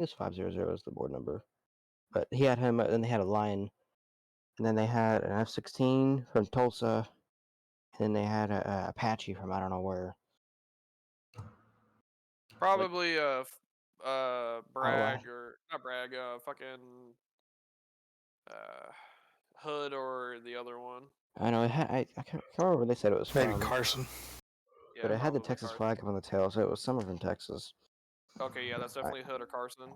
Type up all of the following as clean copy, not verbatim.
was 500 is the board number. But he had him, and they had a Lion, and then they had an F-16 from Tulsa, and then they had a Apache from I don't know where. Probably Bragg or not Bragg, fucking Hood or the other one. I know it had. I can't remember where they said it was Maybe from. Carson. Yeah, but it had the Texas flag up on the tail, so it was somewhere from Texas. Okay, yeah, that's definitely Hood or Carson.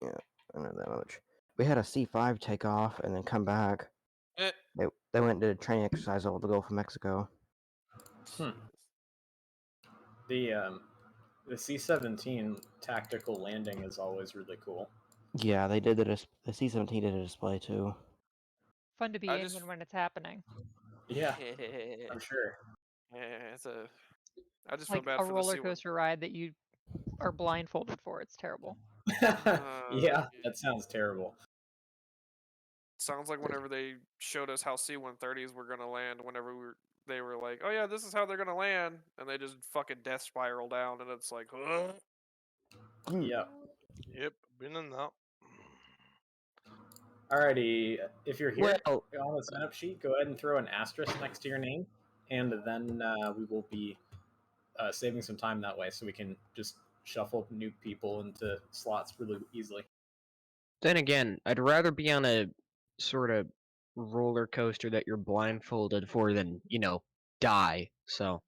Yeah, I know that much. We had a C-5 take off and then come back. They went and did a training exercise over the Gulf of Mexico. The C-17 tactical landing is always really cool. Yeah, they did the C-17 did a display too. Fun to be in when it's happening. Yeah, I'm sure. Yeah, I just like feel bad a for roller coaster ride that you are blindfolded for. It's terrible. Yeah, that sounds terrible. Sounds like whenever they showed us how C-130s were gonna land, whenever they were like, "Oh yeah, this is how they're gonna land," and they just fucking death spiral down, and it's like, huh? Yep. Yep, been in that. Alrighty, if you're here on the setup sheet, go ahead and throw an asterisk next to your name, and then we will be saving some time that way, so we can just shuffle new people into slots really easily. Then again, I'd rather be on a sort of roller coaster that you're blindfolded for than, die, so.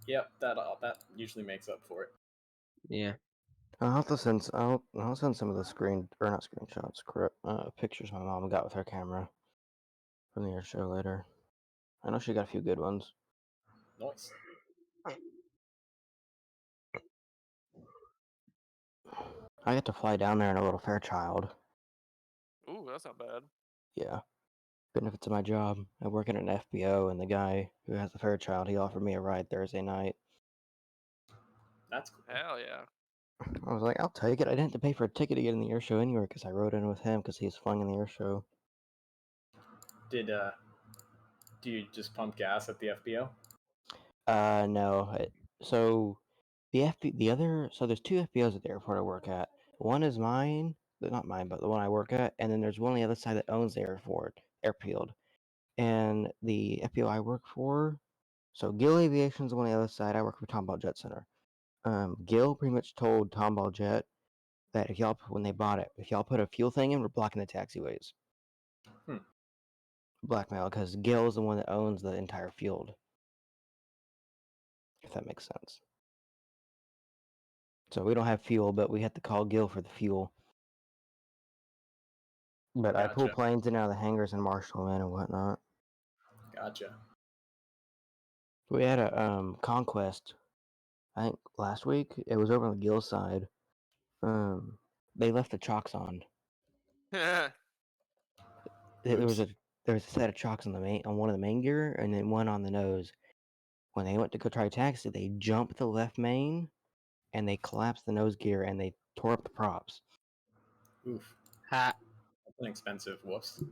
Yep, that usually makes up for it. Yeah. I'll have to send. I'll send some of the not screenshots, pictures my mom got with her camera from the air show later. I know she got a few good ones. Nice. I get to fly down there in a little Fairchild. Ooh, that's not bad. Yeah. Benefits of my job. I work at an FBO, and the guy who has the Fairchild, he offered me a ride Thursday night. That's cool. Hell yeah. I was like, I'll take it. I didn't have to pay for a ticket to get in the air show anywhere because I rode in with him because he was flying in the air show. Do you just pump gas at the FBO? No. So there's two FBOs at the airport I work at. One is mine, not mine, but the one I work at, and then there's one on the other side that owns the airfield. And the FBO I work for, so Gill Aviation's the one on the other side. I work for Tomball Jet Center. Gill pretty much told Tomball Jet that when they bought it, if y'all put a fuel thing in, we're blocking the taxiways. Blackmail, because Gill is the one that owns the entire field. If that makes sense. So we don't have fuel, but we have to call Gill for the fuel. But Gotcha. I pull planes in out of the hangars and marshal them in and whatnot. Gotcha. We had a Conquest, I think last week. It was over on the Gill side. They left the chocks on. There was a set of chocks on one of the main gear, and then one on the nose. When they went to go try taxi, they jumped the left main, and they collapsed the nose gear, and they tore up the props. Oof. Ha. That's an expensive whoops.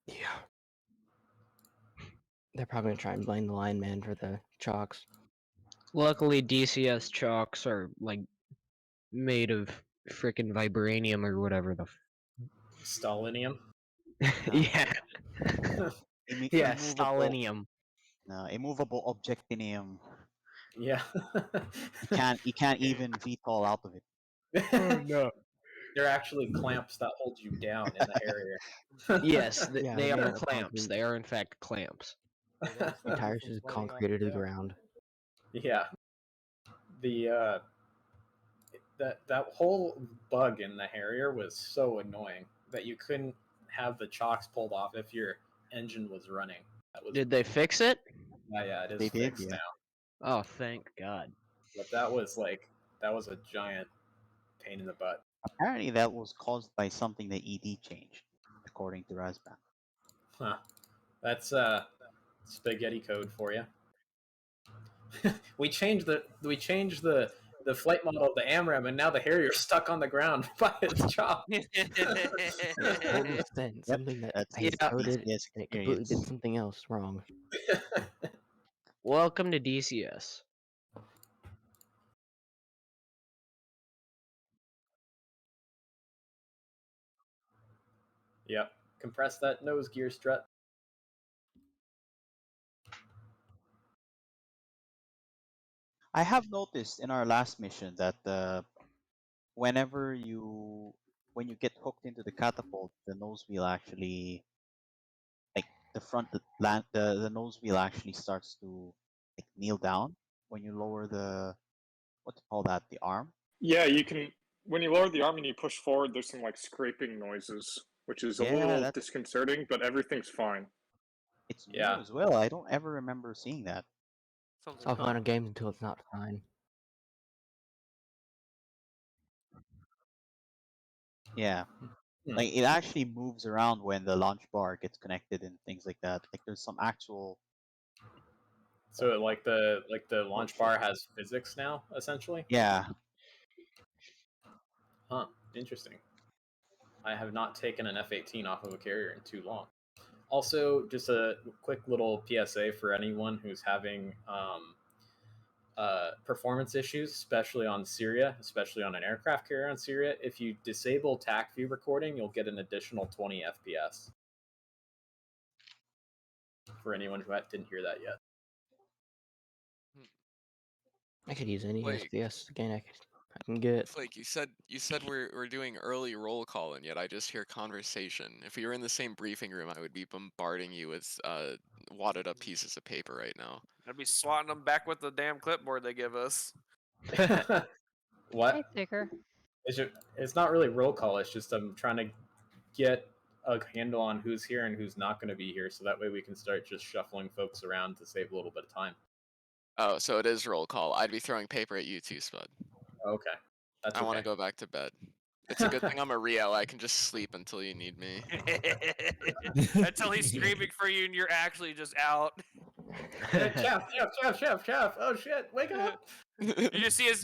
Yeah. They're probably going to try and blame the lineman for the chocks. Luckily, DCS chocks are, made of frickin' vibranium or whatever the... Stalinium? Yeah. Yeah, Stalinium. Immovable objectinium. Yeah. you can't even VTOL out of it. Oh no. They're actually clamps that hold you down in the Harrier. Yes, they are clamps. They are in fact clamps. The tires just concreted to the ground. Yeah. That whole bug in the Harrier was so annoying that you couldn't have the chocks pulled off if your engine was running. Did they fix it? Yeah, it is fixed now. Oh, thank God. But that was a giant pain in the butt. Apparently that was caused by something that ED changed, according to Razban. Huh. That's spaghetti code for you. we changed the flight model of the AMRAAM, and now the Harrier's stuck on the ground by its chop. Total sense. Something that is coded and it completely did something else wrong. Welcome to DCS. Yep. Compress that nose gear strut. I have noticed in our last mission that whenever when you get hooked into the catapult, the nose wheel actually like the nose wheel actually starts to like kneel down when you lower the what to call that, the arm. Yeah, you can. When you lower the arm and you push forward, there's some like scraping noises, which is a Yeah, little that's disconcerting, but everything's fine. it's new Yeah. as well. I don't ever remember seeing that. Sounds It's all cool. fun and games until it's not fine. Yeah. Hmm. Like it actually moves around when the launch bar gets connected and things like that. Like there's some actual So like the launch shit. bar has physics now, essentially. Yeah. Huh. Interesting. I have not taken an F-18 off of a carrier in too long. Also, just a quick little PSA for anyone who's having performance issues, especially on Syria, especially on an aircraft carrier on Syria. If you disable TAC view recording, you'll get an additional 20 FPS. For anyone who didn't hear that yet. I could use any Like- SPS again. I can get. Flake, you said we're doing early roll call, and yet I just hear conversation. If we were in the same briefing room, I would be bombarding you with wadded up pieces of paper right now. I'd be swatting them back with the damn clipboard they give us. What? Hey, Sticker. It's not really roll call. It's just I'm trying to get a handle on who's here and who's not going to be here, so that way we can start just shuffling folks around to save a little bit of time. Oh, so it is roll call. I'd be throwing paper at you too, Spud. Okay, that's I okay. want to go back to bed. It's a good thing I'm a Rio. I can just sleep until you need me. Until he's screaming for you and you're actually just out. Chef! Oh shit! Wake up! You just see his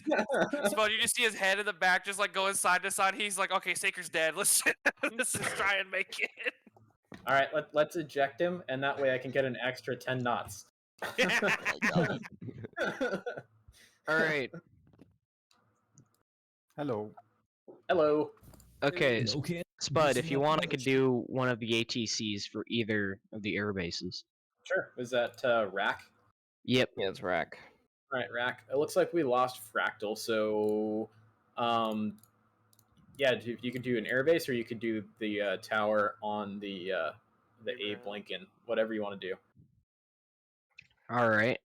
Spud, you just see his head in the back just like going side to side. He's like, okay, Saker's dead. Let's just try and make it. All right, let's eject him, and that way I can get an extra 10 knots. Oh my god. All right. Hello. Hello. Okay, Okay. Spud, if you want, I could do one of the ATCs for either of the air bases. Sure. Was that Rack? Yep. Yeah, it's rack. All right, Rack. It looks like we lost Fractal, so yeah, you could do an airbase, or you could do the tower on the Abe Lincoln, whatever you want to do. All right.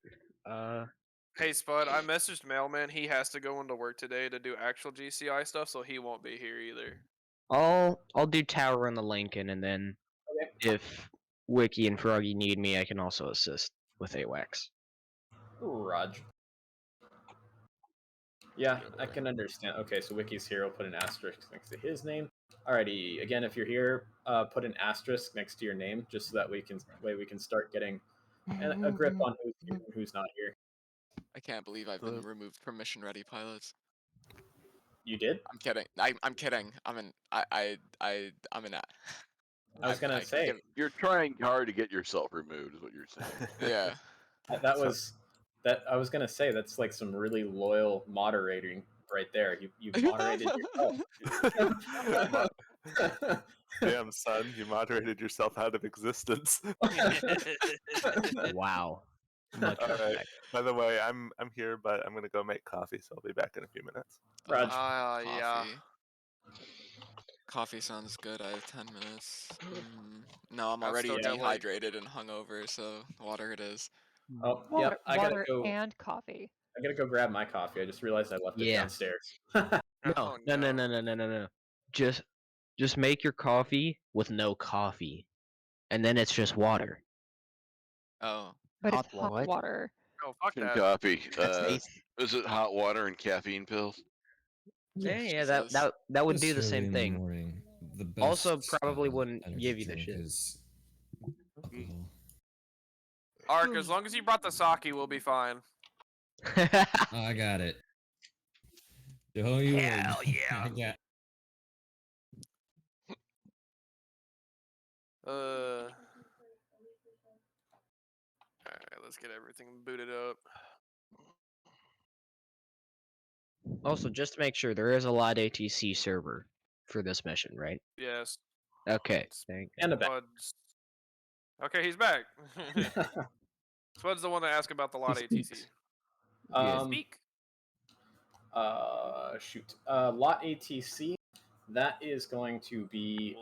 Hey Spud, I messaged Mailman. He has to go into work today to do actual GCI stuff, so he won't be here either. I'll do tower on the Lincoln, and then Okay. if Wiki and Froggy need me, I can also assist with AWACS. Raj. Yeah, I can understand. Okay, so Wiki's here. I'll put an asterisk next to his name. Alrighty. Again, if you're here, put an asterisk next to your name, just so that we can start getting a grip on who's here and who's not here. I can't believe I've been removed from mission ready pilots. You did? I'm kidding. I'm kidding. I'm an I was gonna say you're trying hard to get yourself removed, is what you're saying. Yeah. that was that. I was gonna say that's like some really loyal moderating right there. You moderated yourself. Damn, son, you moderated yourself out of existence. Wow. Much All right. respect. By the way, I'm here, but I'm gonna go make coffee, so I'll be back in a few minutes. Raj. Yeah. Coffee sounds good. I have 10 minutes. No, I'm I've already still got, like- dehydrated and hungover, so water it is. Oh, Water, yep. I gotta water go. and coffee. I gotta go grab my coffee. I just realized I left it Yeah. downstairs. Oh, No. Just make your coffee with no coffee, and then it's just water. Oh. But Hot it's hot what? water. Oh, fuck that. Coffee. That's tasty. Is it hot water and caffeine pills? Yeah, Jesus. that would do the same thing. Morning, the best, Also, probably wouldn't energy give you the drink shit. is alcohol. Ark, as long as you brought the sake, we'll be fine. I got it. Oh, you Hell would. yeah. I got. Alright, let's get everything booted up. Also, just to make sure, there is a lot ATC server for this mission, right? Yes. Okay, thank you. And a back. Spud's. Okay, he's back. Spud's the one that asked about the lot He ATC. speaks. Speak. Shoot. Lot ATC. That is going to be.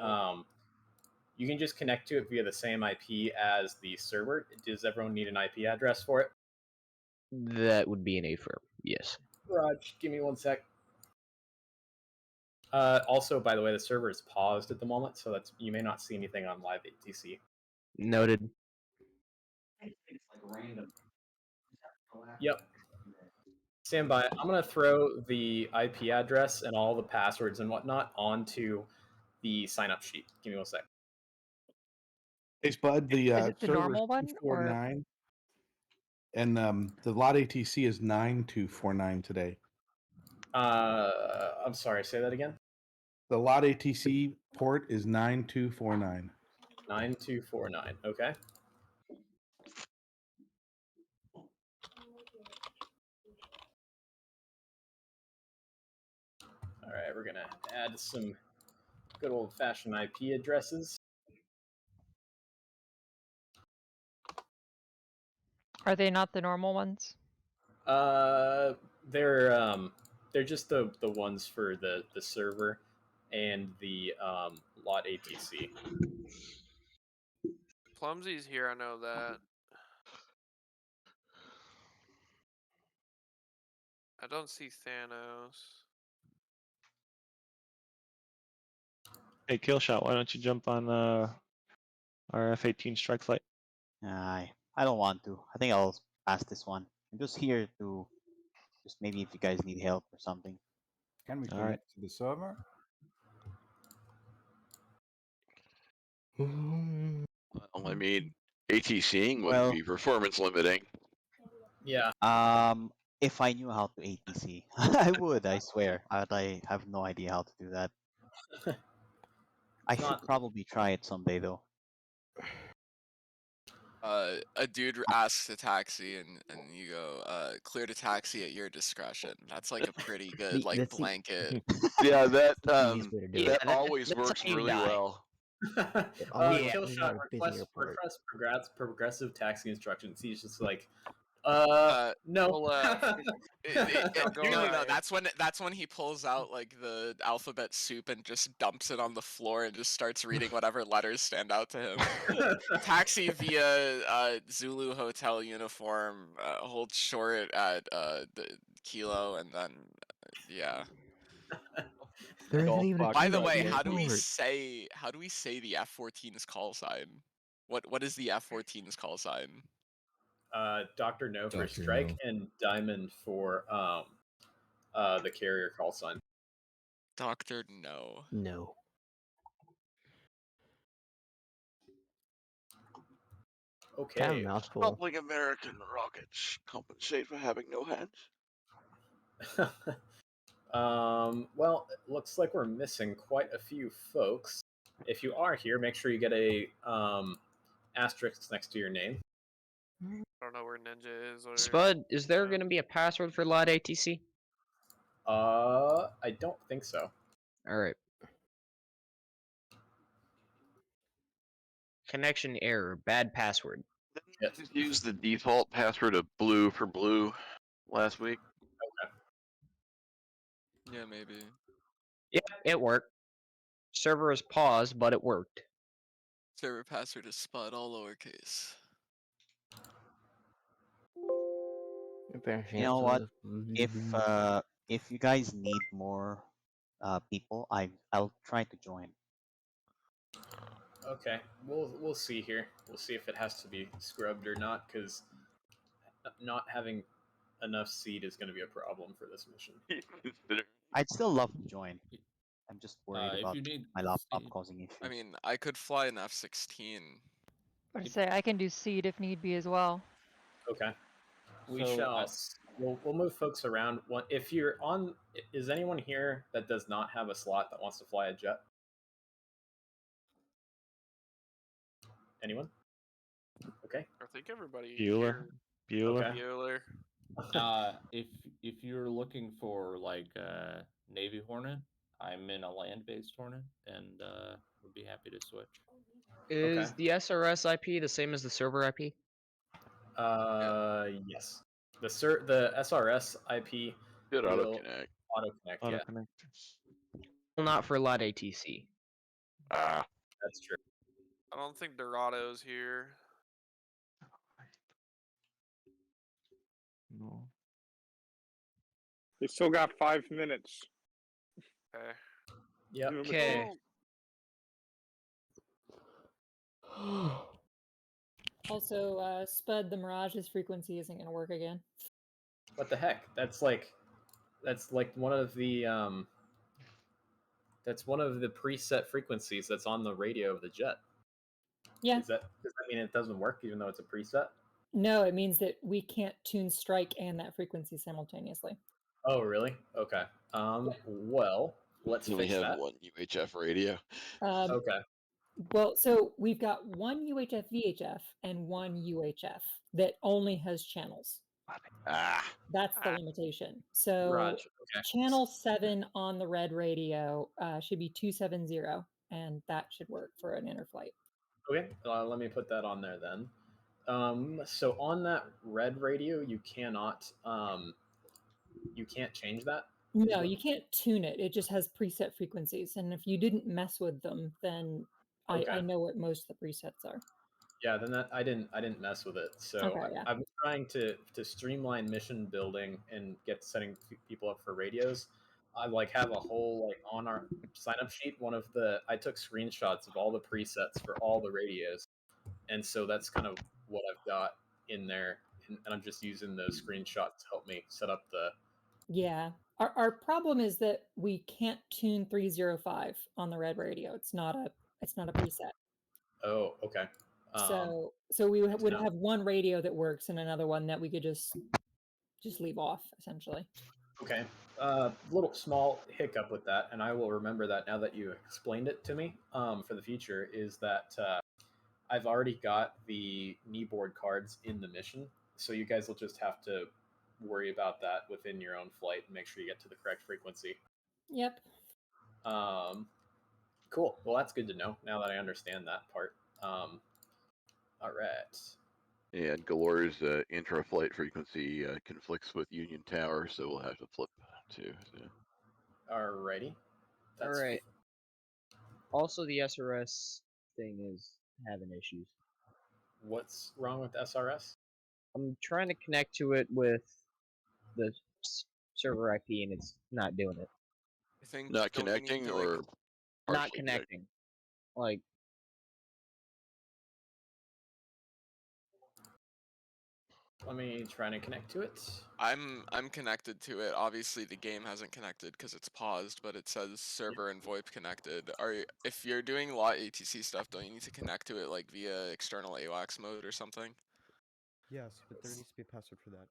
You can just connect to it via the same IP as the server. Does everyone need an IP address for it? That would be an affirm. Yes. Raj, give me 1 sec. Also, by the way, the server is paused at the moment, so that's you may not see anything on live ATC. Noted. Yep. Stand by. I'm going to throw the IP address and all the passwords and whatnot onto the sign up sheet. Give me 1 sec. Hey, Spud, the Is it the server is normal one, or 249, and the lot ATC is 9249 today. I'm sorry, say that again. The lot ATC port is 9249. 9249. Okay. All right, we're gonna add some good old-fashioned IP addresses. are they not the normal ones? They're just the ones for the server and the lot ATC. Plumsy's here, I know that. I don't see Thanos. Hey, Killshot, why don't you jump on our F-18 strike flight? I don't want to. I think I'll pass this one. I'm just here to just maybe if you guys need help or something. Can we All connect right. to the server? Well, I mean, ATCing wouldn't Well, be performance limiting. Yeah. If I knew how to ATC, I would. I swear. I have no idea how to do that. I should not- probably try it someday, though. A dude asks a taxi, and you go, clear to taxi at your discretion. That's like a pretty good like That's the- blanket. Yeah, that easiest way to do that it. always that's works how you really die. well. Always Kill leave shot a busy airport. request progressive taxi instructions. He's just like, no. Well, go No, right. that's when he pulls out like the alphabet soup and just dumps it on the floor and just starts reading whatever letters stand out to him. Taxi via Zulu hotel uniform, hold short at the kilo, and then yeah. There isn't even a By key the at way, the how do we airport. say the F-14's call sign? What is the F-14's call sign? Dr. No for Dr. strike No. and Diamond for the carrier call sign. Dr. No. No. Okay. Kind of a mouthful. Helping American rockets compensate for having no hands. Well, it looks like we're missing quite a few folks. If you are here, make sure you get a asterisk next to your name. I don't know where Ninja is. Or... Spud, is there going to be a password for lot ATC? I don't think so. All right. Connection error. Bad password. Didn't you just use the default password of blue for blue last week? Yeah, maybe. Yep, it worked. Server is paused, but it worked. Server password is Spud, all lowercase. You know what? If you guys need more people, I'll try to join. Okay, we'll see here. We'll see if it has to be scrubbed or not, because not having enough seed is going to be a problem for this mission. I'd still love to join. I'm just worried about you need my laptop seed. causing issues. I mean, I could fly an F-16. I say I can do seed if need be as well. Okay. We So, shall. We'll move folks around. If you're on, is anyone here that does not have a slot that wants to fly a jet? Anyone? Okay. I think everybody Bueller. here. Bueller. Okay. Bueller. if you're looking for like Navy Hornet, I'm in a land-based tournament, and would be happy to switch. Is the SRS IP the same as the server IP? Yes. The SRS IP Did will auto-connect. auto-connect, yeah. Auto-connect. Well, not for LUT ATC. Ah. That's true. I don't think Dorado's here. No. They still got 5 minutes. Okay. Yep. Okay. Also, Spud, the Mirage's frequency isn't going to work again. What the heck? That's like one of the preset frequencies that's on the radio of the jet. Yeah. Does that mean it doesn't work even though it's a preset? No, it means that we can't tune strike and that frequency simultaneously. Oh, really? Okay. Well, let's We only fix have that. one UHF radio. Okay. Well, so we've got one UHF VHF and one UHF that only has channels. Ah. That's the limitation. So Roger. Okay. channel 7 on the red radio should be 270, and that should work for an interflight. Okay. Let me put that on there then. So on that red radio, you cannot you can't change that? No, you can't tune it. It just has preset frequencies, and if you didn't mess with them, then I Okay. know what most of the presets are. Yeah, then that I didn't mess with it. So Okay, yeah. I'm trying to streamline mission building and get setting people up for radios. I have a whole on our sign up sheet. I took screenshots of all the presets for all the radios, and so that's kind of what I've got in there, and I'm just using those screenshots to help me set up the. Yeah. Our problem is that we can't tune 305 on the red radio. It's not a preset. Oh, okay. So we would have one radio that works and another one that we could just leave off essentially. Okay. Little small hiccup with that, and I will remember that now that you explained it to me. For the future, is that I've already got the kneeboard cards in the mission, so you guys will just have to worry about that within your own flight and make sure you get to the correct frequency. Yep. Cool. Well, that's good to know now that I understand that part. All right. And Galore's intra-flight frequency conflicts with Union Tower, so we'll have to flip too. So. Alrighty. That's All right. Also, the SRS thing is having issues. What's wrong with SRS? I'm trying to connect to it with the server IP, and it's not doing it. I think Not don't you need connecting to, or like, Not partially connecting. Like, let me try to connect to it. I'm connected to it. Obviously, the game hasn't connected because it's paused, but it says server and VoIP connected. If you're doing LOT ATC stuff, don't you need to connect to it like via external AWACS mode or something? Yes, but there needs to be a password for that.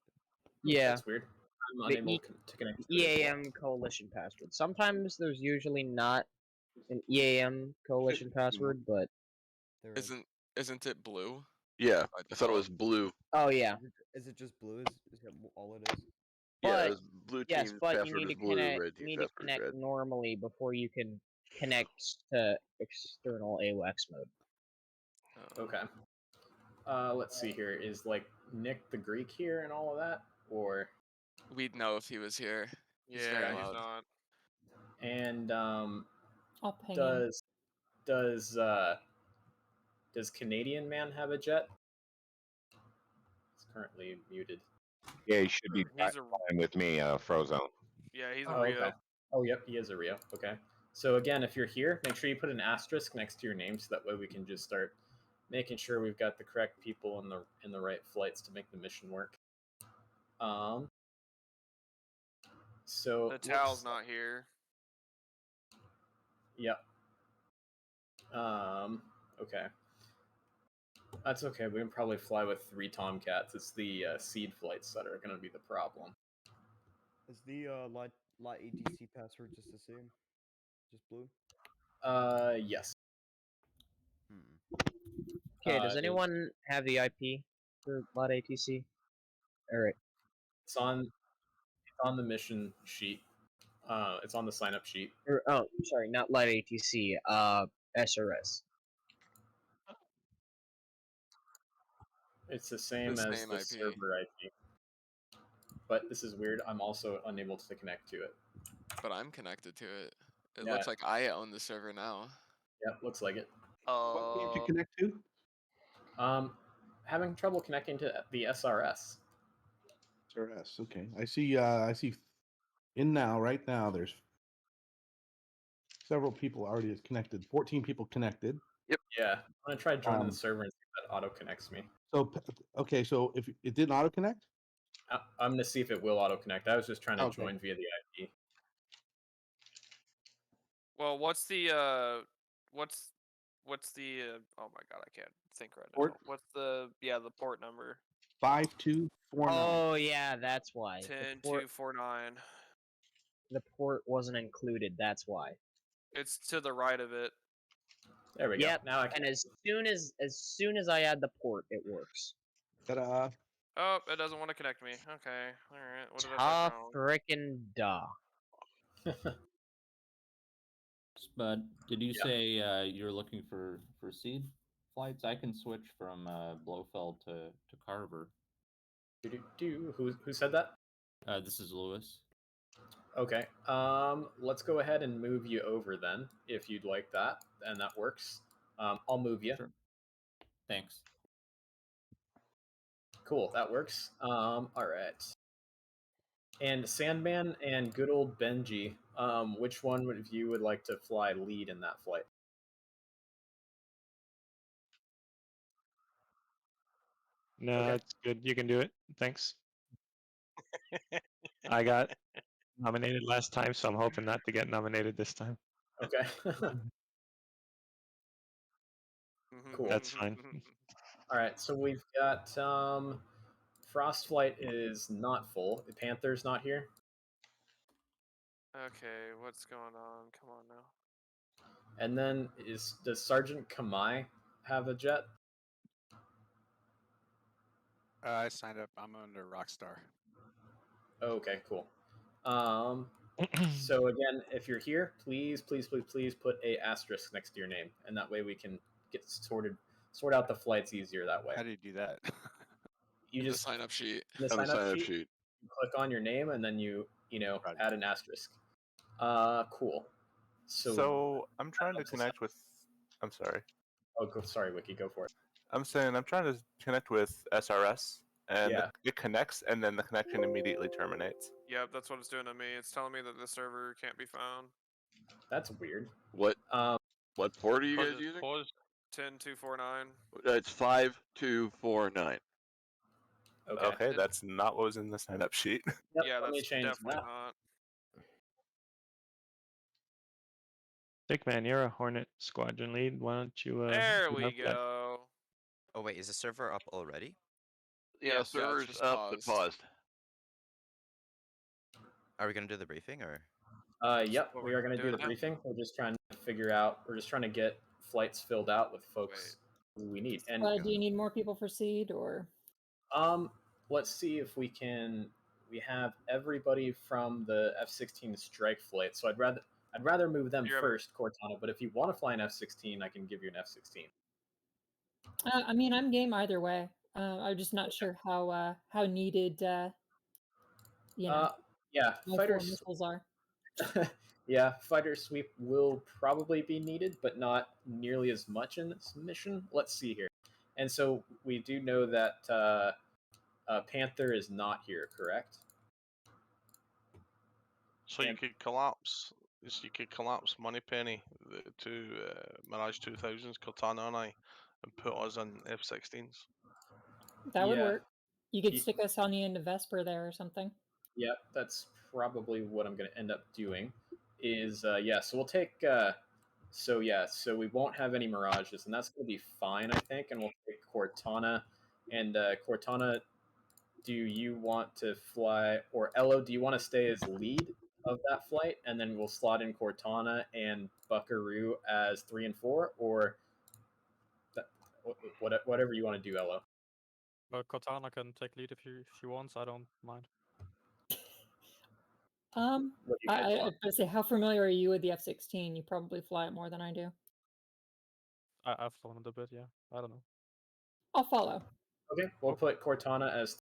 yeah. That's weird. I'm unable to connect to it. EAM coalition password. Sometimes there's usually not an EAM coalition password, but Isn't it blue? Yeah, I thought it was blue. oh yeah. Is it just blue? Is that all it is? Yeah, But it was blue yes, team's but you password need is to blue, connect. red You team's need to password is connect red. normally before you can connect to external AWACS mode. Okay. Let's see here. Is Nick the Greek here and all of that, or We'd know if he was here. He's Yeah, very he's loud. not. and I'll ping him. does Canadian man have a jet? It's currently muted. Yeah, he should be He's fine with me, Frozone. Yeah, he's a Oh, Rio. okay. Oh, yep, he is a Rio. Okay. So again, if you're here, make sure you put an asterisk next to your name, so that way we can just start making sure we've got the correct people in the right flights to make the mission work. So Natal's not here. Yep. Okay. That's okay. We can probably fly with 3 Tomcats. It's the seed flights that are going to be the problem. Is the LOT ATC password just the same? Just blue? Yes. Okay, does anyone have the IP for LOT ATC? All right. It's on the mission sheet. It's on the sign up sheet. Oh, sorry, not live ATC. SRS. It's the same as same the IP. server IP. But this is weird. I'm also unable to connect to it. But I'm connected to it. It Yeah. looks like I own the server now. Yep, looks like it. What can't you connect to? Having trouble connecting to the SRS. SRS. Okay, I see. Right now. There's several people already connected. 14 people connected. Yep. Yeah, I'm gonna try joining the server and see if that auto connects me. So okay, so if it didn't auto connect, I'm gonna see if it will auto connect. I was just trying to Okay. join via the IP. Well, what's the oh my god, I can't think right Port? now. What's the port number? 5249. Oh yeah, that's why. The port, 10249. the port wasn't included. That's why. It's to the right of it. There we Yep. go. Now I can. And as soon as I add the port, it works. Ta-da! Oh, it doesn't want to connect me. Okay, all right. What did I Ta type wrong? frickin' da. Spud, did you say you're looking for seed flights? I can switch from Blofeld to Carver. Who said that? This is Lewis. Okay. Let's go ahead and move you over then, if you'd like that, and that works. I'll move you. Sure. Thanks. Cool, that works. All right. And Sandman and good old Benji, which one of you would like to fly lead in that flight? No, Okay. it's good. You can do it. Thanks. I got nominated last time, so I'm hoping not to get nominated this time. Okay. Cool. That's fine. All right, so we've got Frostflight is not full. The Panther's not here. Okay, what's going on? Come on now. And then does Sergeant Kamai have a jet? I signed up. I'm under Rockstar. Okay, cool. So again, if you're here, please put a asterisk next to your name, and that way we can sort out the flights easier that way. How do you do that? You The just sign up sheet. in the sign up sheet, you click on your name, and then you add an asterisk. Cool. So I'm trying to connect with. I'm sorry. Oh, sorry, Wiki. Go for it. I'm saying I'm trying to connect with SRS, and Yeah. it connects, and then the connection immediately terminates. Yep, that's what it's doing to me. It's telling me that the server can't be found. That's weird. What port are you guys using? 10249. It's 5249. Okay, that's not what was in the sign-up sheet. Yep, Yeah, let me that's change definitely that. not. Dick man, you're a Hornet squadron lead. Why don't you? There get we up that? go. Oh wait, is the server up already? Yeah, Yes, server's just up but paused. Are we gonna do the briefing or? Yep, we are going to do the briefing. We're just trying to get flights filled out with folks who we need. And do you need more people for seed or? let's see if we have everybody from the F-16 strike flight. So I'd rather move them first, Cortana. But if you want to fly an F-16, I can give you an F-16. I mean, I'm game either way. I'm just not sure how needed. Yeah, my fighter four missiles are. yeah, fighter sweep will probably be needed, but not nearly as much in this mission. Let's see here. And so we do know that Panther is not here, correct? So you could collapse. You could collapse Moneypenny to Mirage 2000s, Cortana and I, and put us on F-16s. That would work. You could stick us on the end of Vesper there or something. Yeah, that's probably what I'm going to end up doing. So we'll take. So we won't have any Mirages, and that's going to be fine, I think. And we'll take Cortana. And Cortana, do you want to fly, or Elo, do you want to stay as lead of that flight, and then we'll slot in Cortana and Buckaroo as 3 and 4, or whatever you want to do, Elo. Cortana can take lead if she wants. I don't mind. What do you guys I want? was gonna say, how familiar are you with the F-16? You probably fly it more than I do. I've flown it a bit, yeah. I don't know. I'll follow. Okay, we'll put Cortana as,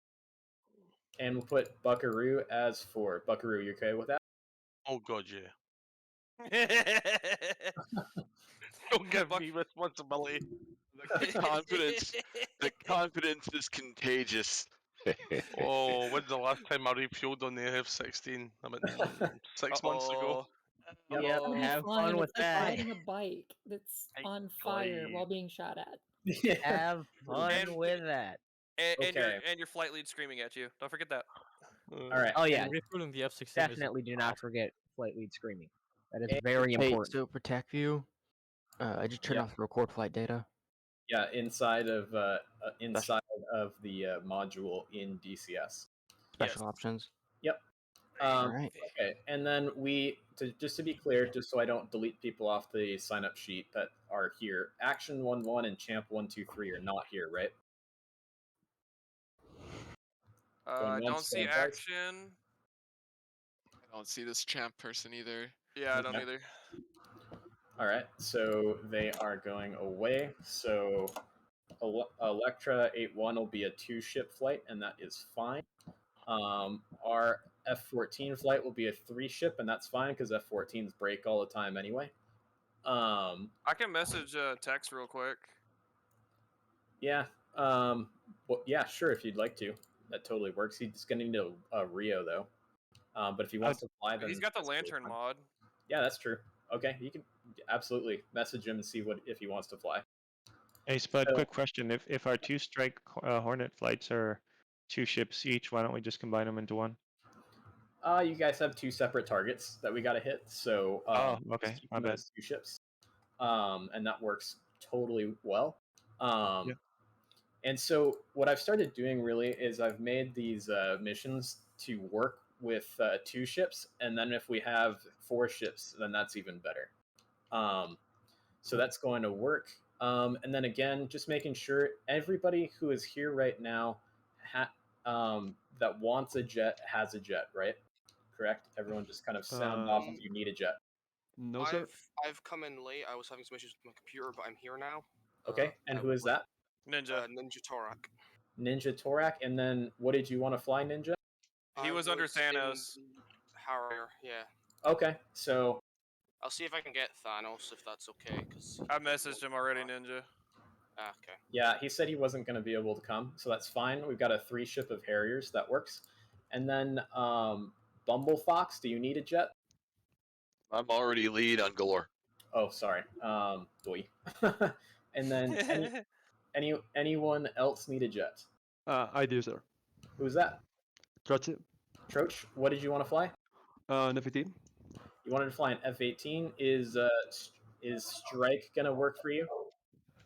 and we'll put Buckaroo as 4. Buckaroo, you okay with that? Oh god, yeah. Don't give me responsibility. The confidence is contagious. Oh, when's the last time I refueled on the F-16? About 6 months ago. Yep, Yep, have flying, fun with it's like that. riding a bike that's on fire while being shot at. Have fun And- with that. And your flight lead screaming at you. Don't forget that. All right. Oh yeah, refueling the F-16 definitely do not forget flight lead screaming. That is very Hey, important. so protect view. I just turned off the record flight data. Yeah, inside of the module in DCS. Special options. Yep. Alright. Okay, and then just to be clear, just so I don't delete people off the sign up sheet that are here, Action 1-1 and Champ 1-2-3 are not here, right? I don't see going twice? action. I don't see this champ person either. Yeah, I don't either. All right, so they are going away. So Electra 8-1 will be a 2-ship flight, and that is fine. Our F-14 flight will be a 3-ship, and that's fine because F-14s break all the time anyway. I can message text real quick. Yeah. Well, yeah, sure. If you'd like to, that totally works. He's gonna need a Rio though. But if he wants to fly, then He's got the that's totally lantern fine. mod. Yeah, that's true. Okay, you can absolutely message him and see if he wants to fly. Hey, Spud, So- quick question. If our 2 strike Hornet flights are 2 ships each, why don't we just combine them into one? You guys have 2 separate targets that we got to hit, so okay, just keep my them bad. as 2 ships, and that works totally well. And so what I've started doing really is I've made these missions to work with 2 ships, and then if we have 4 ships, then that's even better. So that's going to work. And then again, just making sure everybody who is here right now that wants a jet has a jet, right? Correct? Everyone just kind of sound off if you need a jet. No, sir. I've come in late. I was having some issues with my computer, but I'm here now. Okay, and who is that? Ninja. Ninja Torak. Ninja Torak, and then what did you want to fly, Ninja? He was under Thanos. Harrier, yeah. Okay, so I'll see if I can get Thanos, if that's okay. Cause I messaged him already, Ninja. Okay. yeah, he said he wasn't going to be able to come, so that's fine. We've got a 3-ship of Harriers, that works. And then Bumblefox, do you need a jet? I'm already lead on Galore. Oh, sorry. Boy. And then anyone else need a jet? I do, sir. Who's that? Troch. Troch, what did you want to fly? An F-18. You wanted to fly an F-18. Is Strike gonna work for you?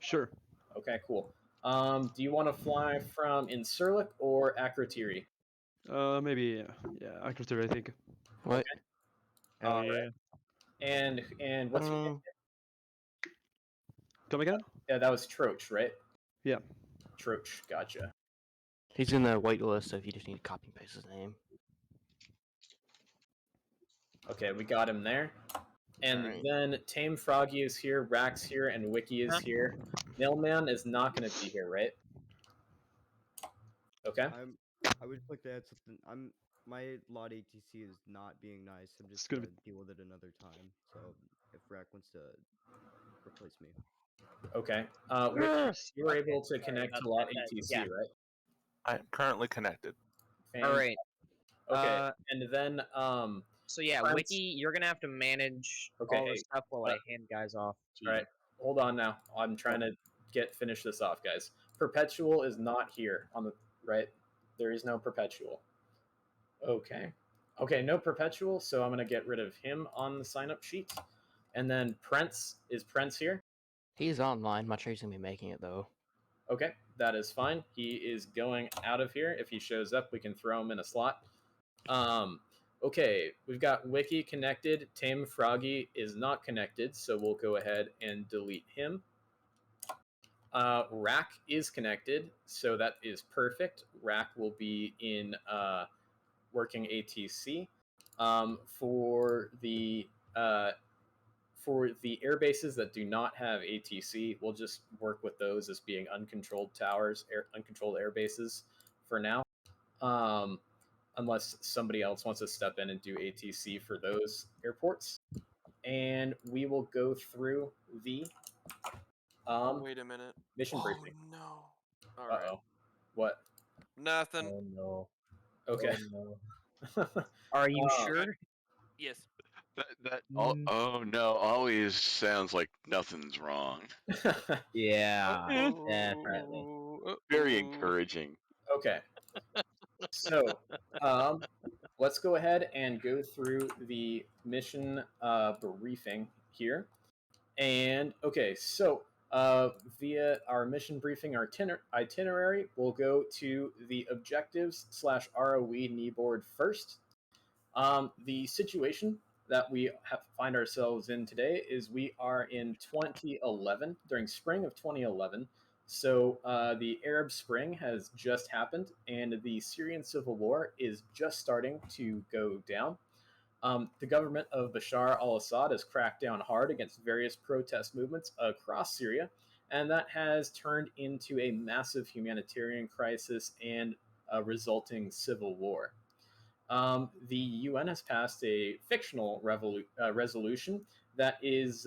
Sure. Okay, cool. Do you want to fly from Insurlic or Akrotiri? Maybe Akrotiri, I think. What? Hell yeah. Right. And what's your name? Come again? Yeah, that was Troch, right? Yeah. Troch, gotcha. He's in the white list, so if you just need to copy and paste his name. Okay, we got him there. And then Tame Froggy is here, Rax here, and Wiki is here. Mailman is not going to be here, right? Okay. I would just like to add something. My lot ATC is not being nice. I'm just gonna gonna deal with it another time. So if Rack wants to replace me. Okay. Wiki, you were able to connect to lot ATC, right? I'm currently connected. All right. Okay. And then So yeah, Friends- Wiki, you're gonna have to manage Okay, all hey, this stuff while I hand guys off to you. All right, hold on now. I'm trying to finish this off, guys. Perpetual is not here on the right. There is no Perpetual. Okay. Okay, no Perpetual, so I'm gonna get rid of him on the sign-up sheet. And then Prince, is Prince here? He's online. I'm not sure he's gonna be making it though. Okay, that is fine. He is going out of here. If he shows up, we can throw him in a slot. Okay, we've got Wiki connected. Tame Froggy is not connected, so we'll go ahead and delete him. Rack is connected, so that is perfect. Rack will be in working ATC. For the air bases that do not have ATC, we'll just work with those as being uncontrolled towers, uncontrolled air bases for now. Unless somebody else wants to step in and do ATC for those airports. And we will go through the Wait a minute. mission briefing. No. All right. Uh-oh. What? Nothing. Oh no. Okay. Oh, no. Are you sure? Yes. Oh no, always sounds like nothing's wrong. Yeah, definitely. Very encouraging. Okay. So, let's go ahead and go through the mission briefing here. And okay, so via our mission briefing itinerary, we'll go to the objectives / ROE knee board first. The situation that we find ourselves in today is we are in 2011, during spring of 2011. So the Arab Spring has just happened, and the Syrian civil war is just starting to go down. The government of Bashar al-Assad has cracked down hard against various protest movements across Syria, and that has turned into a massive humanitarian crisis and a resulting civil war. The UN has passed a fictional resolution that is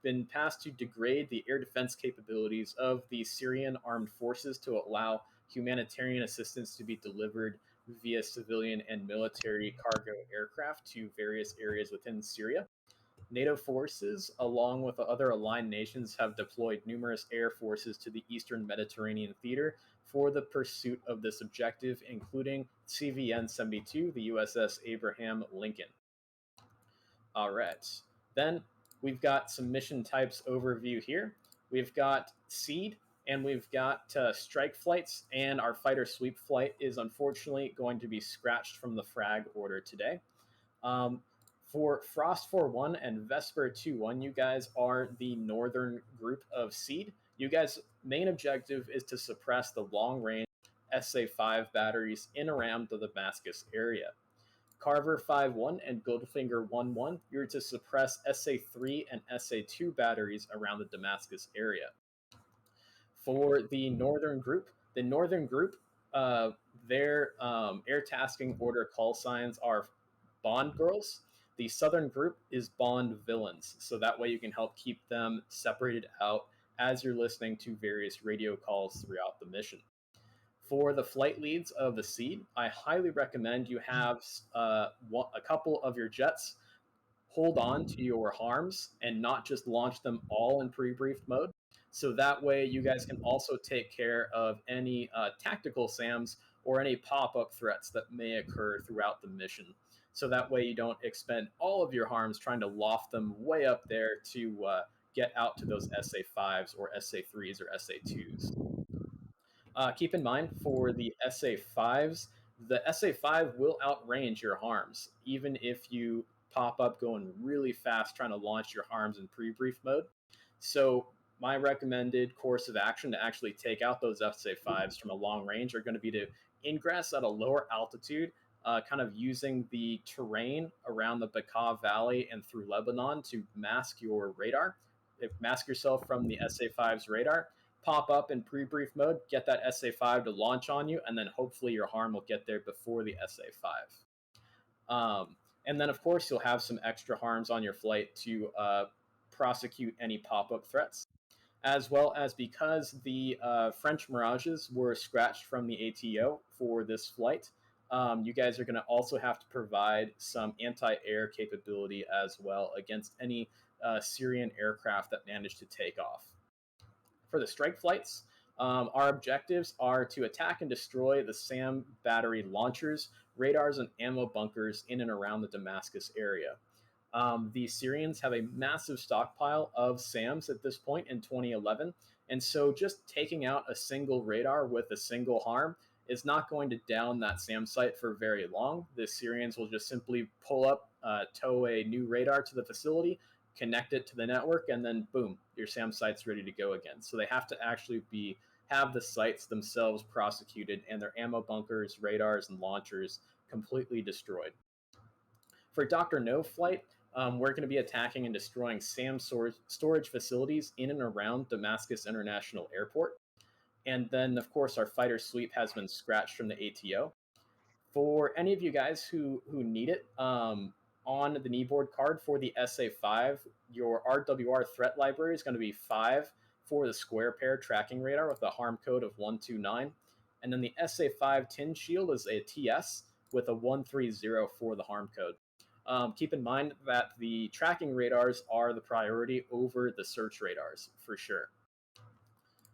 been passed to degrade the air defense capabilities of the Syrian armed forces to allow humanitarian assistance to be delivered via civilian and military cargo aircraft to various areas within Syria. NATO forces, along with other aligned nations, have deployed numerous air forces to the Eastern Mediterranean theater for the pursuit of this objective, including CVN-72, the USS Abraham Lincoln. All right. Then we've got some mission types overview here. We've got SEED, and we've got strike flights, and our fighter sweep flight is unfortunately going to be scratched from the frag order today. For Frost 4-1 and Vesper 2-1, you guys are the northern group of SEED. You guys' main objective is to suppress the long-range SA-5 batteries in around the Damascus area. Carver 5-1 and Goldfinger 1-1, you're to suppress SA-3 and SA-2 batteries around the Damascus area. For the northern group, their air tasking order call signs are Bond Girls. The southern group is Bond Villains, so that way you can help keep them separated out as you're listening to various radio calls throughout the mission. For the flight leads of the SEED, I highly recommend you have a couple of your jets hold on to your harms and not just launch them all in pre-briefed mode. So that way you guys can also take care of any tactical SAMs or any pop-up threats that may occur throughout the mission. So that way you don't expend all of your harms trying to loft them way up there to get out to those SA-5s or SA-3s or SA-2s. Keep in mind, for the SA-5s, the SA-5 will outrange your harms, even if you pop up going really fast trying to launch your harms in pre-brief mode. So my recommended course of action to actually take out those SA-5s from a long range are going to be to ingress at a lower altitude, kind of using the terrain around the Bekaa Valley and through Lebanon to mask your radar. Mask yourself from the SA-5's radar, pop up in pre-brief mode, get that SA-5 to launch on you, and then hopefully your harm will get there before the SA-5. And then, of course, you'll have some extra harms on your flight to prosecute any pop-up threats, as well as because the French Mirages were scratched from the ATO for this flight, you guys are going to also have to provide some anti-air capability as well against any Syrian aircraft that manage to take off. For the strike flights, our objectives are to attack and destroy the SAM battery launchers, radars, and ammo bunkers in and around the Damascus area. The Syrians have a massive stockpile of SAMs at this point in 2011, and so just taking out a single radar with a single harm is not going to down that SAM site for very long. The Syrians will just simply pull up, tow a new radar to the facility, connect it to the network, and then boom, your SAM site's ready to go again. So they have to actually have the sites themselves prosecuted and their ammo bunkers, radars, and launchers completely destroyed. For Dr. No flight, we're going to be attacking and destroying SAM storage facilities in and around Damascus International Airport. And then, of course, our fighter sweep has been scratched from the ATO. For any of you guys who need it, on the kneeboard card for the SA5, your RWR threat library is going to be 5 for the square pair tracking radar with a harm code of 129. And then the SA5 tin shield is a TS with a 130 for the harm code. Keep in mind that the tracking radars are the priority over the search radars, for sure.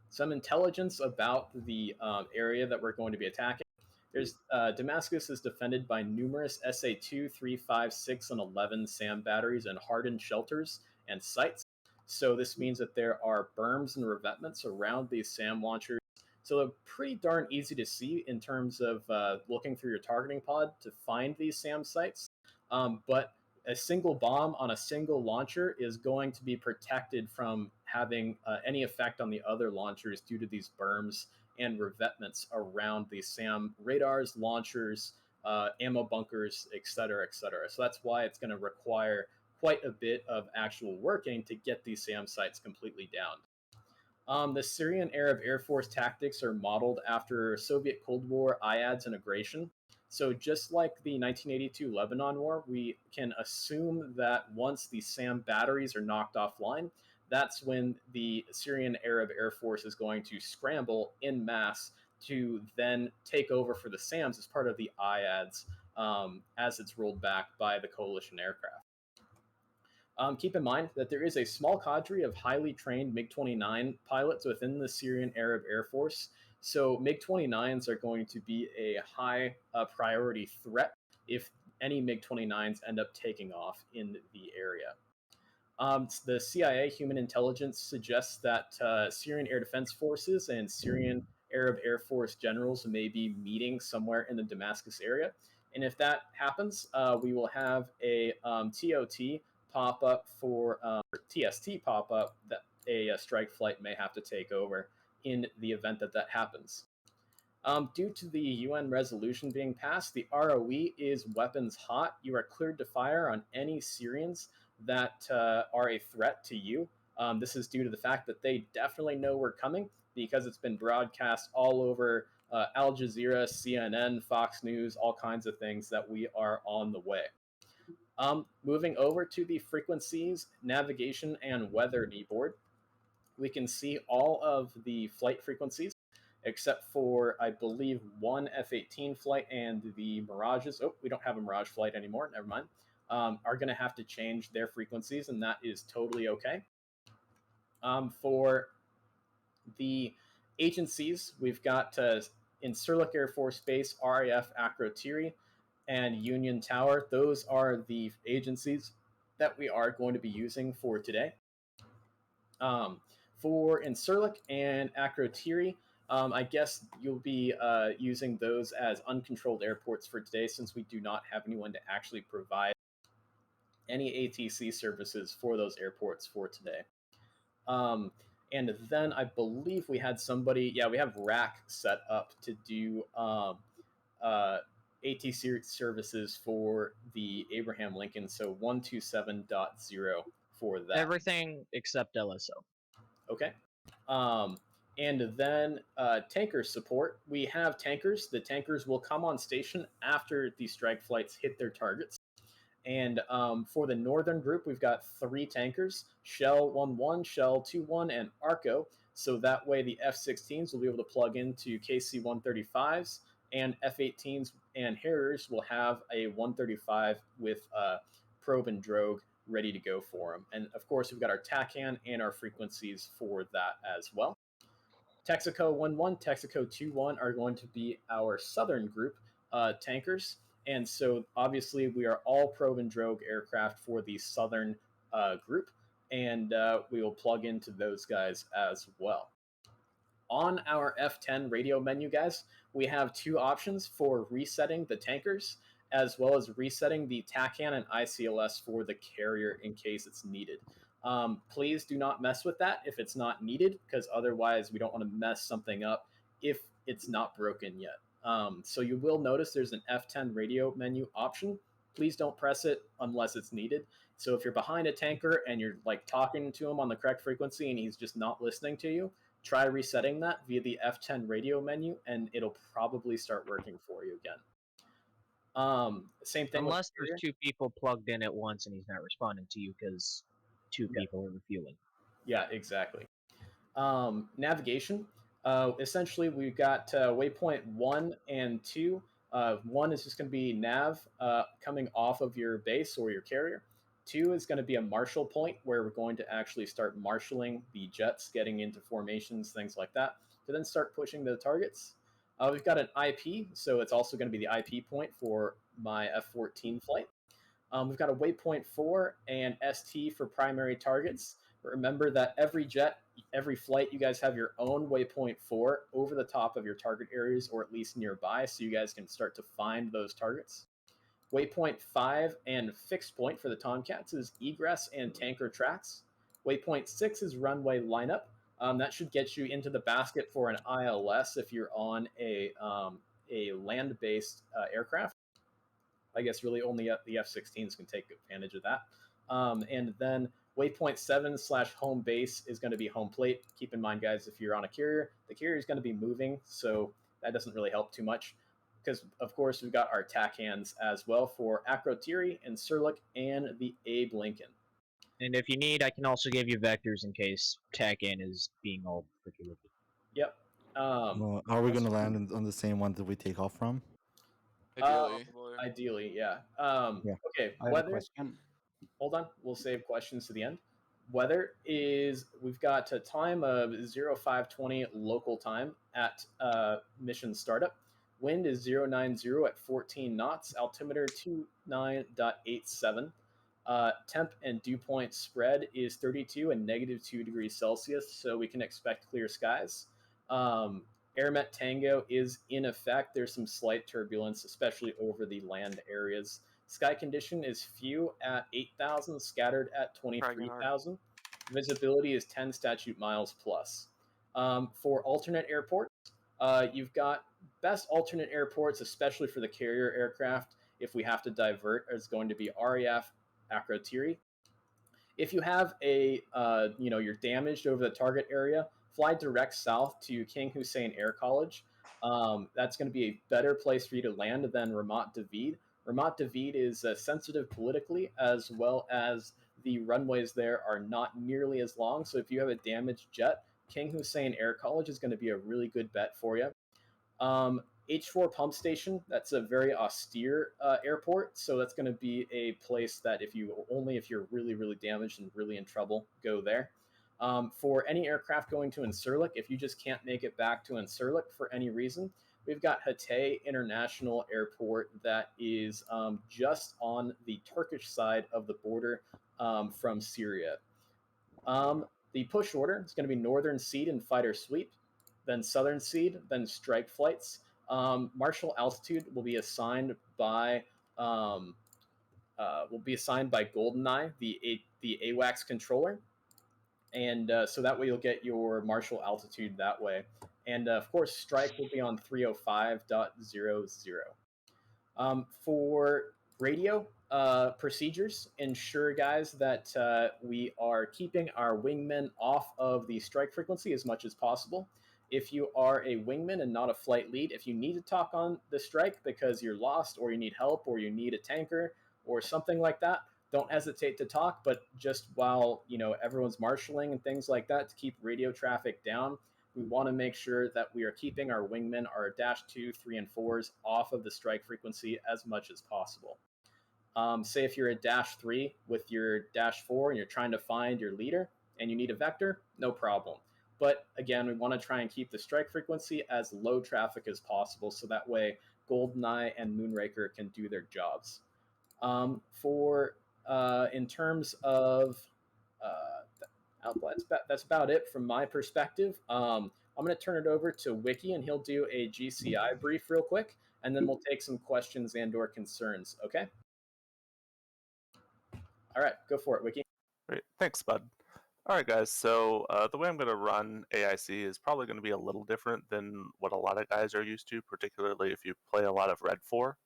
Some intelligence about the area that we're going to be attacking. There's Damascus is defended by numerous SA2, 3, 5, 6, and 11 SAM batteries and hardened shelters and sites. So this means that there are berms and revetments around these SAM launchers. So they're pretty darn easy to see in terms of looking through your targeting pod to find these SAM sites. But a single bomb on a single launcher is going to be protected from having any effect on the other launchers due to these berms and revetments around the SAM radars, launchers, ammo bunkers, etc., etc. So that's why it's going to require quite a bit of actual working to get these SAM sites completely down. The Syrian Arab Air Force tactics are modeled after Soviet Cold War IADS integration. So just like the 1982 Lebanon War, we can assume that once the SAM batteries are knocked offline, that's when the Syrian Arab Air Force is going to scramble en masse to then take over for the SAMs as part of the IADS as it's rolled back by the coalition aircraft. Keep in mind that there is a small cadre of highly trained MiG-29 pilots within the Syrian Arab Air Force. So MiG-29s are going to be a high priority threat if any MiG-29s end up taking off in the area. The CIA human intelligence suggests that Syrian Air Defense Forces and Syrian Arab Air Force generals may be meeting somewhere in the Damascus area. And if that happens, we will have a TOT pop up for TST pop up that a strike flight may have to take over in the event that that happens. Due to the UN resolution being passed, the ROE is weapons hot. You are cleared to fire on any Syrians that are a threat to you. This is due to the fact that they definitely know we're coming because it's been broadcast all over Al Jazeera, CNN, Fox News, all kinds of things that we are on the way. Moving over to the frequencies, navigation, and weather kneeboard, we can see all of the flight frequencies except for, I believe, one F-18 flight and the Mirages. Oh, we don't have a Mirage flight anymore. Never mind. Are going to have to change their frequencies, and that is totally okay. For the agencies, we've got Incirlik Air Force Base, RAF Akrotiri, and Union Tower. Those are the agencies that we are going to be using for today. For Incirlik and Akrotiri, I guess you'll be using those as uncontrolled airports for today since we do not have anyone to actually provide any ATC services for those airports for today. And then I believe we had somebody, yeah, we have RAC set up to do ATC services for the Abraham Lincoln, so 127.0 for that. Everything except LSO. Okay. And then tanker support. We have tankers. The tankers will come on station after the strike flights hit their targets. And for the northern group, we've got 3 tankers, Shell 1-1, Shell 2-1, and Arco. So that way the F-16s will be able to plug into KC-135s, and F-18s and Harriers will have a 135 with probe and drogue ready to go for them. And of course, we've got our TACAN and our frequencies for that as well. Texaco 1-1, Texaco 2-1 are going to be our southern group tankers. And so obviously we are all probe and drogue aircraft for the southern group, and we will plug into those guys as well. On our F10 radio menu, guys, we have 2 options for resetting the tankers, as well as resetting the TACAN and ICLS for the carrier in case it's needed. Please do not mess with that if it's not needed, because otherwise we don't want to mess something up if it's not broken yet. So you will notice there's an F10 radio menu option please don't press it unless it's needed. So if you're behind a tanker and you're like talking to him on the correct frequency and he's just not listening to you, try resetting that via the F10 radio menu, and it'll probably start working for you again. Same thing. Unless there's two people plugged in at once and he's not responding to you because two people are refueling. Yeah, exactly. Navigation. Essentially, we've got waypoint 1 and 2. 1 is just going to be nav coming off of your base or your carrier. 2 is going to be a marshal point where we're going to actually start marshaling the jets, getting into formations, things like that, to then start pushing the targets. We've got an IP, so it's also going to be the IP point for my F-14 flight. We've got a waypoint 4 and ST for primary targets. But remember that every jet, every flight, you guys have your own waypoint 4 over the top of your target areas, or at least nearby, so you guys can start to find those targets. Waypoint 5 and fixed point for the Tomcats is egress and tanker tracks. Waypoint 6 is runway lineup. That should get you into the basket for an ILS if you're on a land-based aircraft. I guess really only the F-16s can take advantage of that. And then waypoint 7/home base is going to be home plate. Keep in mind, guys, if you're on a carrier, the carrier is going to be moving, so that doesn't really help too much. Because, of course, we've got our tack hands as well for Akrotiri and Surlik and the Abe Lincoln. And if you need, I can also give you vectors in case TAC-in is being all freaking wicked. Yep. Well, are we going to land on the same one that we take off from? Ideally, yeah. Yeah. Okay, I have a weather. question. Hold on, we'll save questions to the end. Weather is, we've got a time of 0520 local time at mission startup. Wind is 090 at 14 knots, altimeter 29.87. Temp and dew point spread is 32 and -2 degrees Celsius, so we can expect clear skies. AirMet Tango is in effect. There's some slight turbulence, especially over the land areas. Sky condition is few at 8,000, scattered at 23,000. Visibility is 10 statute miles plus. For alternate airports, you've got best alternate airports, especially for the carrier aircraft. If we have to divert, is going to be RAF Akrotiri. If you have a, you're damaged over the target area, fly direct south to King Hussein Air College. That's going to be a better place for you to land than Ramat David. Ramat David is sensitive politically, as well as the runways there are not nearly as long. So if you have a damaged jet, King Hussein Air College is going to be a really good bet for you. H4 pump station, that's a very austere airport, so that's going to be a place that if you're really, really damaged and really in trouble, go there. For any aircraft going to Incirlik, if you just can't make it back to Incirlik for any reason, we've got Hatay International Airport that is just on the Turkish side of the border from Syria. The push order is going to be Northern Seed and Fighter Sweep, then Southern Seed, then Strike Flights. Marshal altitude will be assigned by GoldenEye, the AWACS controller, and so that way you'll get your marshal altitude that way. And of course, strike will be on 305.00. For radio procedures, ensure, guys, that we are keeping our wingmen off of the strike frequency as much as possible. If you are a wingman and not a flight lead, if you need to talk on the strike because you're lost or you need help or you need a tanker or something like that, don't hesitate to talk, but just while everyone's marshaling and things like that to keep radio traffic down, we want to make sure that we are keeping our wingmen, our -2, 3, and 4s off of the strike frequency as much as possible. Say if you're a -3 with your -4 and you're trying to find your leader and you need a vector, no problem. But again, we want to try and keep the strike frequency as low traffic as possible so that way GoldenEye and Moonraker can do their jobs. In terms of that's about it from my perspective. I'm going to turn it over to Wiki and he'll do a GCI brief real quick, and then we'll take some questions and or concerns. Okay? All right, go for it, Wiki. Great, thanks, bud. All right, guys, so the way I'm going to run AIC is probably going to be a little different than what a lot of guys are used to, particularly if you play a lot of Red 4.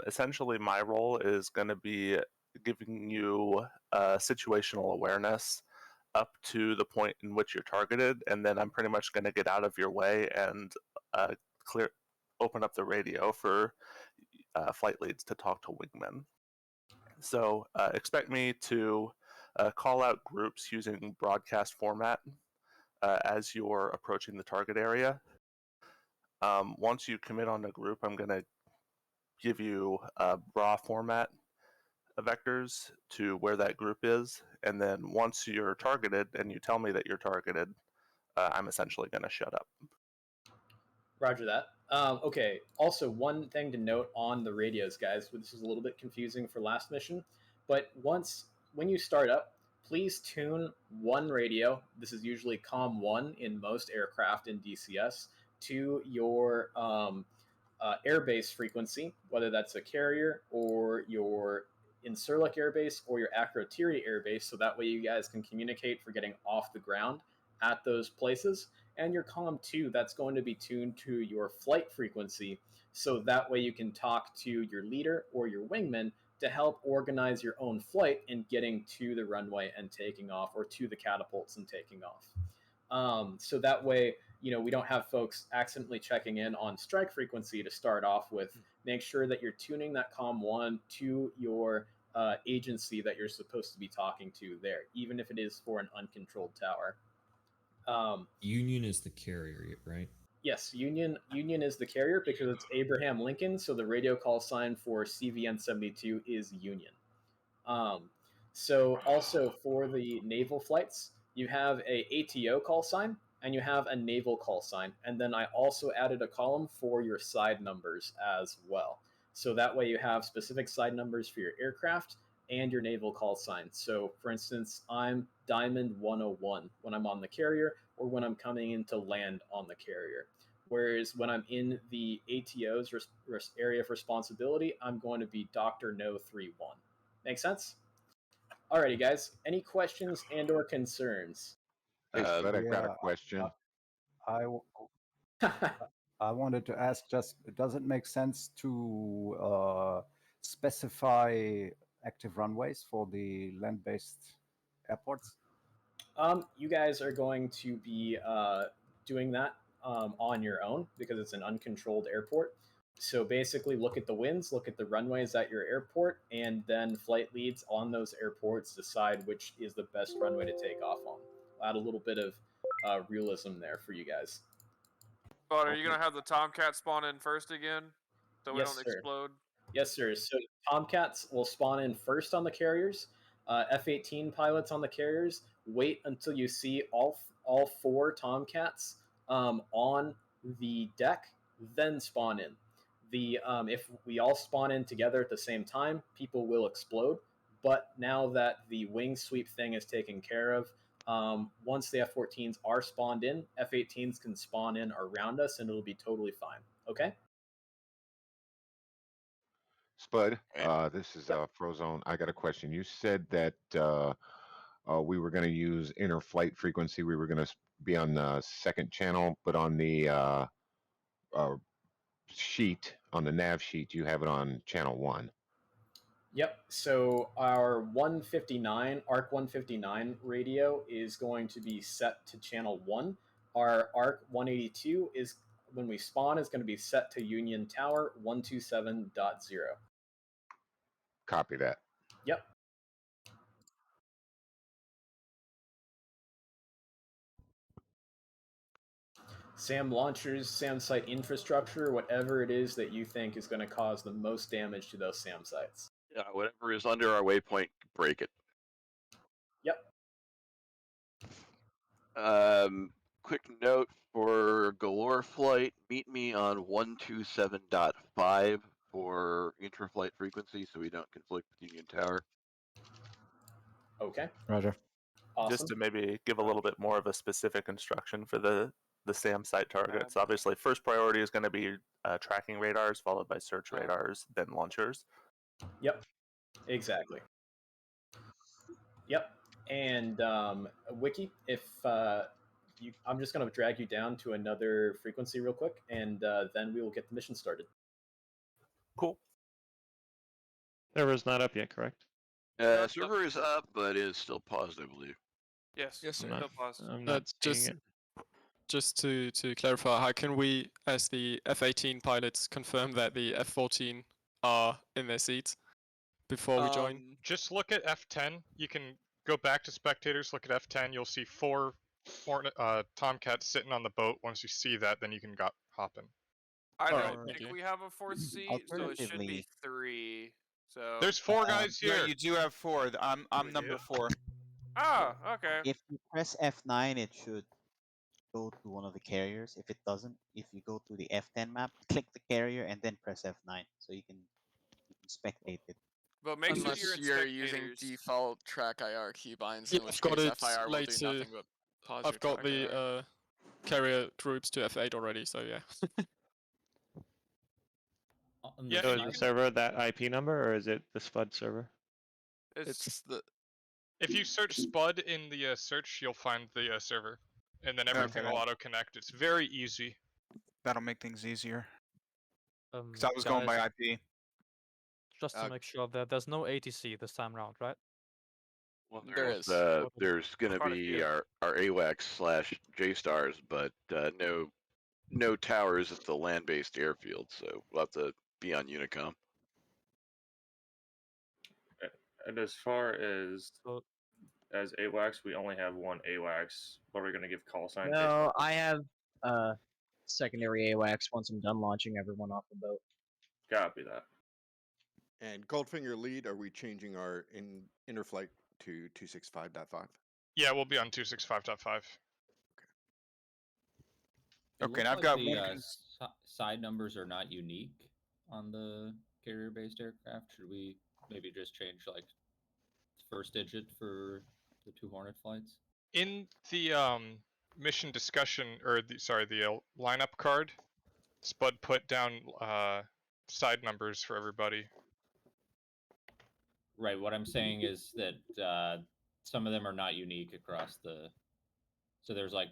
Essentially, my role is going to be giving you situational awareness up to the point in which you're targeted, and then I'm pretty much going to get out of your way and open up the radio for flight leads to talk to wingmen. So expect me to call out groups using broadcast format as you're approaching the target area. Once you commit on a group, I'm going to give you raw format vectors to where that group is, and then once you're targeted and you tell me that you're targeted, I'm essentially going to shut up. Roger that. Okay, also one thing to note on the radios, guys, this is a little bit confusing for last mission, but when you start up, please tune one radio, this is usually COM 1 in most aircraft in DCS, to your airbase frequency, whether that's a carrier or your Incirlik airbase or your Akrotiri airbase, so that way you guys can communicate for getting off the ground at those places. And your COM 2, that's going to be tuned to your flight frequency, so that way you can talk to your leader or your wingman to help organize your own flight in getting to the runway and taking off, or to the catapults and taking off. So that way, we don't have folks accidentally checking in on strike frequency to start off with. Make sure that you're tuning that COM 1 to your agency that you're supposed to be talking to there, even if it is for an uncontrolled tower. Union is the carrier, right? Yes, Union is the carrier because it's Abraham Lincoln, so the radio call sign for CVN 72 is Union. So also for the naval flights, you have a ATO call sign and you have a naval call sign, and then I also added a column for your side numbers as well. So that way you have specific side numbers for your aircraft and your naval call sign. So for instance, I'm Diamond 101 when I'm on the carrier or when I'm coming in to land on the carrier. Whereas when I'm in the ATO's area of responsibility, I'm going to be Dr. No 31. Make sense? Alrighty, guys. Any questions and or concerns? Hey, Spud, I've got a Yeah, question. I wanted to ask, just does it make sense to specify active runways for the land-based airports? You guys are going to be doing that on your own because it's an uncontrolled airport. So basically look at the winds, look at the runways at your airport, and then flight leads on those airports decide which is the best runway to take off on. I'll add a little bit of realism there for you guys. But are you going to have the Tomcat spawn in first again so we Yes, don't sir. explode? Yes, sir. So Tomcats will spawn in first on the carriers. F-18 pilots on the carriers, wait until you see all 4 Tomcats on the deck, then spawn in. If we all spawn in together at the same time, people will explode. But now that the wing sweep thing is taken care of, once the F-14s are spawned in, F-18s can spawn in around us and it'll be totally fine. Okay? Spud, this is Frozone. I got a question. You said that we were going to use inner flight frequency. We were going to be on the second channel, but on the sheet, on the nav sheet, you have it on channel 1. Yep. So our 159, ARC 159 radio is going to be set to channel 1. Our ARC 182 is, when we spawn, is going to be set to Union Tower 127.0. Copy that. Yep. SAM launchers, SAM site infrastructure, whatever it is that you think is going to cause the most damage to those SAM sites. Yeah, whatever is under our waypoint, break it. Yep. Quick note for Galore flight, meet me on 127.5 for intra-flight frequency so we don't conflict with Union Tower. Okay. Roger. Awesome. Just to maybe give a little bit more of a specific instruction for the SAM site targets. Obviously, first priority is going to be tracking radars, followed by search radars, then launchers. Yep, exactly. Yep, and Wiki, if I'm just going to drag you down to another frequency real quick, and then we will get the mission started. Cool. Server's not up yet, correct? Server is up, but is still paused, I believe. Yes. Yes, sir. No pause. I'm not seeing it. Just to clarify, how can we, as the F-18 pilots, confirm that the F-14 are in their seats before we join? Just look at F10. You can go back to spectators, look at F10. You'll see four Tomcats sitting on the boat. Once you see that, then you can hop in. I Alright, don't think we have a fourth seat, so it should be 3. So There's 4 guys here. No, you do have 4. I'm number 4. Ah, okay. If you press F9, it should go to one of the carriers. If it doesn't, if you go to the F10 map, click the carrier and then press F9, so you can spectate it. But make Unless sure you're using default track IR keybinds, Yeah, in which I've got case it FIR will do later. nothing but pause I've your got track IR. the carrier troops to F8 already, so yeah. Yeah, so is the server that IP number, or is it the SPUD server? It's the. If you search SPUD in the search, you'll find the server, and then everything will auto connect. It's very easy. That'll make things easier. Because I was going by IP. Just to make sure that there's no ATC this time around, right? Well, there is. There's going to be our AWACS/JSTARS, but no towers at the land-based airfield, so we'll have to be on Unicom. And as far as AWACS, we only have one AWACS. What are we going to give call sign? No, I have secondary AWACS once I'm done launching everyone off the boat. Copy that. And Goldfinger lead, are we changing our interflight to 265.5? Yeah, we'll be on 265.5. Okay, and I've got one. Side numbers are not unique on the carrier-based aircraft. Should we maybe just change like first digit for the 2 Hornet flights? In the mission discussion, or the lineup card, Spud put down side numbers for everybody. Right. What I'm saying is that some of them are not unique across the. So there's like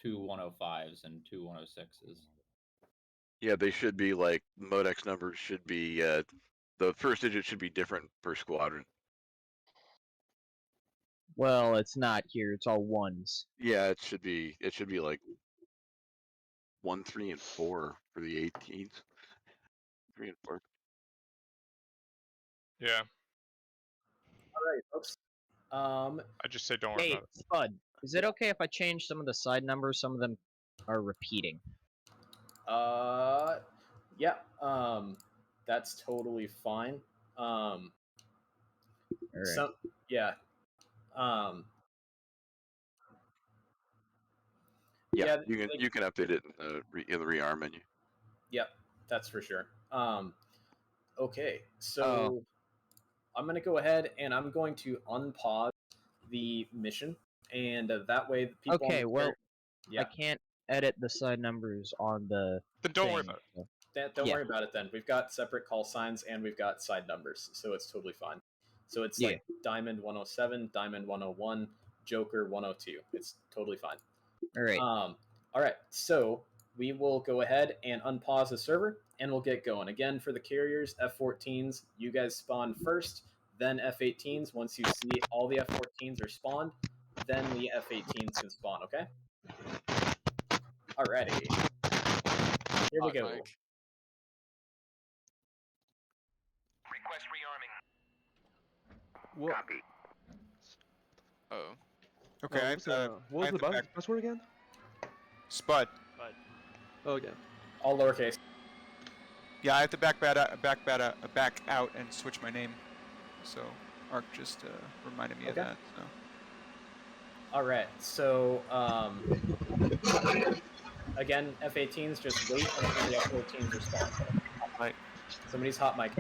2 105s and 2 106s. Yeah, they should be like Modex numbers should be the first digit should be different per squadron. Well, it's not here. It's all ones. Yeah, it should be like 1, 3, and 4 for the 18s. 3 and 4. Yeah. All right, folks. I just say don't worry Hey, about it. Spud, is it okay if I change some of the side numbers? Some of them are repeating. Yeah. That's totally fine. All right. So yeah. Yeah, you can update it in the rearm menu. Yep, that's for sure. Okay, so I'm going to go ahead and I'm going to unpause the mission, and that way the people. Okay, well, yeah. I can't edit the side numbers on the. Then don't worry about it. Don't worry about it then. We've got separate call signs and we've got side numbers, so it's totally fine. So it's like Diamond 107, Diamond 101, Joker 102. It's totally fine. All right. All right. So we will go ahead and unpause the server, and we'll get going. Again, for the carriers, F-14s, you guys spawn first, then F-18s. Once you see all the F-14s are spawned, then the F-18s can spawn, okay? Alrighty. Here we go. Request rearming. What? Copy. Oh. Okay, what was the password again? Spud. Okay. All lowercase. Yeah, I have to back out and switch my name. So Ark just reminded me of that. So. All right. So again, F-18s, just wait until the F-14s respond. Right. Somebody's hot mic.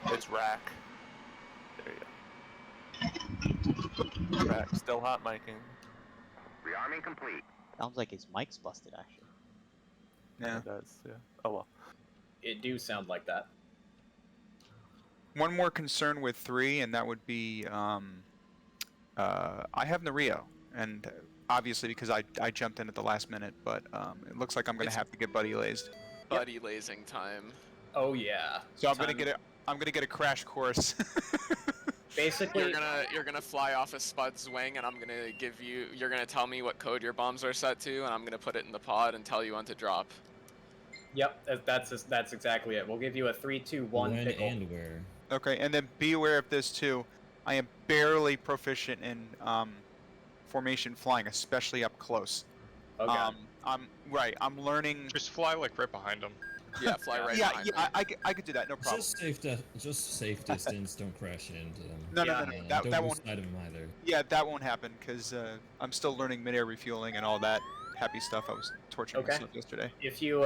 It's Rack. There you go. Rack, still hot micing. Rearming complete. Sounds like his mic's busted, actually. Yeah. It does, yeah. Oh well. It do sound like that. One more concern with 3, and that would be I have Nario, and obviously because I jumped in at the last minute, but it looks like I'm going to have to get buddy lazed. Buddy lazing time. Oh yeah. So I'm going to get it. I'm gonna get a crash course. Basically, you're gonna fly off a Spud's wing, and I'm gonna give you. You're gonna tell me what code your bombs are set to, and I'm gonna put it in the pod and tell you when to drop. Yep, that's exactly it. We'll give you a 3, 2, 1 When pickle. and where. Okay, and then be aware of this too. I am barely proficient in formation flying, especially up close. Oh god. I'm learning. Just fly like right behind them. Yeah, fly right Yeah, behind me. I could do that, no problem. Just safe distance. Don't crash into them. No. That don't won't. lose sight of them either. Yeah, that won't happen because I'm still learning mid-air refueling and all that happy stuff. I was torturing myself yesterday. If you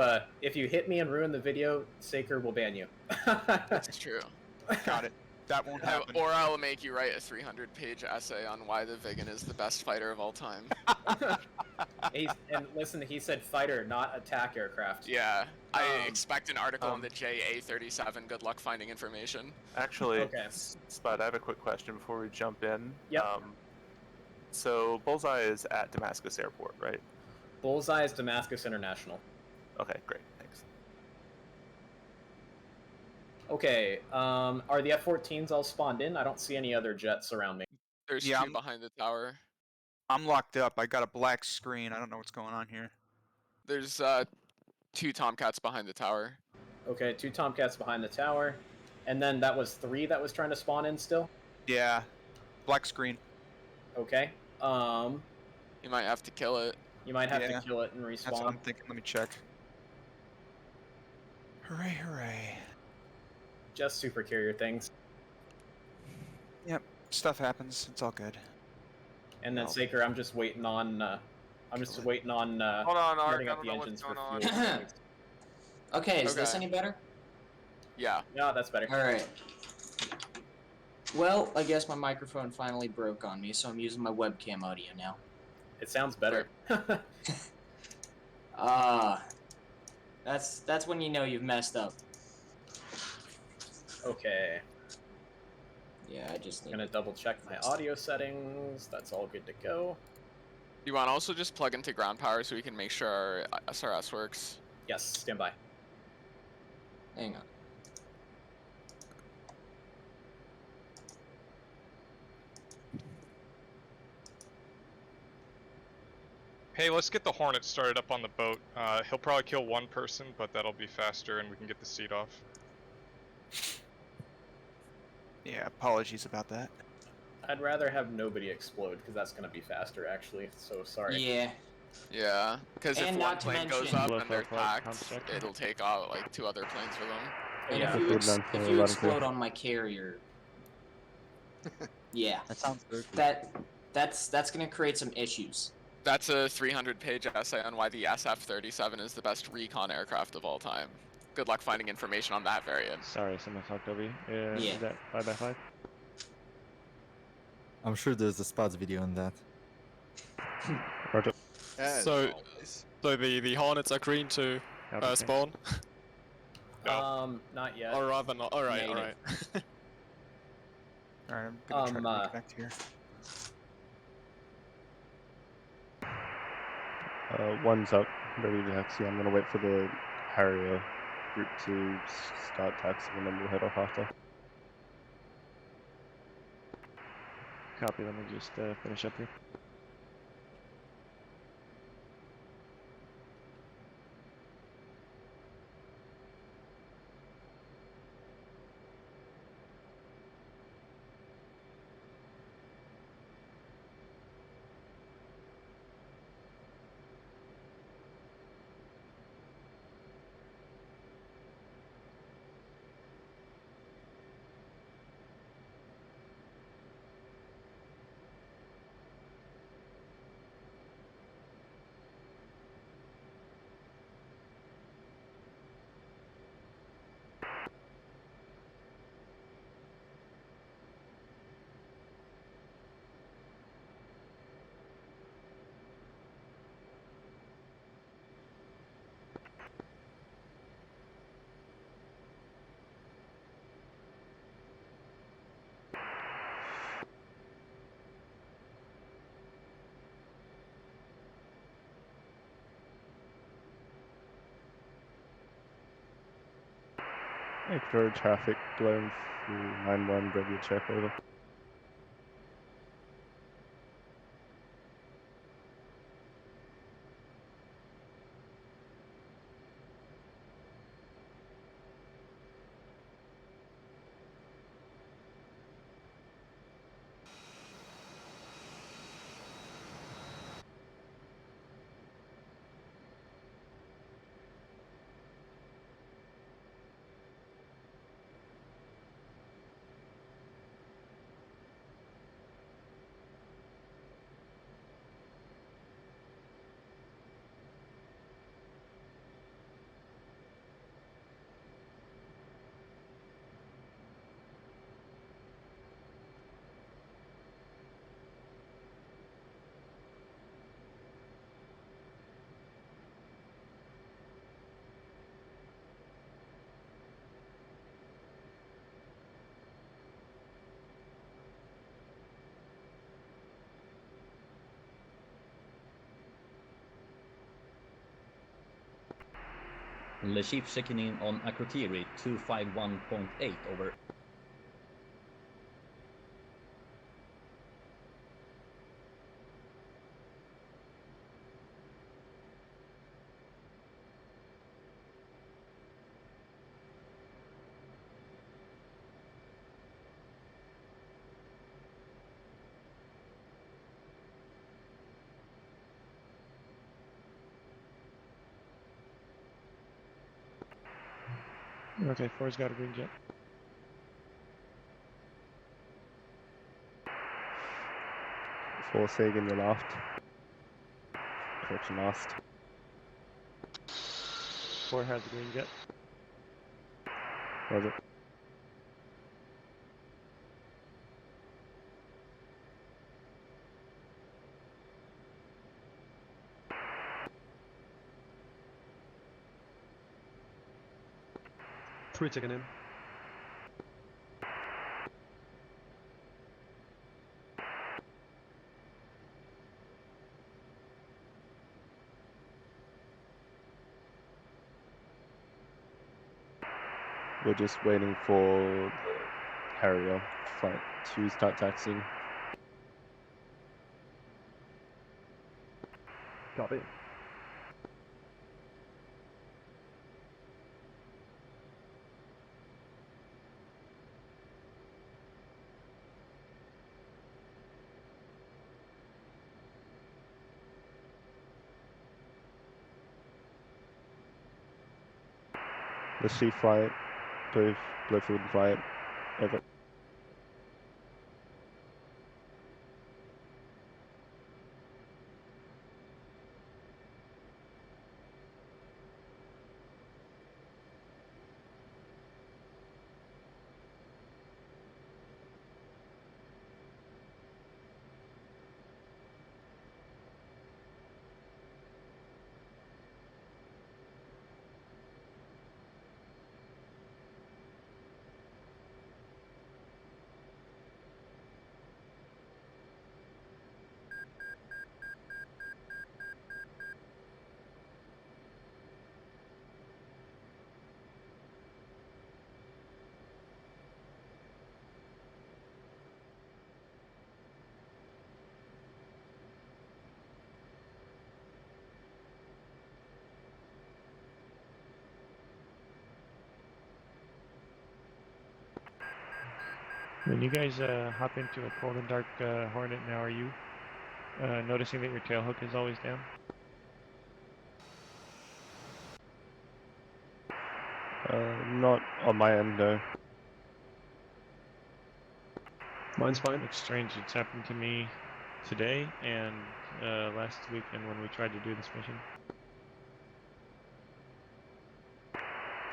hit me and ruin the video, Saker will ban you. That's true. Got it. That won't happen. Or I'll make you write a 300-page essay on why the Vigan is the best fighter of all time. And listen, he said fighter, not attack aircraft. Yeah, I expect an article in the JA37. Good luck finding information. Actually, Spud, I have a quick question before we jump in. Yep. So Bullseye is at Damascus Airport, right? Bullseye is Damascus International. Okay, great, thanks. Okay, are the F-14s all spawned in? I don't see any other jets around me. There's two behind the tower. I'm locked up. I got a black screen. I don't know what's going on here. There's 2 Tomcats behind the tower. Okay, 2 Tomcats behind the tower. And then that was 3 that was trying to spawn in still? Yeah. Black screen. Okay. You might have to kill it. You might have to kill it and respawn. That's what I'm thinking. Let me check. Hooray, hooray. Just super carrier things. Yep. Stuff happens. It's all good. And then Saker, I'm just waiting on Hold on, Ark, starting I up don't the know engines what's for going fuel. on. Okay, is this any better? Yeah. Yeah, that's better. Alright. Well, I guess my microphone finally broke on me, so I'm using my webcam audio now. It sounds better. That's when you know you've messed up. Okay. Yeah, I just gonna double check my audio settings. That's all good to go. You want to also just plug into ground power so we can make sure our SRS works? Yes, stand by. Hang on. Hey, let's get the Hornet started up on the boat. He'll probably kill 1 person, but that'll be faster and we can get the seat off. Yeah, apologies about that. I'd rather have nobody explode, because that's going to be faster, actually, so sorry. Yeah. Yeah, because if And one not to plane goes mention- up and they're tacked, it'll take out like 2 other planes with them. And Yeah. if you explode on my carrier, yeah, That sounds good. that's gonna create some issues. That's a 300-page essay on why the SF-37 is the best recon aircraft of all time. Good luck finding information on that variant. Sorry, someone talked over you. Yeah. Is that 5x5? I'm sure there's a spots video on that. Roger. So the Hornets are green to spawn? Not yet. Or rather not. Alright, Negative. alright. Alright, I'm gonna try to reconnect here. One's up, ready to taxi. I'm gonna wait for the Harrier group to start taxiing and then we'll head off after. Copy, let me just finish up here. Akrotiri traffic blown through 9-1, ready to check over. Le Chief checking in on Akrotiri 251.8 over. Okay, 4's got a green jet. Four Sagan, your left. Correction last. 4 has a green jet. Roger. Three checking in. We're just waiting for the Harrier flight to start taxiing. Copy. The Chief flight, both Blowfield flight, over. When you guys hop into a cold and dark Hornet now, are you noticing that your tailhook is always down? Not on my end, no. Mine's fine. Looks strange. It's happened to me today and last weekend when we tried to do this mission.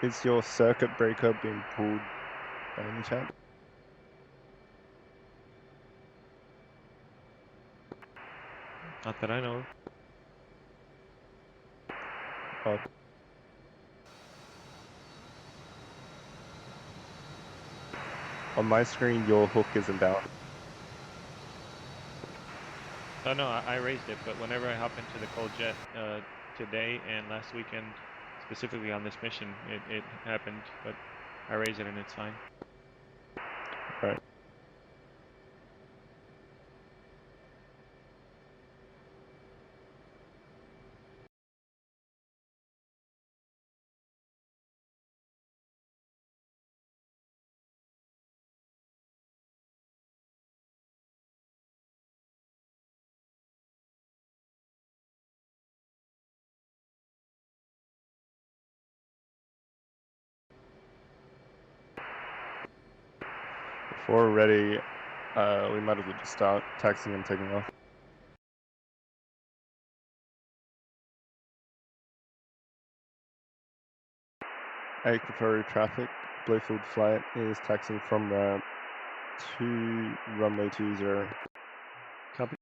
Is your circuit breaker being pulled by any chance? Not that I know of. Oh. On my screen, your hook isn't down. Oh no, I raised it, but whenever I hop into the cold jet today and last weekend, specifically on this mission, it happened, but I raise it and it's fine. Right. If we're ready, we might as well just start taxiing and taking off. Akrotiri traffic, Bluefield flight is taxiing from ramp to runway 20. Copy.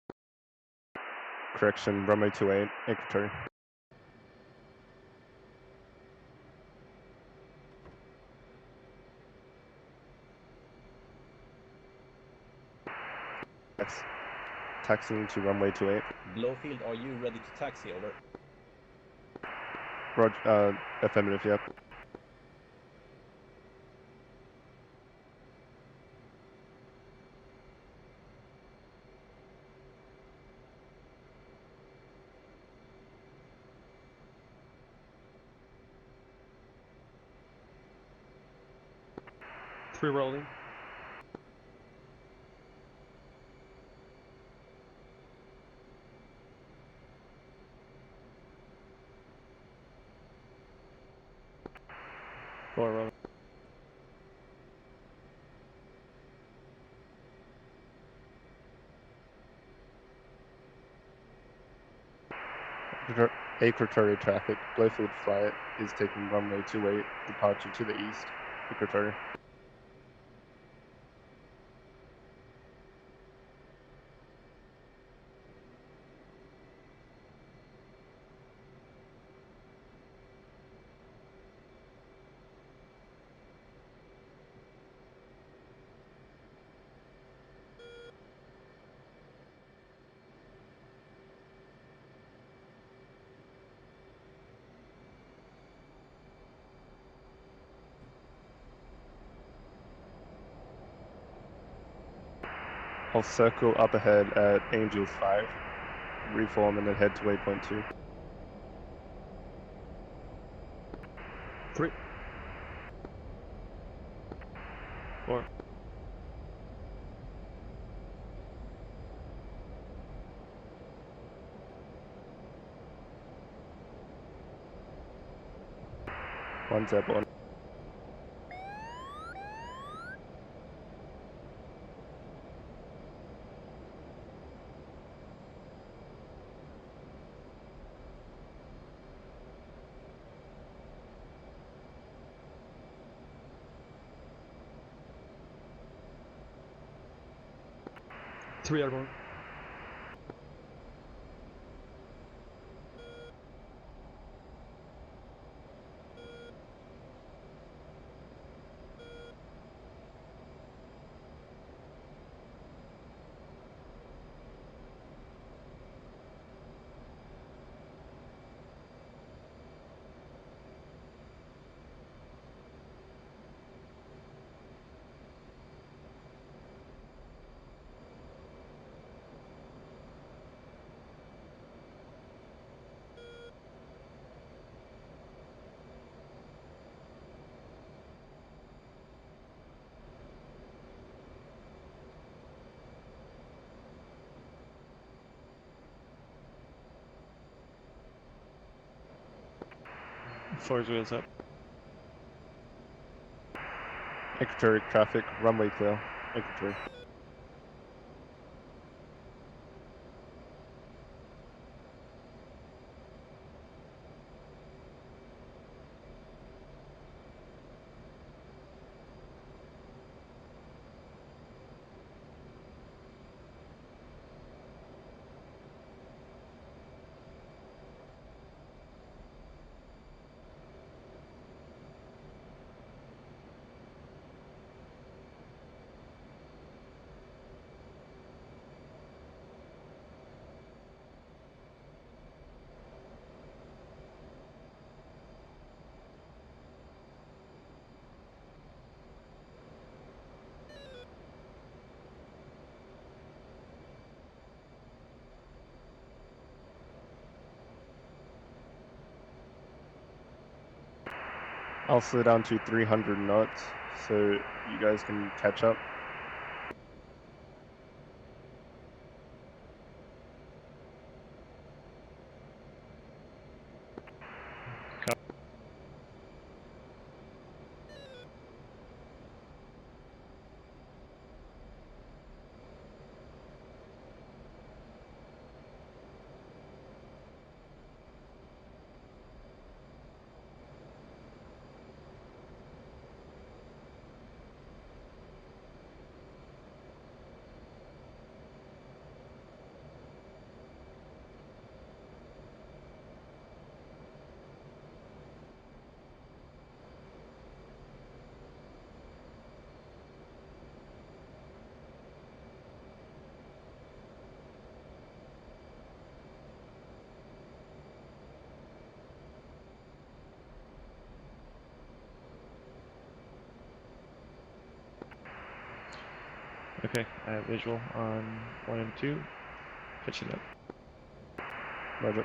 Correction, runway 28, Akrotiri. Taxiing to runway 28. Blowfield, are you ready to taxi? Over. Roger, affirmative, yep. Three rolling. Four rolling. Akrotiri traffic, Bluefield flight is taking runway 28, departure to the east, Akrotiri. I'll circle up ahead at Angel 5, reform and then head to waypoint 2. 3. 4. One's airborne. Three airborne. Floors wheels up. Akrotiri traffic, runway clear, Akrotiri. I'll slow down to 300 knots so you guys can catch up. Okay, I have visual on 1 and 2. Pitching up. Roger.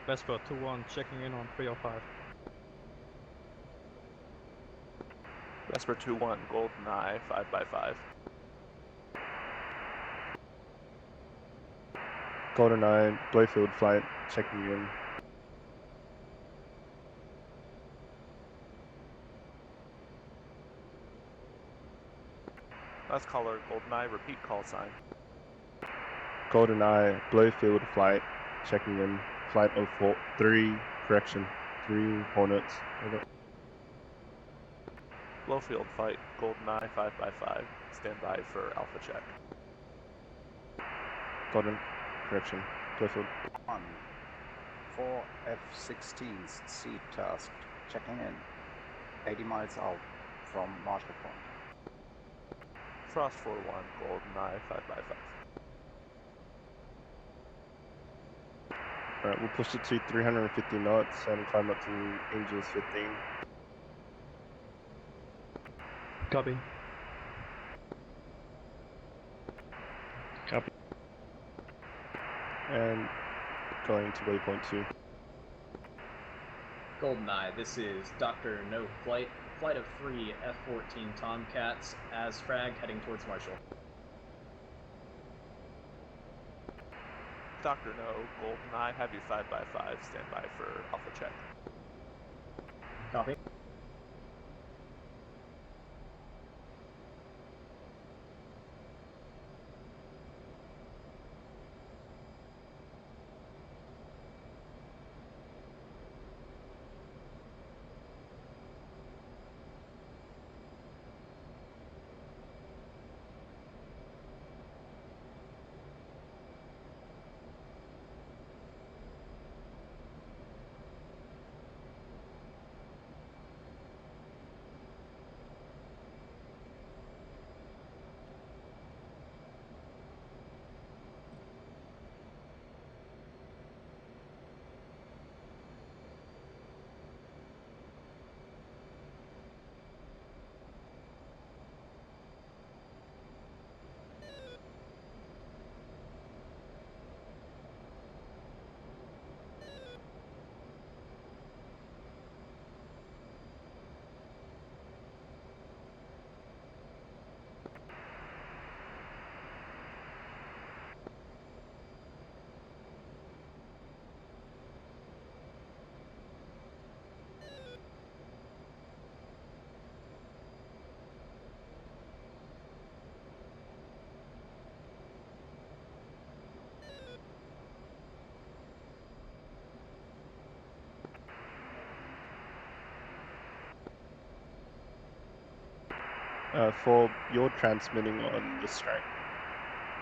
Vesper 2-1, checking in on 305. Vesper 2-1, GoldenEye 5x5. GoldenEye, Blowfield flight, checking in. Last caller, GoldenEye, repeat call sign. GoldenEye, Blowfield flight, checking in. Flight 03, correction, 3 Hornets. Over. Blowfield flight, GoldenEye 5x5. Stand by for alpha check. Golden, correction, Blowfield. 4 F-16s, seat tasked, checking in. 80 miles out from Marshall Point. Frost 4-1, GoldenEye 5x5. Alright, we'll push it to 350 knots and climb up to Angels 15. Copy. Copy. And going to waypoint 2. GoldenEye, this is Dr. No Flight. Flight of 3 F-14 Tomcats as frag heading towards Marshall. Dr. No, GoldenEye, have you 5x5. Stand by for alpha check. Copy. For you're transmitting on the strike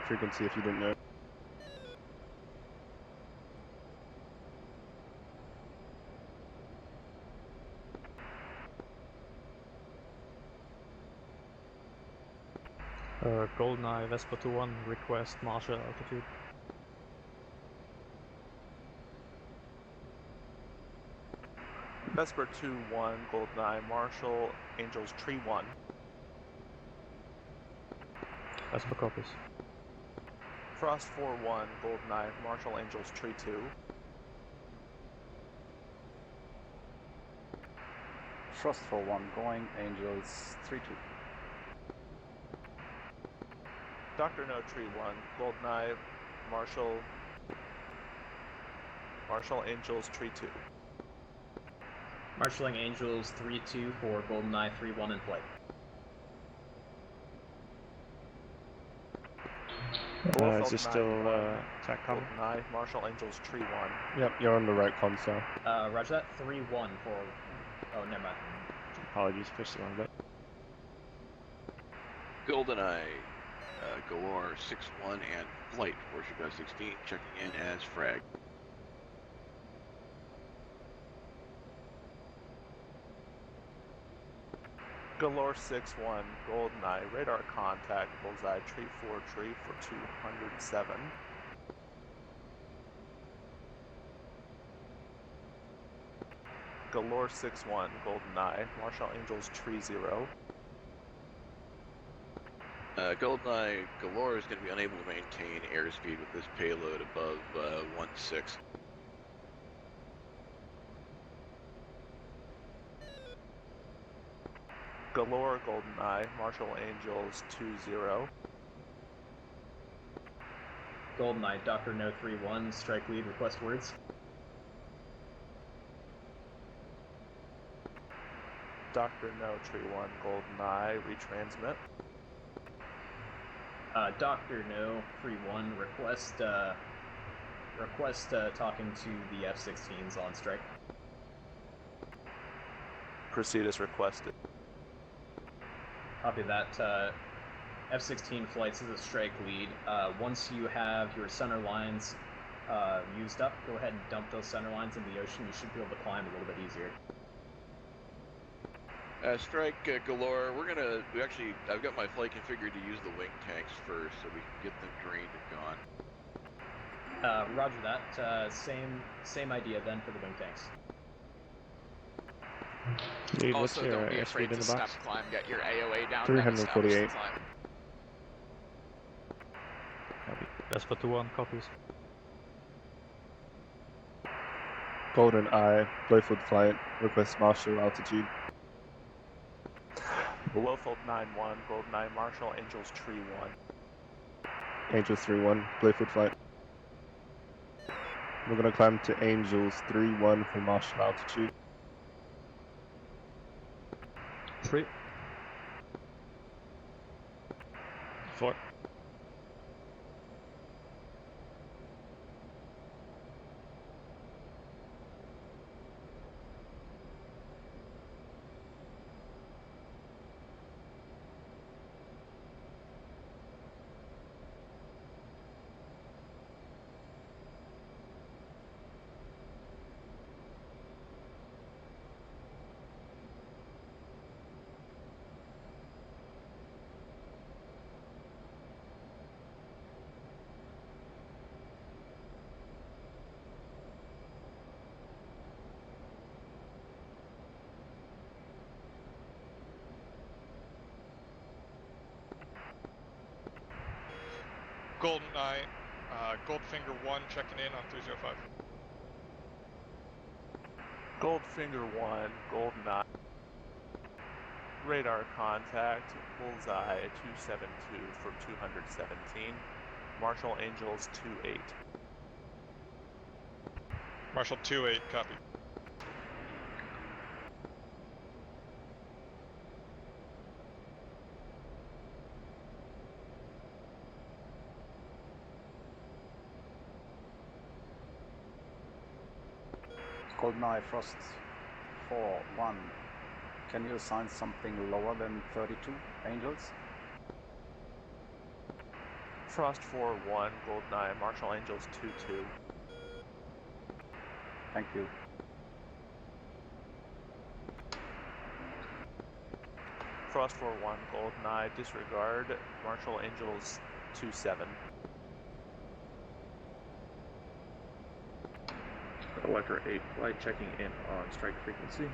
frequency if you didn't know. GoldenEye, Vesper 2-1, request Marshall altitude. Vesper 2-1, GoldenEye, Marshall, Angels Tree 1. Vespa copies. Frost 4-1, Goldeneye, Marshall Angels, Tree 2. Frost 4-1, going, Angels 3-2. Dr. No, Tree 1, Goldeneye, Marshall Angels, Tree 2. Marshalling Angels 3-2 for Goldeneye 3-1 in flight. Is this still attack cover? Goldeneye, Marshall Angels, Tree 1. Yep, you're on the right console. Roger that. 3-1 for. Oh, never mind. Apologies, pushed the wrong bit. Goldeneye, Galore 6-1 and Flight for Chicago 16 checking in as frag. Galore 6-1, Goldeneye, radar contact, bullseye, Tree 4 tree for 207. Galore 6-1, Goldeneye, Marshall Angels, Tree 0. Goldeneye, Galore is going to be unable to maintain airspeed with this payload above 1-6. Galore, Goldeneye, Marshall Angels, 2-0. Goldeneye, Dr. No 3-1, strike lead, request words. Dr. No, Tree 1, Goldeneye, retransmit. Dr. No 3-1, request talking to the F-16s on strike. Proceed as requested. Copy that. F-16 flights is a strike lead. Once you have your center lines used up, go ahead and dump those center lines in the ocean. You should be able to climb a little bit easier. Strike Galore, I've got my flight configured to use the wing tanks first so we can get them drained and gone. Roger that. Same idea then for the wing tanks. Dude, Also, what's your don't be airspeed afraid in to the box? step climb, get your AOA down, 348. Vespa 2-1 copies. Golden Eye, Blowfield Flight, request Marshall altitude. Blowfield 9-1, Goldeneye, Marshall Angels, Tree 1. Angels 3-1, Blowfield Flight. We're gonna climb to Angels 3-1 for Marshall altitude. 3. 4. Goldeneye, Goldfinger 1 checking in on 305. Goldfinger 1, Goldeneye, radar contact, bullseye, 272 for 217. Marshall Angels, 2-8. Marshall 2-8, copy. Goldeneye, Frost 4-1. Can you assign something lower than 32 Angels? Frost 4-1, Goldeneye, Marshall Angels, 2-2. Thank you. Frost 4-1, Goldeneye, disregard, Marshall Angels, 2-7. Electra 8 flight checking in on strike frequency.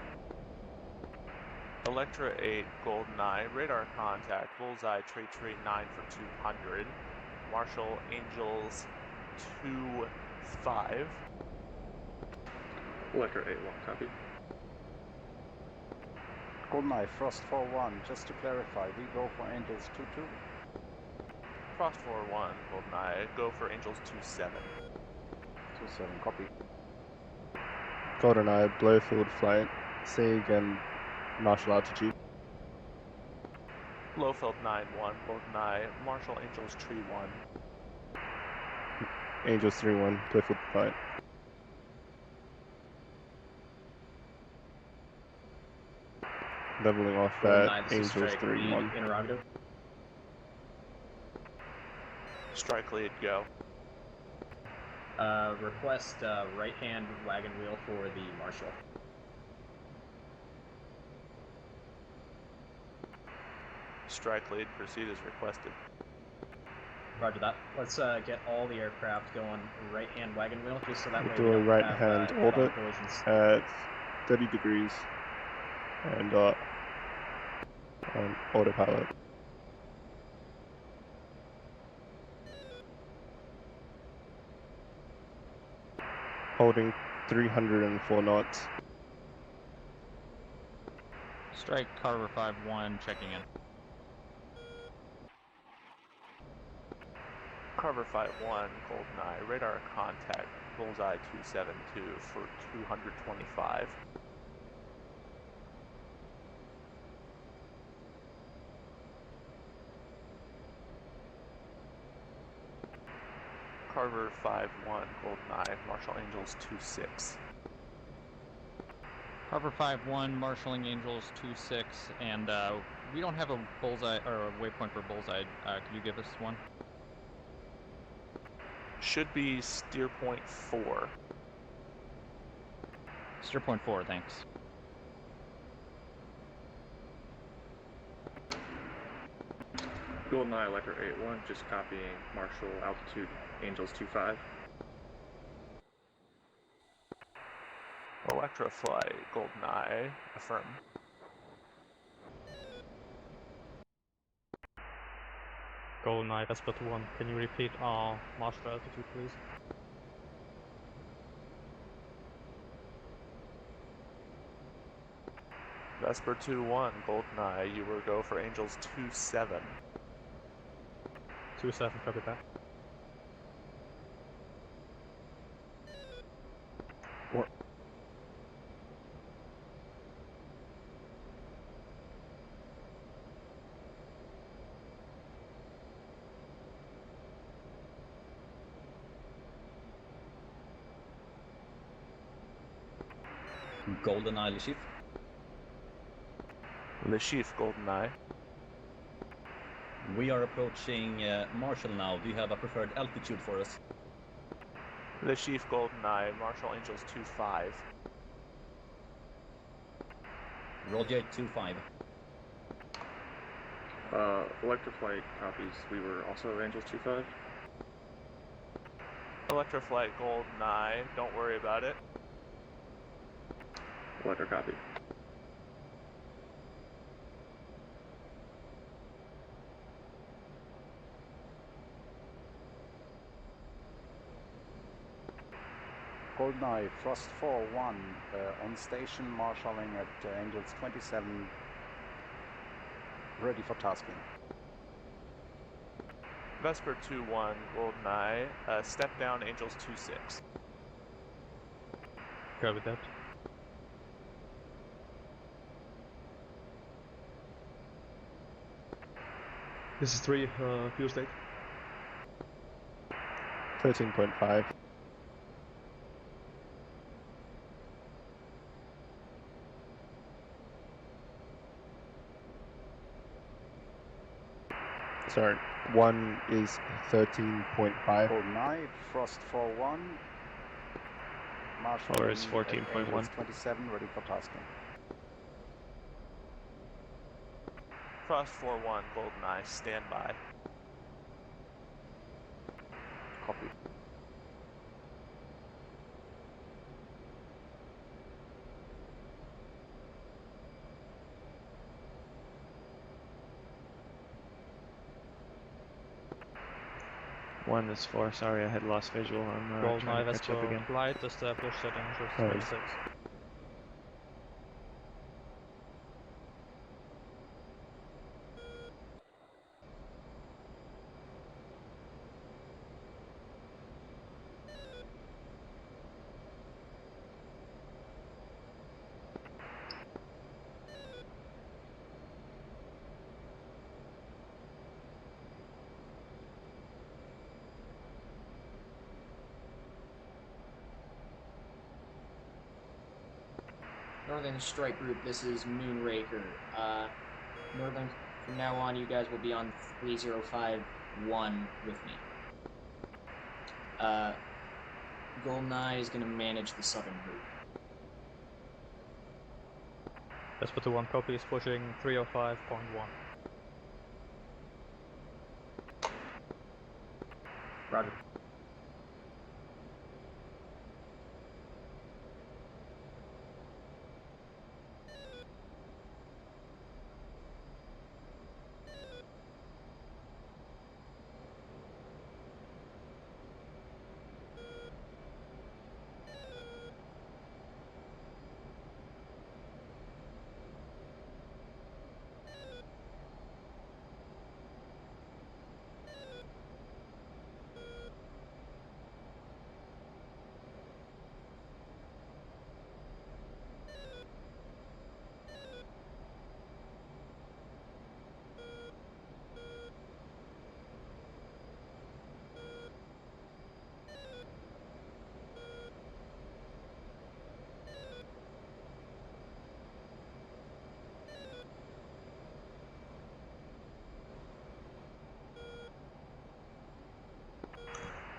Electra 8, Goldeneye, radar contact, bullseye, tree 9 for 200, Marshall Angels 2-5. Electra 8-1, copy. Goldeneye, Frost 4-1, just to clarify, we go for Angels 2-2. Frost 4-1, Goldeneye, go for Angels 2-7. 2-7, copy. GoldenEye, Blowfield flight, SIG and martial altitude. Blowfield 9-1, Goldeneye, Marshall Angels Tree 1. Angels 3-1, Blowfield flight. Leveling off Goldeneye, at this is Angels strike lead 3-1. interrogative. Strike lead, go. Request right-hand wagon wheel for the Marshal. Strike lead, proceed as requested. Roger that. Let's get all the aircraft going right-hand wagon wheel, just so that way Do we a don't right have hand head-on orbit collisions. at 30 degrees and on autopilot. Holding 304 knots. Strike Carver 5-1, checking in. Carver 5-1, Goldeneye, radar contact, bullseye 272 for 225. Carver 5-1, Goldeneye, Marshall Angels 2-6. Carver 5-1, marshalling Angels 2-6, and we don't have a bullseye or a waypoint for bullseye. Could you give us one? Should be steer point 4. Steer point 4, thanks. Goldeneye, Electra 8-1, just copying Marshall altitude Angels 2-5. Electra flight, Goldeneye, affirm. GoldenEye, Vespa 1. Can you repeat Marshall altitude, please? Vesper 2-1, Goldeneye, you were go for Angels 2-7. 2-7, copy that. GoldenEye, Le Chiffre. Le Chiffre, Goldeneye. We are approaching Marshall now. Do you have a preferred altitude for us? Le Chiffre, Goldeneye, Marshall Angels 2-5. Roger, 2-5. Electra flight copies. We were also Angels 2-5. Electra flight, Goldeneye, don't worry about it. Electra copy. Goldeneye, Frost 4-1, on station, marshalling at Angels 27, ready for tasking. Vesper 2-1, Goldeneye, step down Angels 2-6. Go with that. This is 3, fuel state. 13.5. Sorry, 1 is 13.5. Goldeneye, Frost 4-1, Marshall Or is 14.1. 27, ready for tasking. Frost 4-1, Goldeneye, stand by. Copy. 1-4. Sorry, I had lost visual. I'm Golden trying to Eye catch up Vesper again. Flight established at Angels Alright. 36. Northern Strike Group, this is Moonraker. Northern, from now on, you guys will be on 3051 with me. Goldeneye is going to manage the southern group. Vesper 2-1 copy is pushing 305.1. Roger.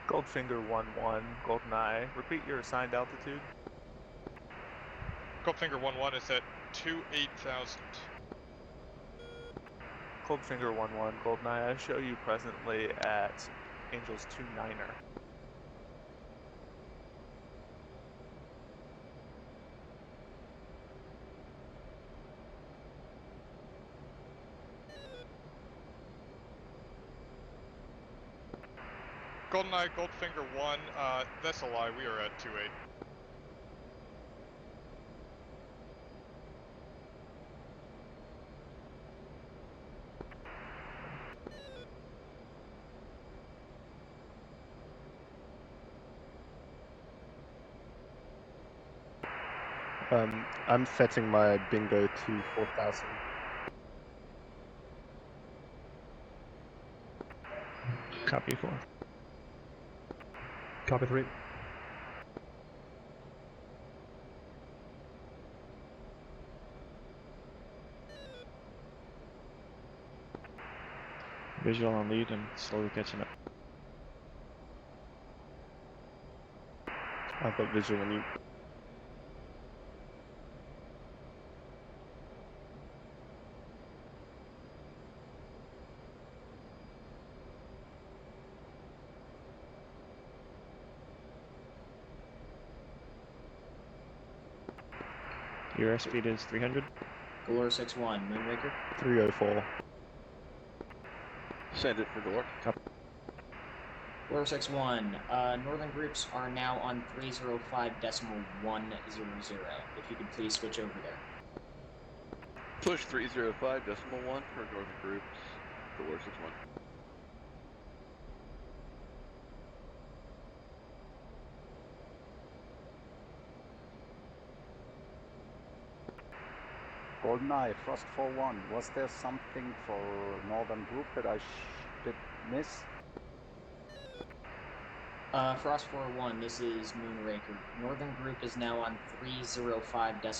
Goldfinger 1-1, Goldeneye. Repeat your assigned altitude. Goldfinger 1-1 is at 28,000. Goldfinger 1-1, Goldeneye. I show you presently at Angels 2-9er. GoldenEye, Goldfinger 1, that's a lie, we are at 2-8. I'm setting my bingo to 4,000. Copy 4. Copy 3. Visual on lead and slowly catching up. I've got visual on you. Your airspeed is 300. Galore 6-1, Moonraker. 304. Send it for Galore. Galore 6-1, northern groups are now on 305.100. If you could please switch over there. Push 305.1 for northern groups. Galore 6-1. GoldenEye, Frost 4-1. Was there something for Northern Group that I did miss? Frost 4-1, this is Moonraker. Northern group is now on 305.1.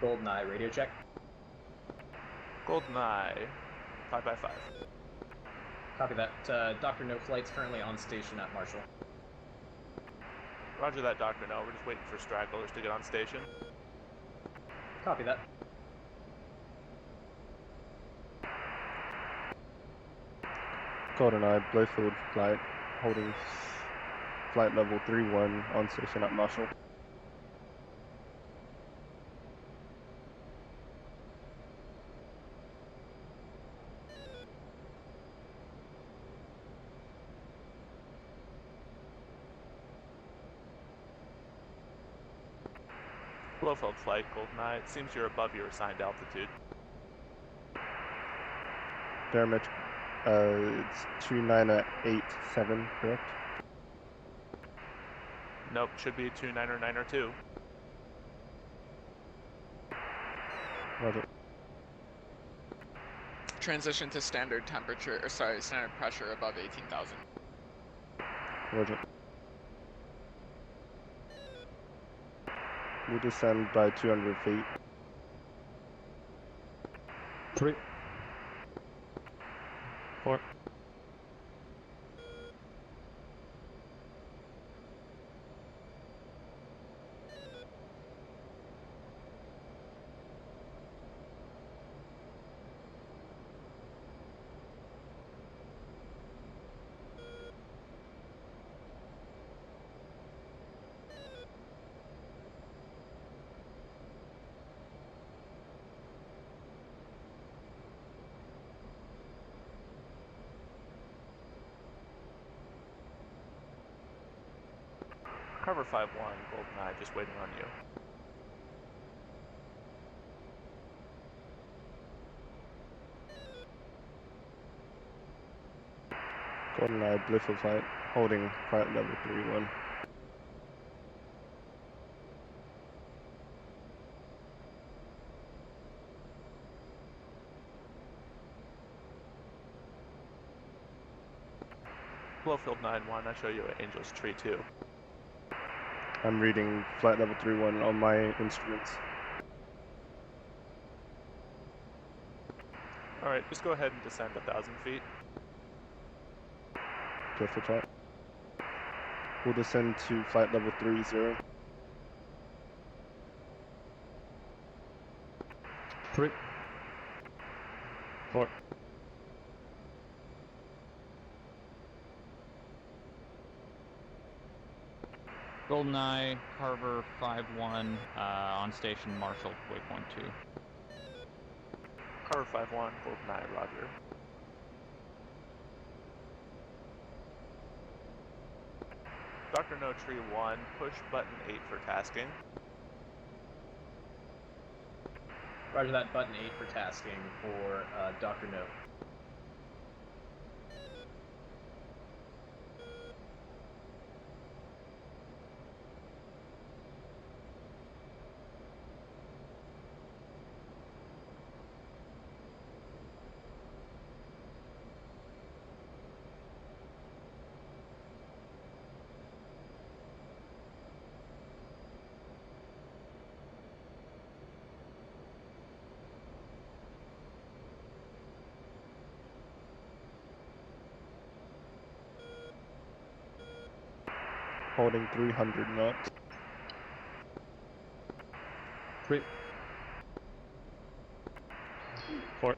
Goldeneye, radio check. Goldeneye, 5x5. Copy that. Dr. No Flight's currently on station at Marshall. Roger that, Dr. No. We're just waiting for stragglers to get on station. Copy that. GoldenEye, Blowfield flight, holding flight level 31 on station at Marshall. Blofeld flight, GoldenEye. It seems you're above your assigned altitude. Barometric, it's 298.7, correct? Nope, should be 29902. Roger. Transition to standard temperature, or sorry, standard pressure above 18,000. Roger. We'll descend by 200 feet. 3, 4. Cover 5-1, GoldenEye, just waiting on you. GoldenEye, Bliffer flight, holding flight level 31. Blowfield 9-1, I show you at Angel's Tree 2. I'm reading flight level 31 on my instruments. Alright, just go ahead and descend 1,000 feet. Bliffer flight. We'll descend to flight level 30. 3, 4. GoldenEye, Carver 5-1, on station Marshall, waypoint 2. Carver 5-1, GoldenEye, roger. Dr. No Tree 1, push button 8 for tasking. Roger that, button 8 for tasking for Dr. No. Holding 300 knots. 3, 4.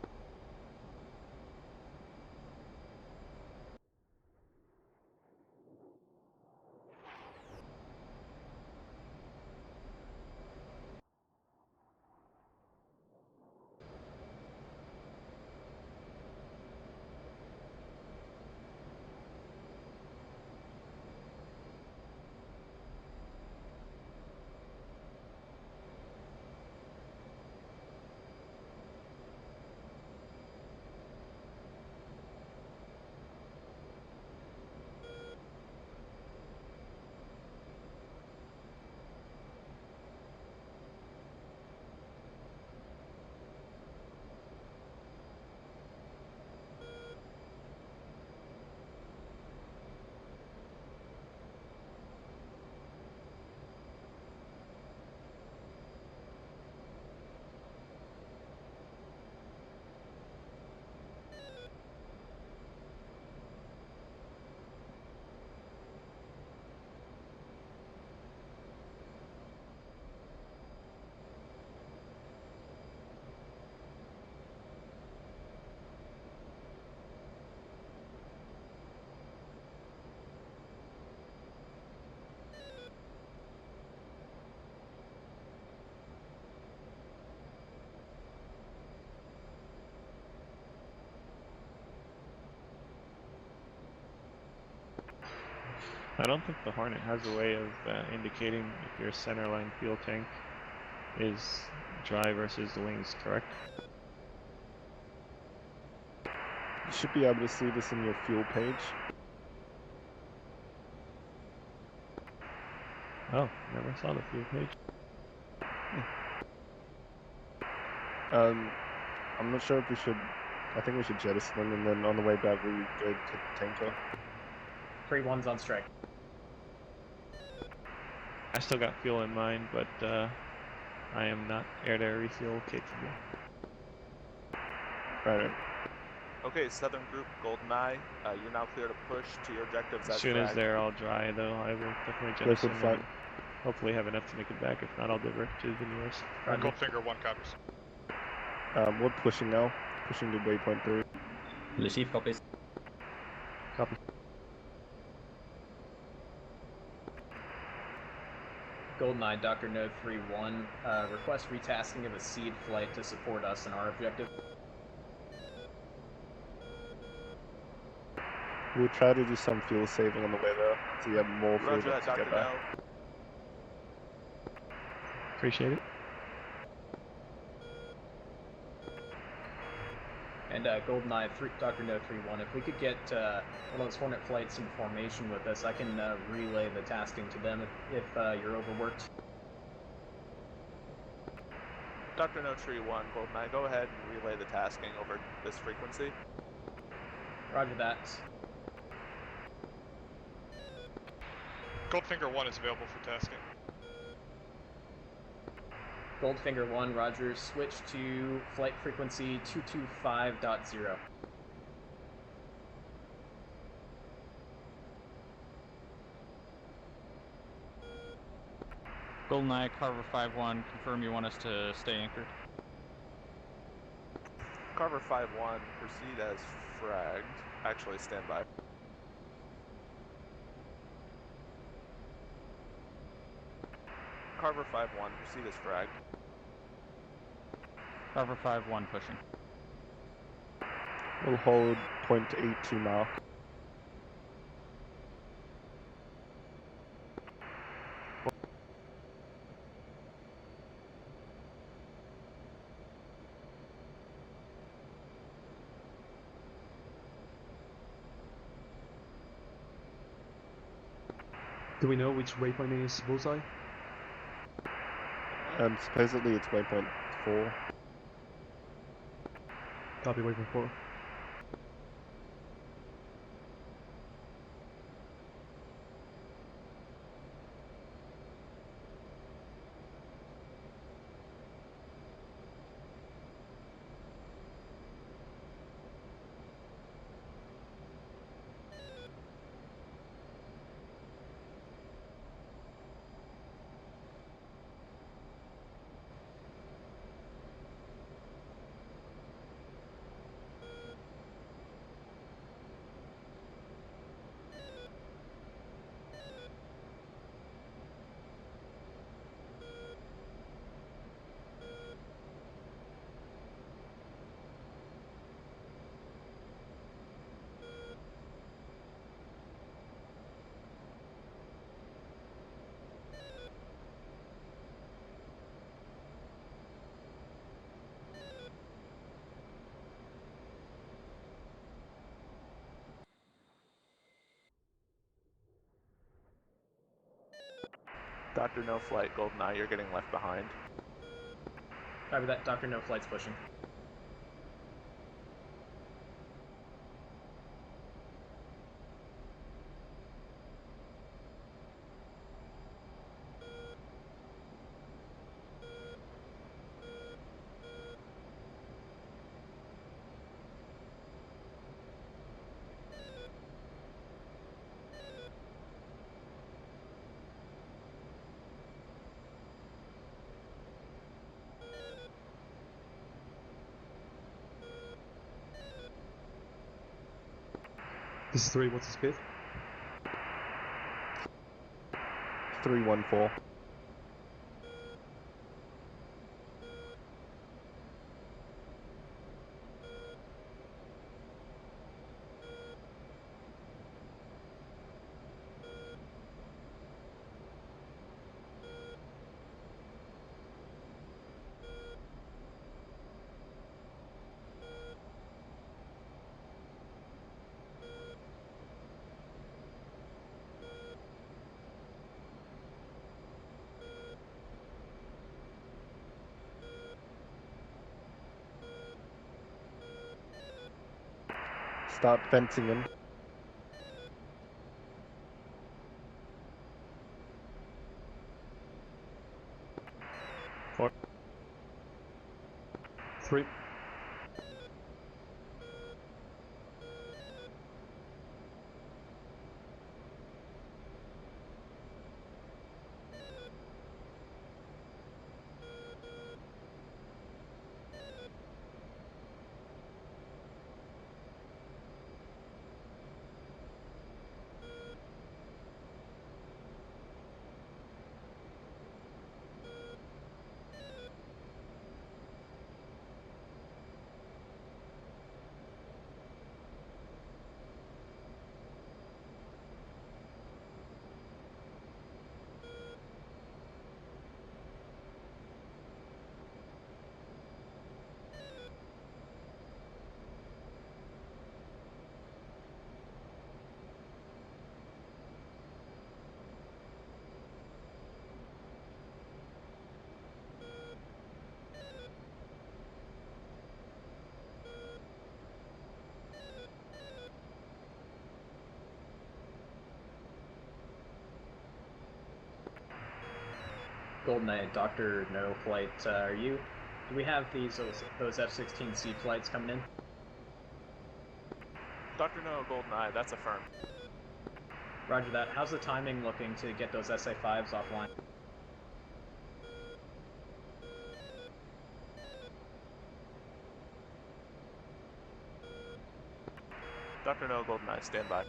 I don't think the Hornet has a way of indicating if your centerline fuel tank is dry versus the wings, correct? You should be able to see this in your fuel page. Oh, never saw the fuel page. I'm not sure if we should. I think we should jettison them, and then on the way back we go to the tanker. 3-1's on strike. I still got fuel in mind, but I am not air-to-air refuel capable. Right. Okay, Southern Group, GoldenEye, you're now clear to push to your objectives. As soon as they're all dry, though, I will definitely jettison and hopefully have enough to make it back. If not, I'll divert to the nearest. Goldfinger 1 copies. We're pushing now. Pushing to waypoint 3. The chief copies. Copy. GoldenEye, Dr. No 3-1, request retasking of a seed flight to support us in our objective. We'll try to do some fuel saving on the way there, so you have more fuel Roger that, to Dr. get back. No. Appreciate it. And GoldenEye, Dr. No 3-1, if we could get one of those Hornet flights in formation with us, I can relay the tasking to them if you're overworked. Dr. No Tree 1, GoldenEye, go ahead and relay the tasking over this frequency. Roger that. Goldfinger 1 is available for tasking. Goldfinger 1, Roger, switch to flight frequency 225.0. GoldenEye, Carver 5-1, confirm you want us to stay anchored. Carver 5-1, proceed as fragged. Actually, stand by. Carver 5-1, proceed as fragged. Carver 5-1 pushing. We'll hold point 82 mark. Do we know which waypoint is bullseye? Supposedly it's waypoint 4. Copy waypoint 4. Dr. No Flight, GoldenEye, you're getting left behind. Copy that, Dr. No Flight's pushing. This is 3, what's the speed? 314. Start fencing in. Four. Three. Golden Knight, Dr. No Flight, do we have those F-16C flights coming in? Dr. No, GoldenEye, that's affirmed. Roger that. How's the timing looking to get those SA-5s offline? Dr. No, GoldenEye, stand by.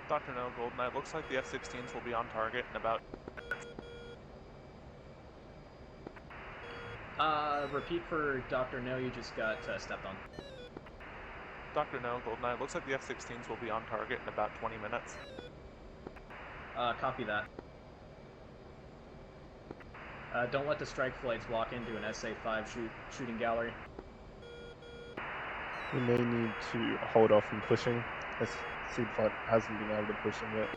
Dr. No, GoldenEye, looks like the F-16s will be on target in about... Repeat for Dr. No, you just got stepped on. Dr. No, GoldenEye, looks like the F-16s will be on target in about 20 minutes. Copy that. Don't let the strike flights walk into an SA-5 shooting gallery. We may need to hold off from pushing, as Seed Front hasn't been able to push them yet.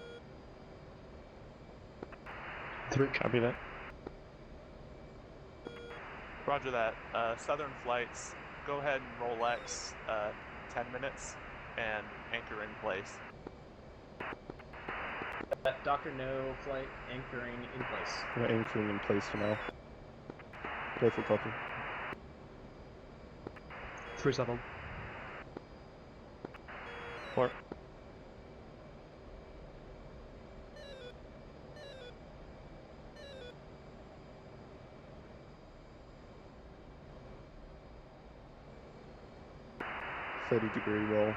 3. Copy that. Roger that. Southern flights, go ahead and roll X 10 minutes and anchor in place. Dr. No Flight, anchoring in place. We're anchoring in place for now. Go for copy. 3-7. 4. Degree roll.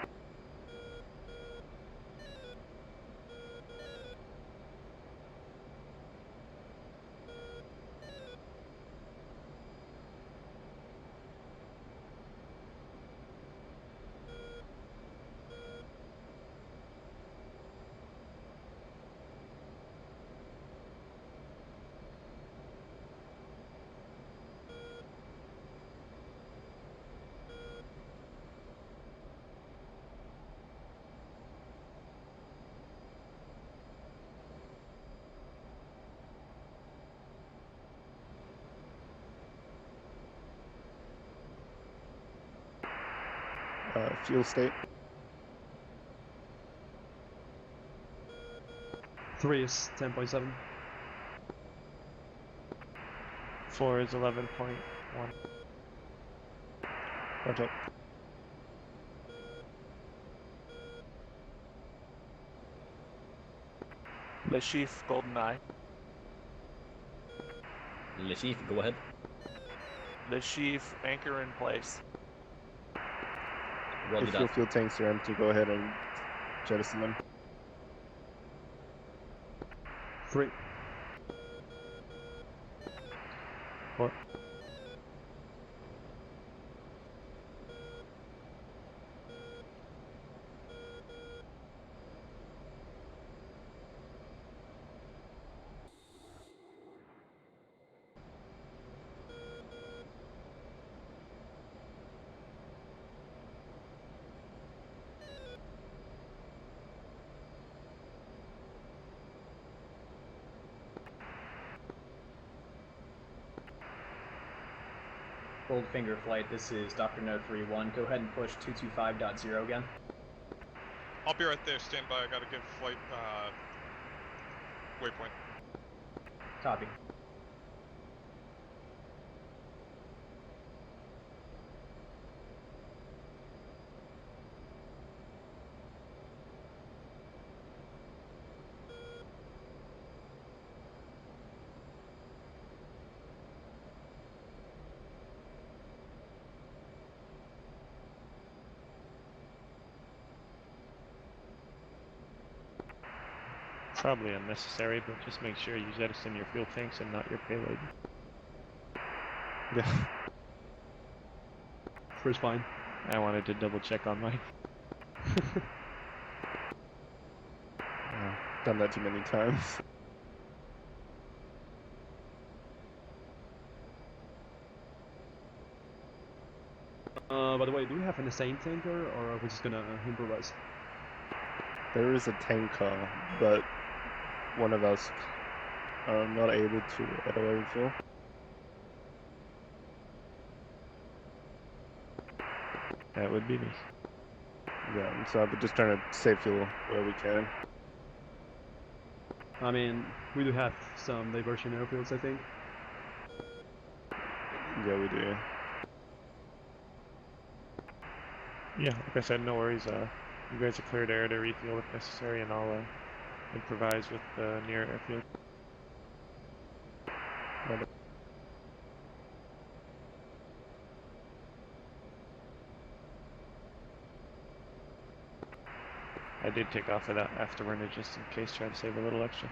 Fuel state. 3 is 10.7. 4 is 11.1. Roger. Le Chief, GoldenEye. Le Chief, go ahead. Le Chief, anchor in place. Roger if that. Your fuel tanks are empty, go ahead and jettison them. 3. 4. Goldfinger flight, this is Dr. No 31. Go ahead and push 225.0 again. I'll be right there. Stand by. I gotta give flight waypoint. Copy. Probably unnecessary, but just make sure you jettison your fuel tanks and not your payload. Yeah. First fine. I wanted to double check on mine. Done that too many times. By the way, do we have an insane tanker, or are we just gonna improvise? There is a tanker, but one of us are not able to auto refill. That would be me. Yeah, so we're just trying to save fuel where we can. I mean, we do have some diversion airfields, I think. Yeah, we do. Yeah, like I said, no worries. You guys are cleared air to refuel if necessary, and I'll improvise with the near airfield. I did take off of that afterburner just in case, try to save a little extra.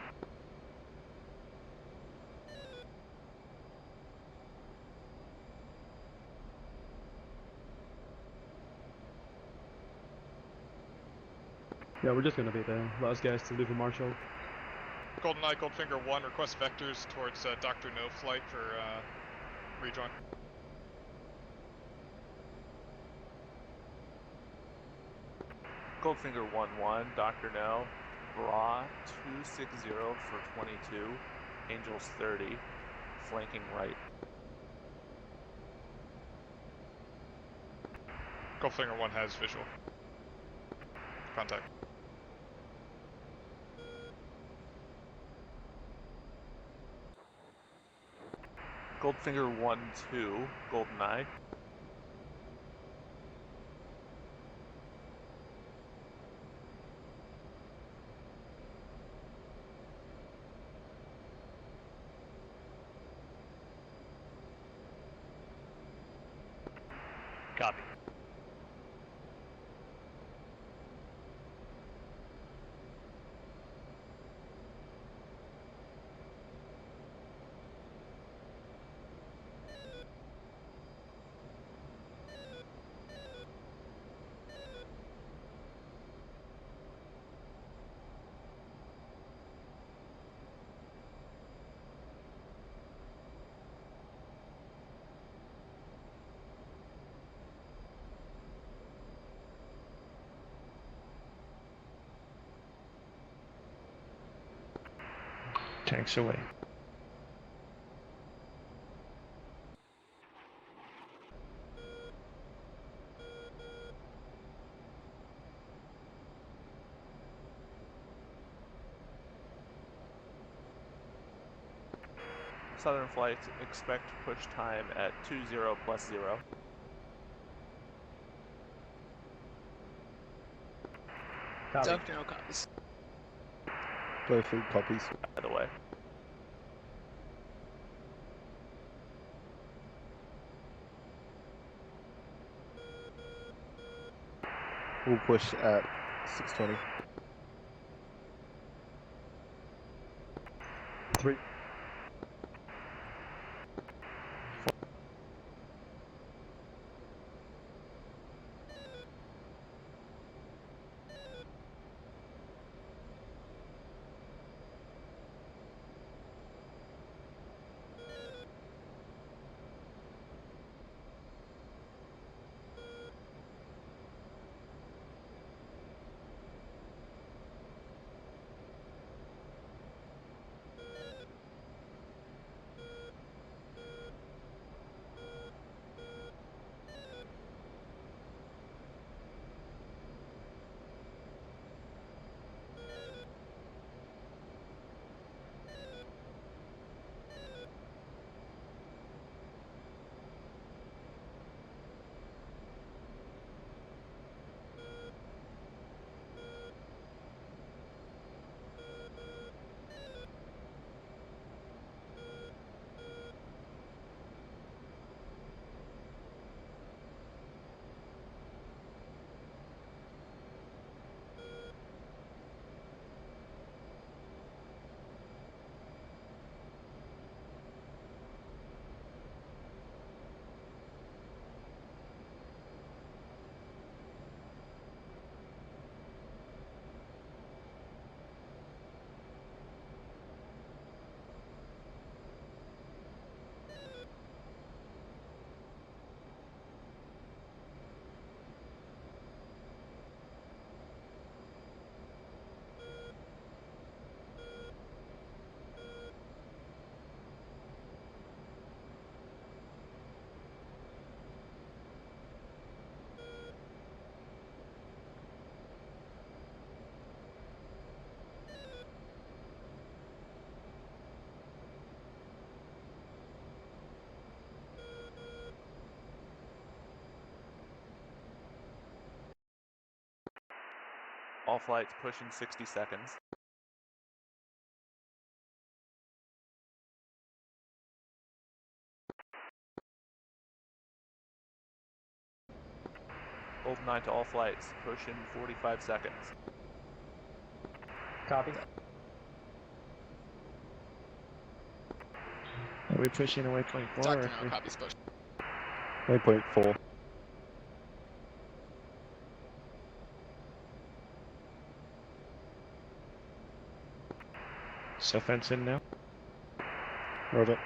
Yeah, we're just gonna be the last guys to leave the Marshall. GoldenEye, Goldfinger 1, request vectors towards Dr. No flight for rejoin. Goldfinger 1-1, Dr. No, Bra 260 for 22, Angels 30, flanking right. Goldfinger 1 has visual. Contact. Goldfinger 1-2, GoldenEye. Copy. Tanks away. Southern flight, expect push time at 20+0. Copy. Dr. No copies. Glowfield copies. By the way. We'll push at 620. 3. All flights pushing 60 seconds. GoldenEye to all flights, push in 45 seconds. Copy. Are we pushing a waypoint 4? Dr. Or No, three? copies push. Waypoint 4. So fence in now. Roger.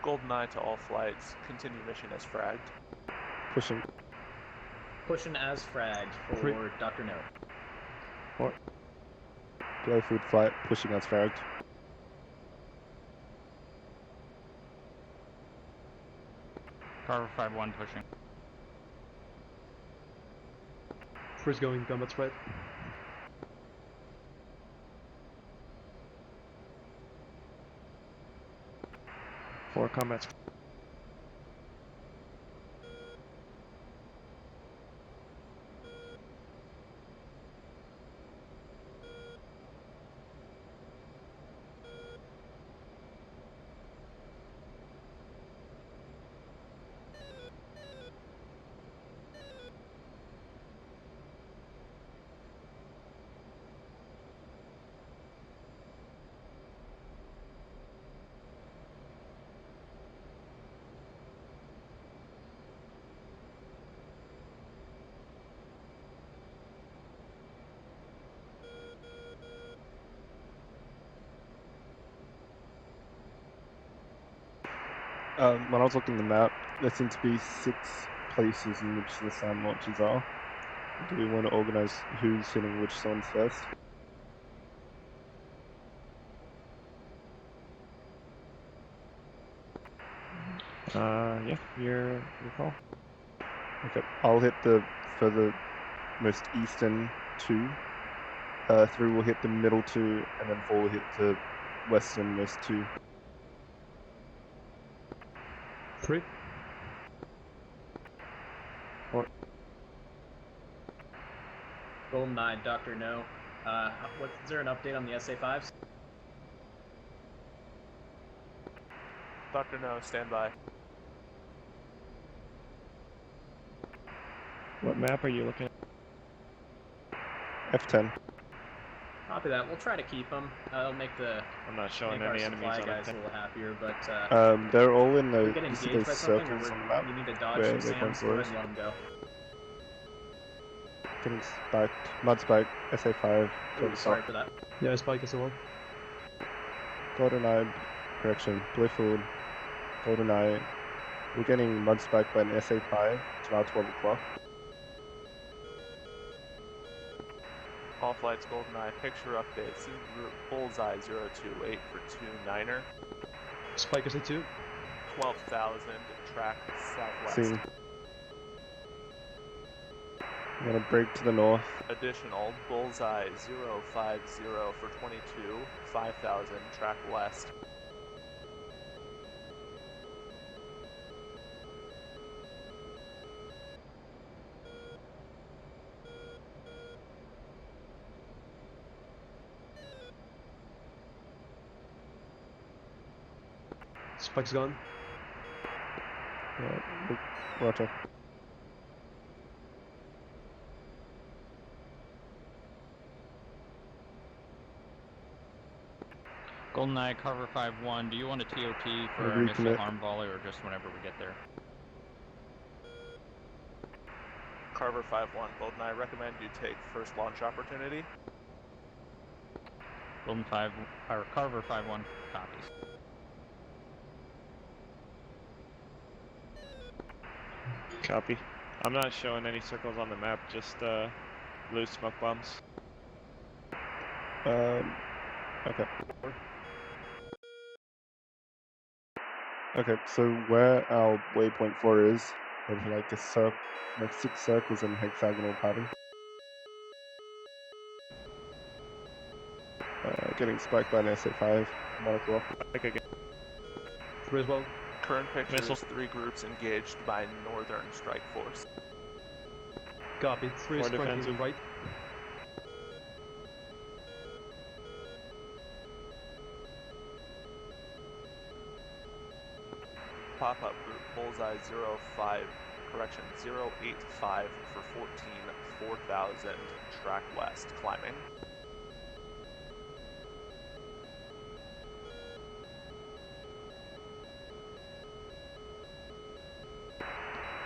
GoldenEye to all flights, continue mission as fragged. Pushing. Pushing as fragged for Three. Dr. No. 4. Below food flight, pushing as fragged. Carver 5-1 pushing. Where's going? Combat spread. 4 combat spread. When I was looking at the map, there seem to be 6 places in which the SAM launches are. Do we want to organize who's hitting which zones first? Yeah, your call. Okay, I'll hit the furthermost eastern 2. 3 will hit the middle 2, and then 4 will hit the westernmost 2. 3. 4. GoldenEye, Dr. No. Is there an update on the SA5s? Dr. No, stand by. What map are you looking at? F10. Copy that. We'll try to keep them. That'll make I'm not showing make our any enemies supply on guys F10. a little happier, but They're all in if we the get you see engaged those by something, circles or on the map. you need to dodge where some waypoint SAMs, 4 go ahead is. and let them go. Getting spiked. Mud spike. SA5. Ooh, sorry for that. Yeah, spike is a 1. GoldenEye. Correction. Blue food. GoldenEye. We're getting mud spiked by an SA5. It's now 12 o'clock. All flights GoldenEye, picture updates. Bullseye 028 for 29er. Spike is a 2. 12,000, track southwest. Seen. I'm gonna break to the north. Additional, Bullseye 050 for 22, 5,000, track west. Spike's gone. Roger. GoldenEye, Carver 5-1, do you want a TOT for our Recommit. initial harm volley or just whenever we get there? Carver 5-1, GoldenEye, recommend you take first launch opportunity. Golden 5, or Carver 5-1, copies. Copy. I'm not showing any circles on the map, just loose smoke bombs. Okay. Okay, so where our waypoint 4 is, there's like a like 6 circles in hexagonal pattern. Getting spiked by an SA5, 1 o'clock. Okay, good. Three as well. Current picture Missile. is 3 groups engaged by Northern Strike Force. Copy. 3 is More currently defensive. right. Pop-up group Bullseye 05, correction 085 for 14, 4000, track west, climbing.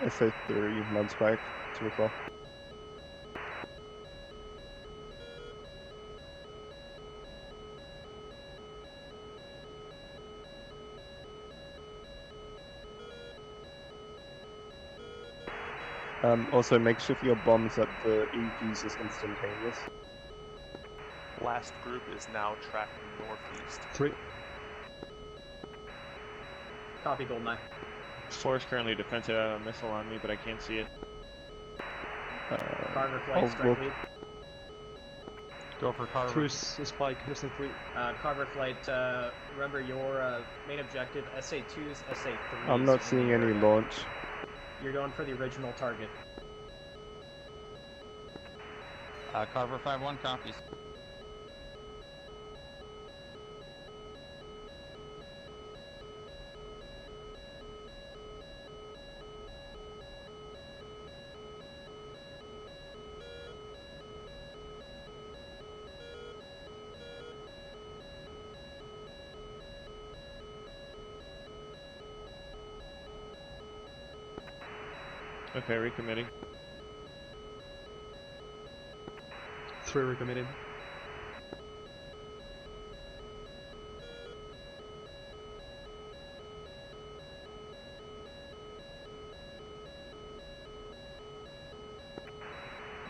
SA3, mud spike, 2 o'clock. Also, make sure for your bombs that the EQs is instantaneous. Last group is now track northeast. 3. Copy, Goldeneye. 4 is currently defensive. I have a missile on me, but I can't see it. Carver flight, strike lead. Go for Carver. 3 is spike, less than 3. Carver flight, remember your main objective, SA2s, SA3s. I'm not seeing any launch. You're going for the original target. Carver 5-1 copies. Okay, recommitting. 3 recommitted.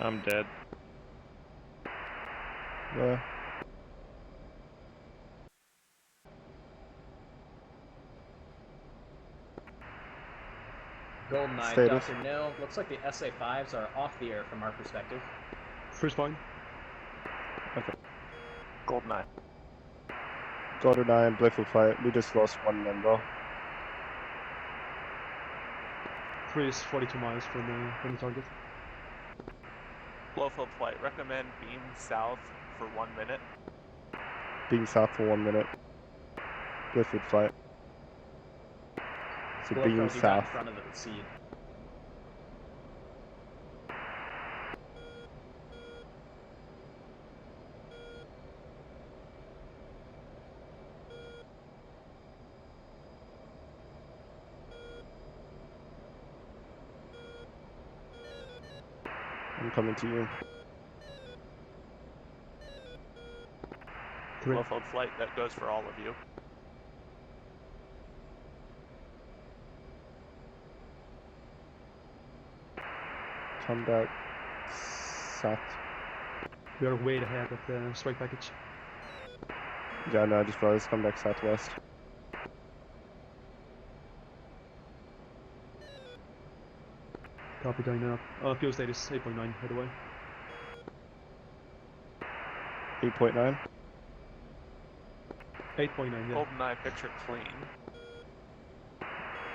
I'm dead. Where? Goldeneye, Status. Dr. Nil. Looks like the SA5s are off the air from our perspective. 3 fine. Okay. Goldeneye. Goldeneye and Blissful Flight, we just lost 1 member. 3 is 42 miles from the target. Blowfield flight, recommend beam south for 1 minute. Being south for 1 minute. Blissful Flight. So being You got in south. front of the seat. I'm coming to you. 3. Blowfield flight, that goes for all of you. Come back south. We are way ahead of the strike package. Yeah, no, I just realized come back southwest. Copy, going up. Fuel state is 8.9, by the way. 8.9? 8.9, yeah. Goldeneye, picture clean.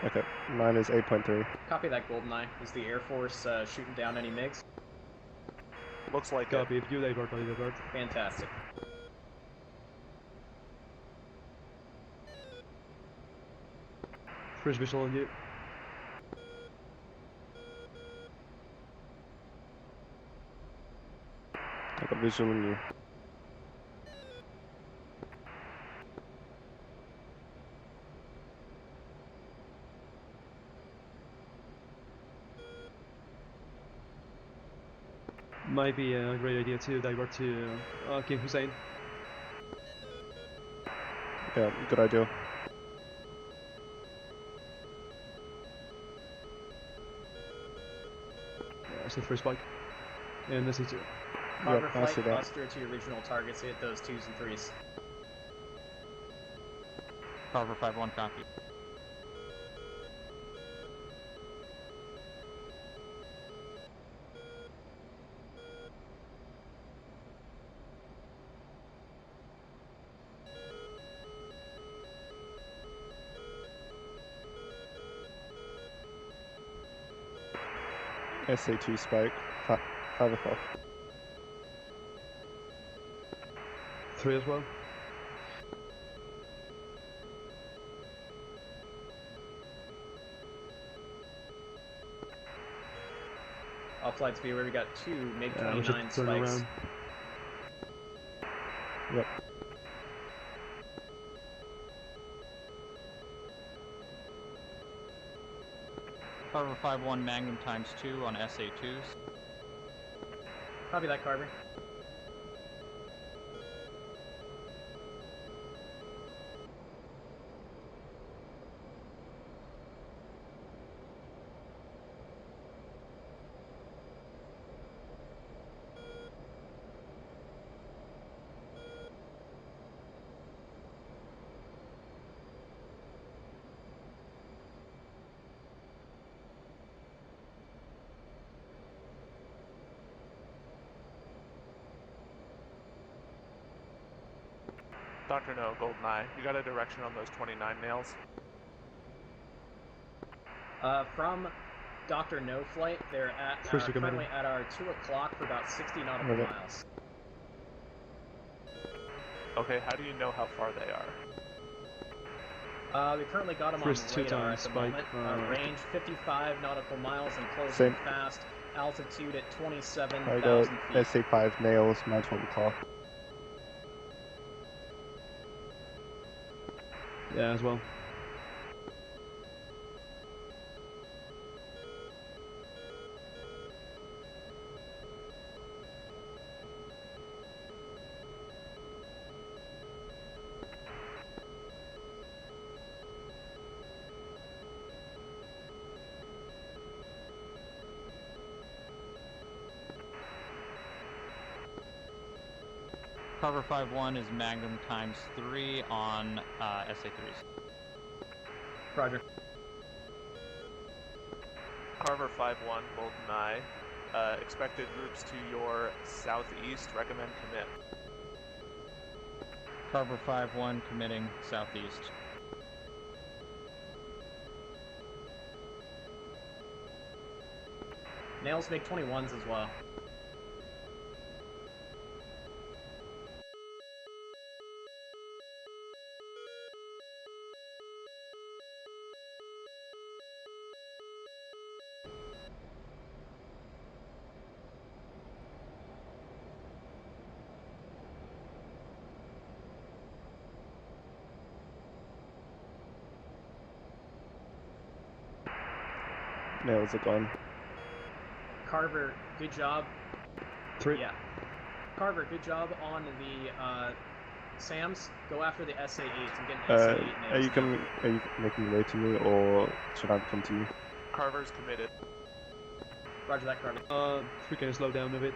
Okay, mine is 8.3. Copy that, Goldeneye. Is the Air Force shooting down any MiGs? Looks like Copy, if you divert, I divert. Fantastic. Fresh visual on you. I got visual on you. Might be a great idea to divert to King Hussein. Yeah, good idea. That's the first spike. And this is it. Carver I see flight, that. muster to your original targets, hit those 2s and 3s. Carver 5-1 copy. SA2 spike, 5 o'clock. 3 as well. Off flight speed where we got 2 MiG-29 we should spikes. turn around. Yep. Carver 5-1 Magnum ×2 on SA2s. Copy that, Carver. Dr. No, GoldenEye, you got a direction on those 29 nails? From Dr. No flight, they're at currently at our 2 o'clock for about 60 nautical miles. Okay, how do you know how far they are? We currently got them on radar at the moment. Range 55 nautical miles and closing fast. Altitude at 27,000 feet. I got SA5 nails, my 12 o'clock. Yeah, as well. Carver 5-1 is Magnum ×3 on SA3s. Roger. Carver 5-1, GoldenEye. Expected groups to your southeast, recommend commit. Carver 5-1 committing southeast. Nails make 21s as well. Nails are gone. Carver, good job. 3. Yeah. Carver, good job on the SAMs. Go after the SA8s and get an SA8 nails. Are you making your way to me, or should I come to you? Carver's committed. Roger that, Carver. 3 can slow down a bit.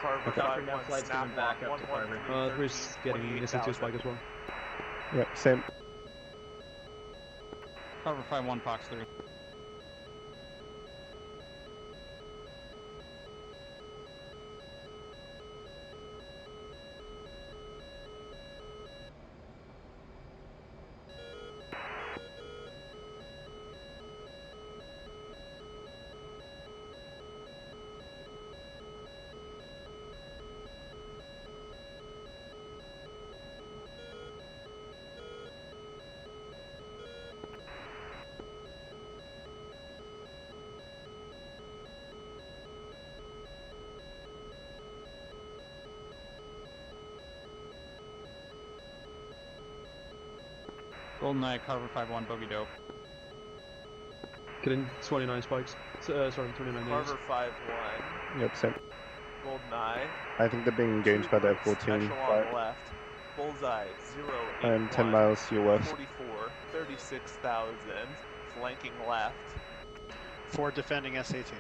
Carver Okay. Dr. No flight's coming back up to Carver. 3's getting SA2 spike as well. Yeah, same. Carver 5-1 Fox 3. GoldenEye, Carver 5-1 Bogey Dope. Getting 29 spikes. Sorry, 29 nails. Carver 5-1. Yep, same. GoldenEye. I think they're being engaged by the F-14. Special on the left. Bullseye 081. And 10 miles to your west. 44, 36,000. Flanking left. For defending SA2.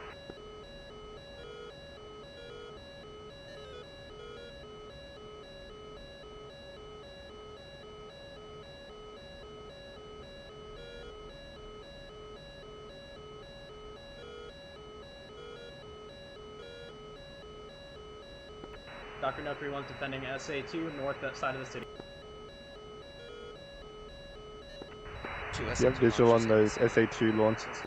Dr. No 31's defending SA2 north side of the city. You have visual on those SA2 launches.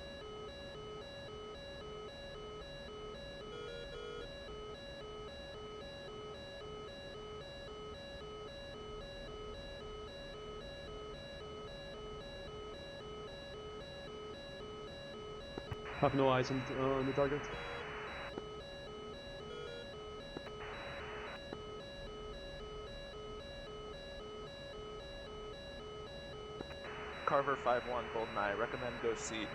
Have no eyes on the target. Carver 5-1, GoldenEye. Recommend go seed.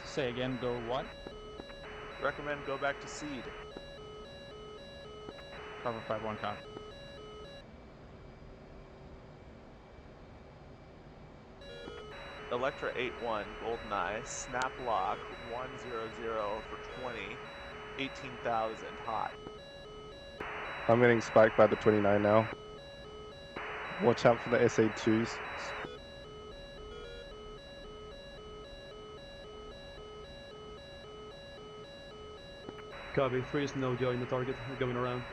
Say again, go what? Recommend go back to seed. Cover 5-1 copy. Electra 8-1, GoldenEye. Snap lock 100 for 20. 18,000 hot. I'm getting spiked by the 29 now. Watch out for the SA2s. Copy, 3 is no join the target, going around.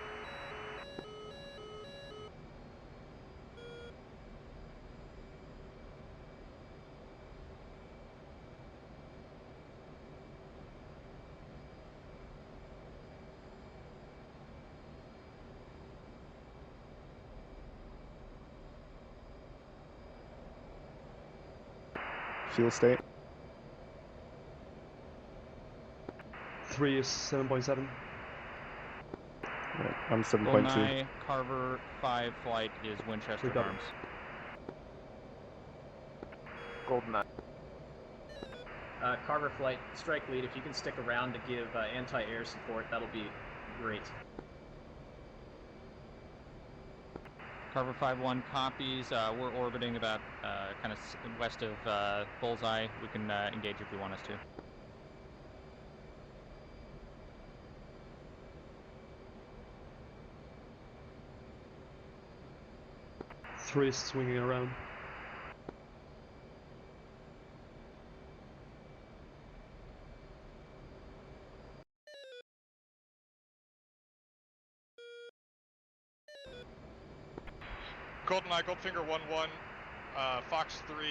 Fuel state. 3 is 7.7. Right, I'm 7.2. GoldenEye, Carver 5 flight is Winchester Recover. arms. GoldenEye. Carver flight, strike lead. If you can stick around to give anti-air support, that'll be great. Carver 5-1 copies. We're orbiting about kind of west of Bullseye. We can engage if you want us to. Three is swinging around. GoldenEye, Goldfinger 1-1, Fox 3,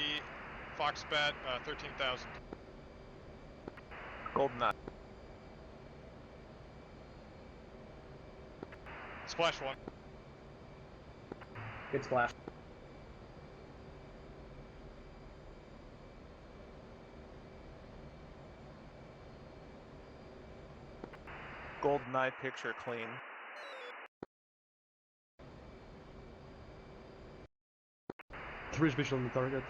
Fox Bet, 13,000. GoldenEye. Splash 1. Good splash. GoldenEye picture clean. Three is visual on the target.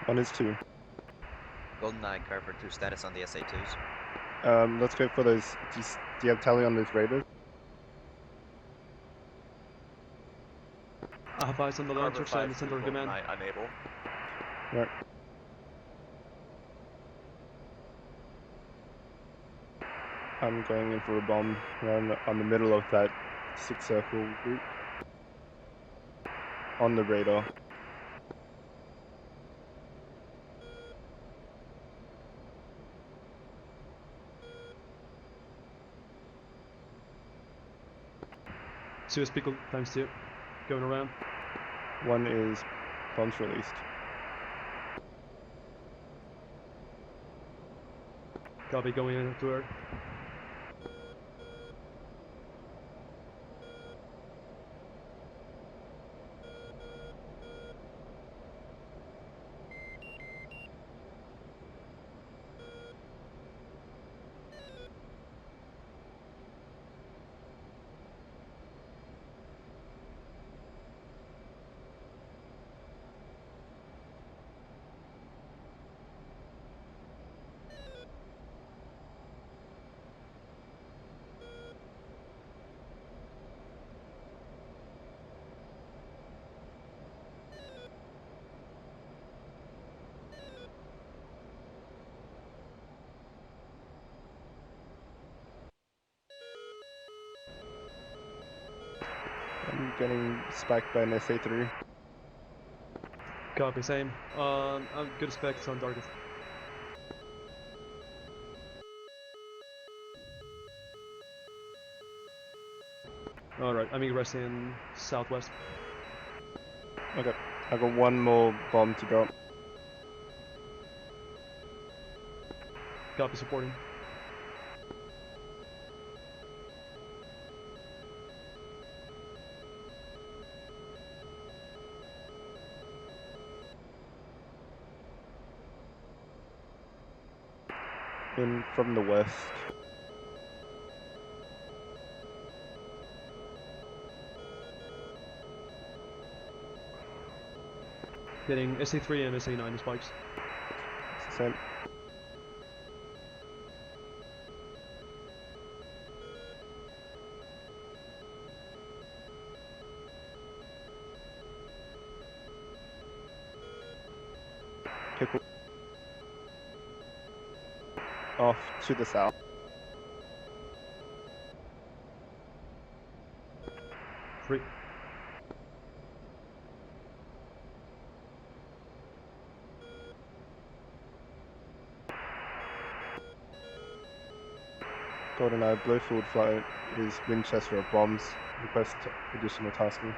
One is 2. GoldenEye, Carver 2 status on the SA2s. Let's go for those. Do you have tally on those raiders? I have eyes on the launchers and the center of command. Unable. Right. I'm going in for a bomb run on the middle of that 6-circle group. On the radar. Two is pickle times 2. Going around. One is bombs released. Copy, going into her. I'm getting spiked by an SA3. Copy, same. I'm good specs on target. Alright, I'm egressing southwest. Okay, I got one more bomb to drop. Copy, supporting. in from the west. Getting SA3 and SA9 spikes. Same. Pickle. Off to the south. Three. GoldenEye, blow forward flight is Winchester of bombs. Request additional tasking.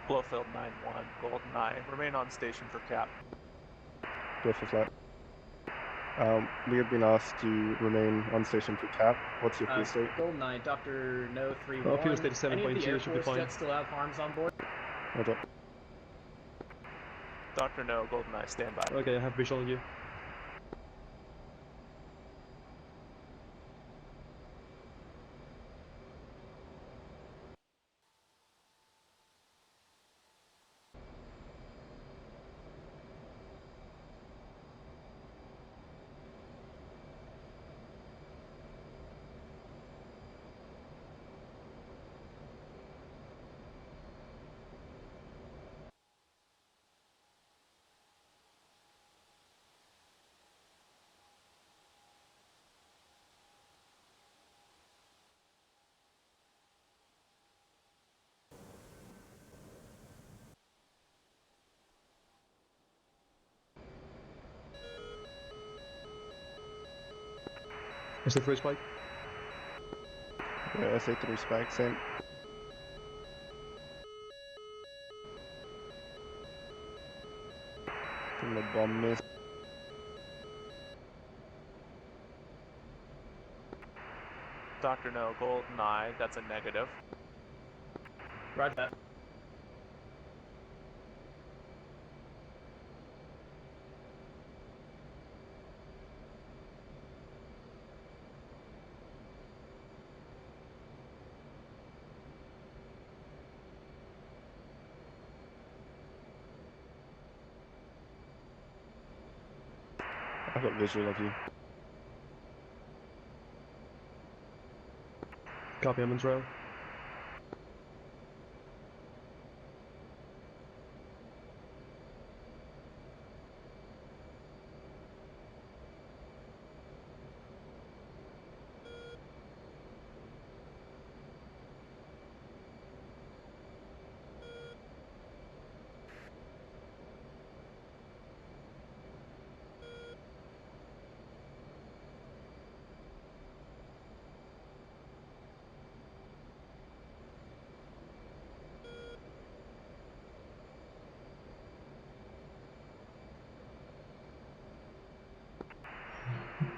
Blowfield 9-1, GoldenEye, remain on station for cap. Go for flight. We have been asked to remain on station for cap. What's your fuel state? GoldenEye, Dr. No 3-1. Well, fuel state is Any of the 7.2, Air should be Force fine. jets still have harms on board? Roger. Dr. No, GoldenEye, stand by. Okay, I have visual on you. SA3 spike. Yeah, SA3 spike, same. From the bomb miss. Dr. No, GoldenEye, that's a negative. Roger that. I've got visual of you. Copy, I'm in trail.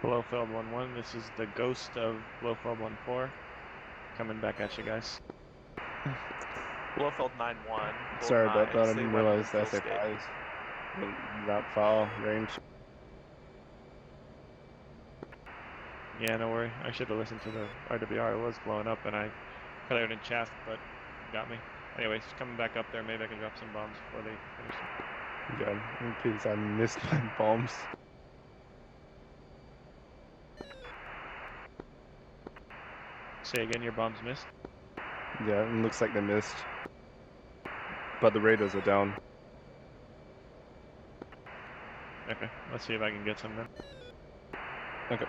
Blowfield 1-1, this is the ghost of Blowfield 1-4. Coming back at you guys. Blowfield 9-1. Sorry about that, I stay didn't right in realize your the fuel state. SA5 was that far range. Yeah, no worry. I should have listened to the RWR. It was blowing up and I cut out in chaff, but got me. Anyways, coming back up there, maybe I can drop some bombs before they finish them. Yeah, because I missed my bombs. Say again, your bombs missed? Yeah, it looks like they missed. But the radars are down. Okay, let's see if I can get some then. Okay.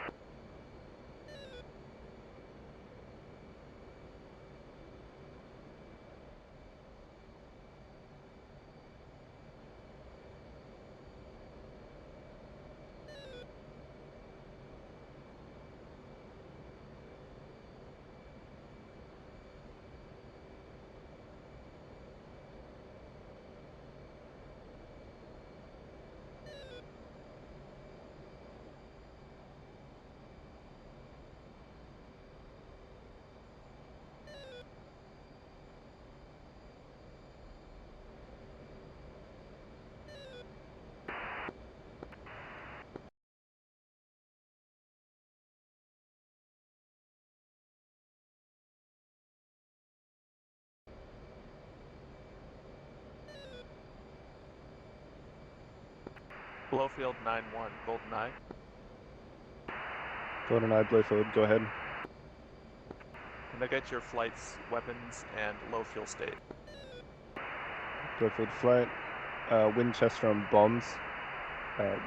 Blowfield 9-1, GoldenEye. GoldenEye, Blowfield, go ahead. Can I get your flight's weapons and low fuel state? Blowfield flight. Winchester on bombs.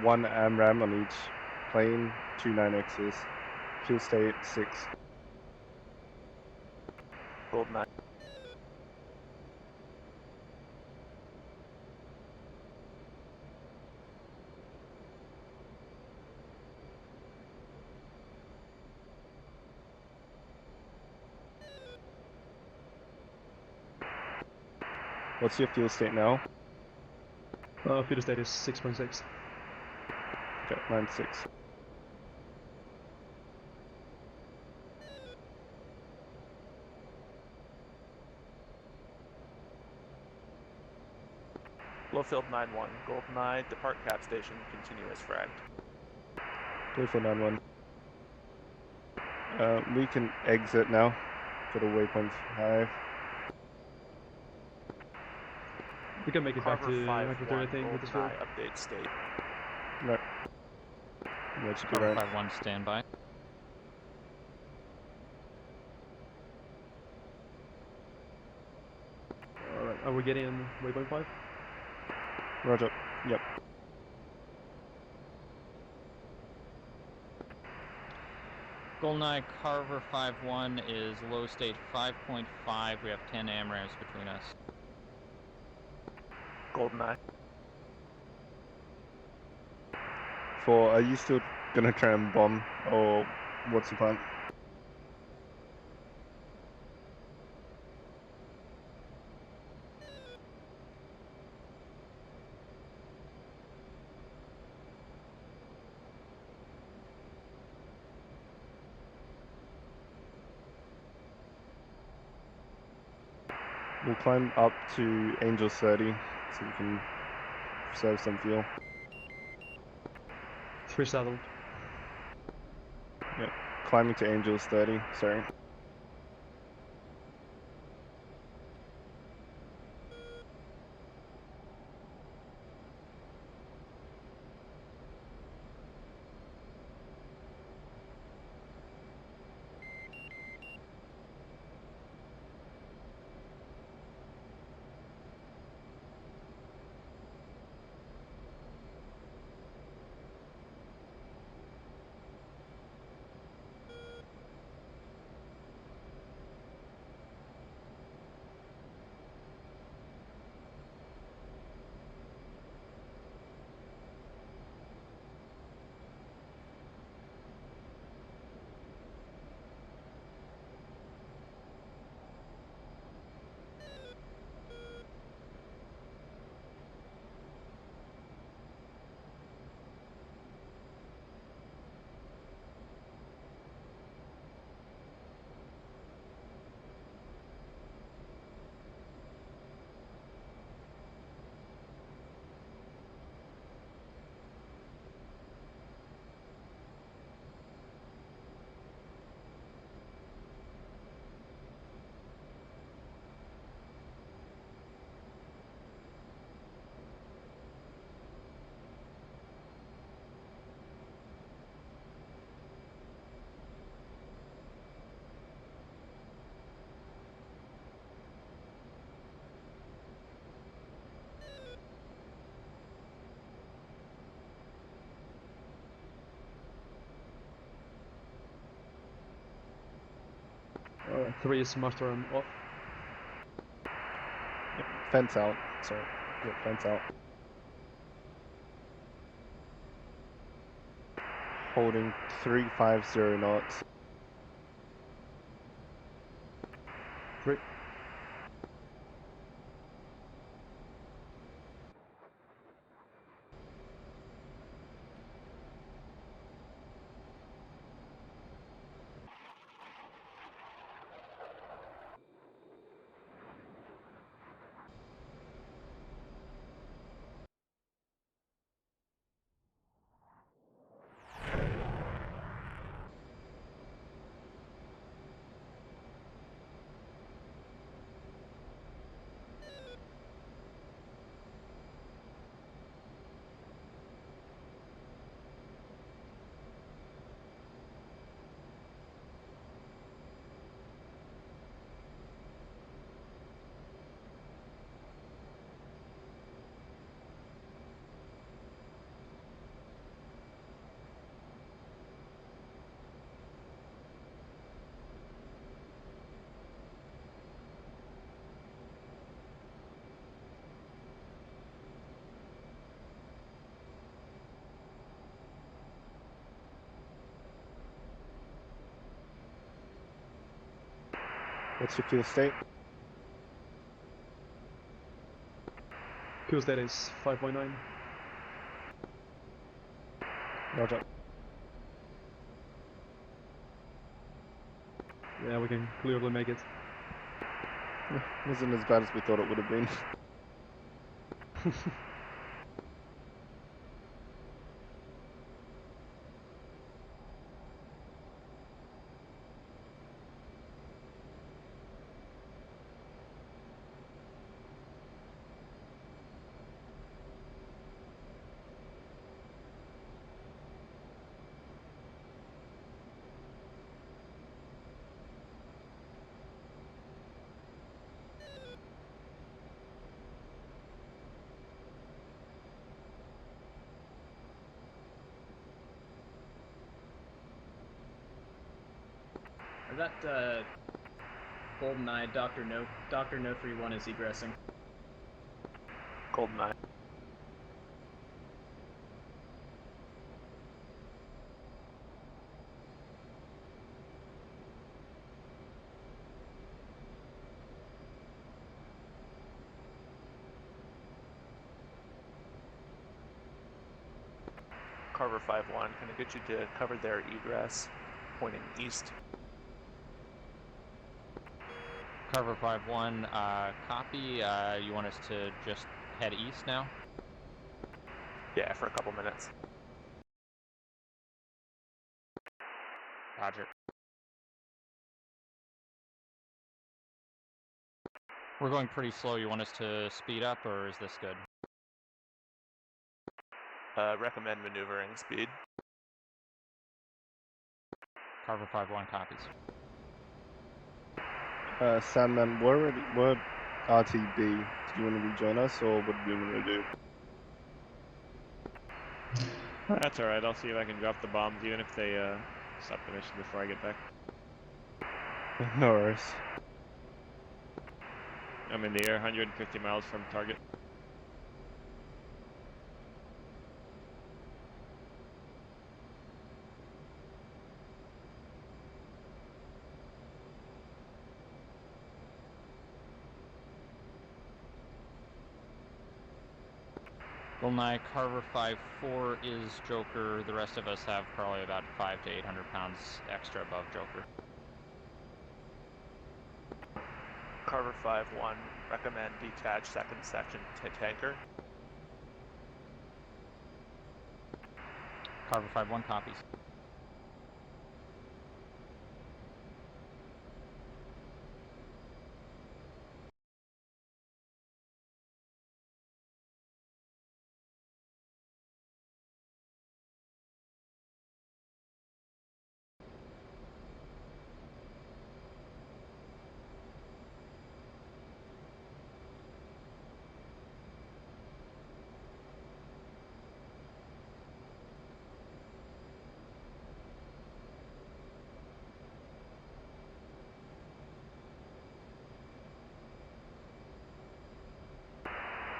1 AMRAM on each plane, 2 9Xs. Fuel state 6. GoldenEye. What's your fuel state now? Fuel state is 6.6. Okay, mine's 6. Blowfield 9-1, GoldenEye, depart cap station, continue as fragged. Blowfield 9-1. We can exit now for the waypoint 5. We can make it back to Carver 5-1, Akrotiri, I think, with this fuel. GoldenEye, update state. No. That should be Cover right. 5-1, standby. Alright, are we getting waypoint 5? Roger. Yep. GoldenEye, Carver 5-1 is low state 5.5. We have 10 AMRAMs between us. GoldenEye. Are you still gonna try and bomb, or what's the plan? We'll climb up to Angels 30 so we can save some fuel. 3 saddled. Yep. Climbing to Angels 30, sorry. Alright, 3 is master arm off. Yep. Fence out, sorry. Yep, fence out. Holding 350 knots. 3. What's your fuel state? Fuel state is 5.9. Roger. Yeah, we can clearly make it. Wasn't as bad as we thought it would have been. Is that GoldenEye Dr. No 31 is egressing? GoldenEye. Carver 5-1, can I get you to cover their egress, pointing east? Carver 5-1, copy. You want us to just head east now? Yeah, for a couple minutes. Roger. We're going pretty slow. You want us to speed up, or is this good? Recommend maneuvering speed. Carver 5-1 copies. Sandman, we're RTB. Do you want to rejoin us, or what do you want to do? That's alright, I'll see if I can drop the bombs even if they stop the mission before I get back. No worries. I'm in the air, 150 miles from target. GoldenEye, Carver 5-4 is Joker. The rest of us have probably about 500 to 800 pounds extra above Joker. Carver 5-1, recommend detach second section to tanker. Carver 5-1 copies.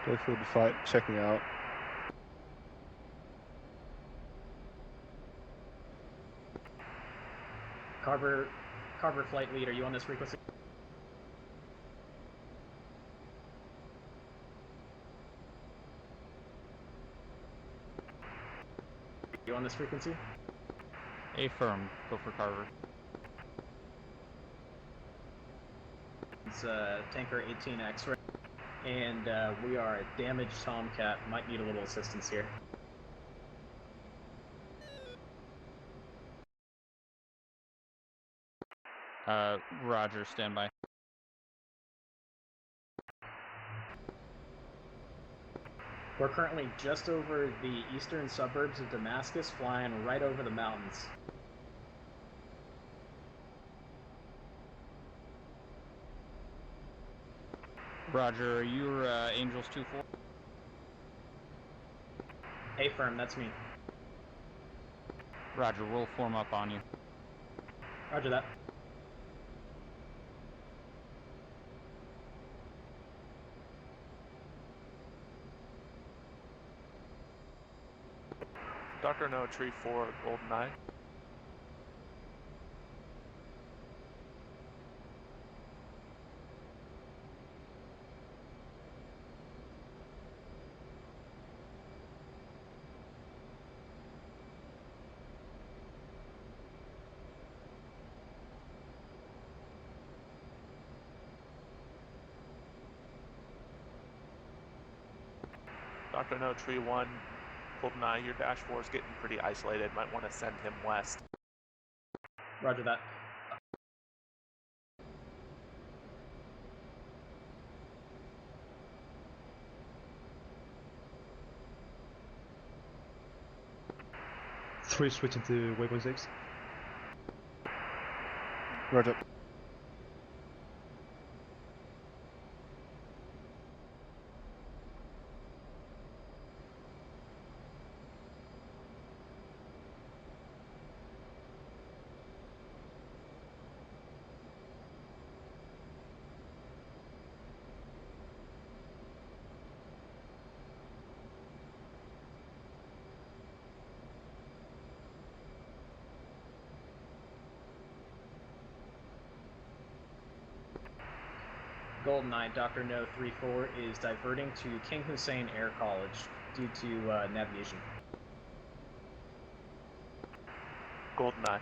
Go the flight, checking out. Carver flight lead, are you on this frequency? You on this frequency? Affirm, go for Carver. It's tanker 18X, right? And we are a damaged Tomcat. Might need a little assistance here. Roger, stand by. We're currently just over the eastern suburbs of Damascus, flying right over the mountains. Roger, you're Angels 2-4? Affirm, that's me. Roger, we'll form up on you. Roger that. Dr. No, Tree 4, GoldenEye. Dr. No Tree 1, GoldenEye, your Dash 4 is getting pretty isolated. Might want to send him west. Roger that. Three switching to waypoint 6. Roger. GoldenEye, Dr. No 34 is diverting to King Hussein Air College due to navigation. GoldenEye.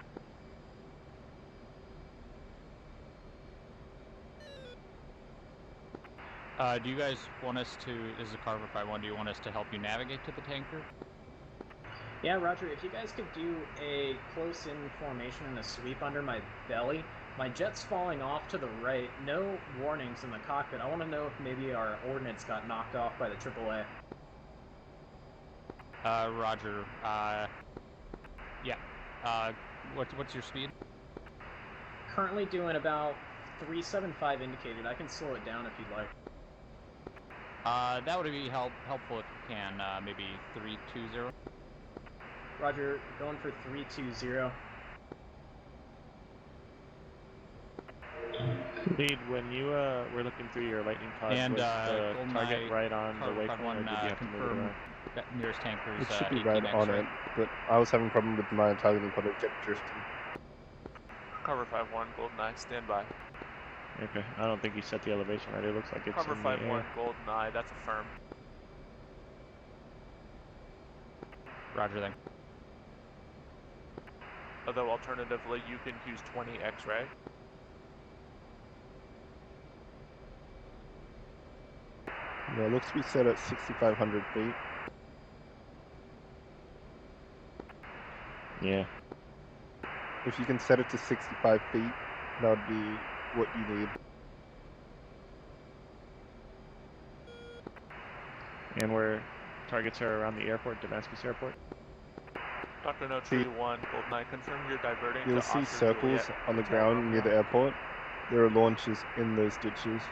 Do you guys want us to, this is a Carver 5-1, do you want us to help you navigate to the tanker? Yeah, Roger, if you guys could do a close-in formation and a sweep under my belly. My jet's falling off to the right. No warnings in the cockpit. I want to know if maybe our ordnance got knocked off by the AAA. Roger. Yeah. What's your speed? Currently doing about 375 indicated. I can slow it down if you'd like. That would be helpful if you can. Maybe 320. Roger, going for 320. Lead, when you were looking through your lightning pod, and was the target right on the waypoint, or did you have to move it around? That nearest tanker is It should be 18 right on X-ray. it, but I was having a problem with my targeting pod get drifting. Cover 5-1, GoldenEye, stand by. Okay, I don't think you set the elevation right. It looks like it's Cover in the 5-1, air. GoldenEye, that's a firm. Roger then. Although alternatively, you can use 20 X-ray. Yeah, it looks to be set at 6,500 feet. Yeah. If you can set it to 65 feet, that would be what you need. And where targets are around the airport, Damascus Airport. Dr. No Tree 1, GoldenEye, confirm you're diverting You'll to see Oscar circles Juliet on the Hotel ground near Romeo. the airport. There are launches in those ditches.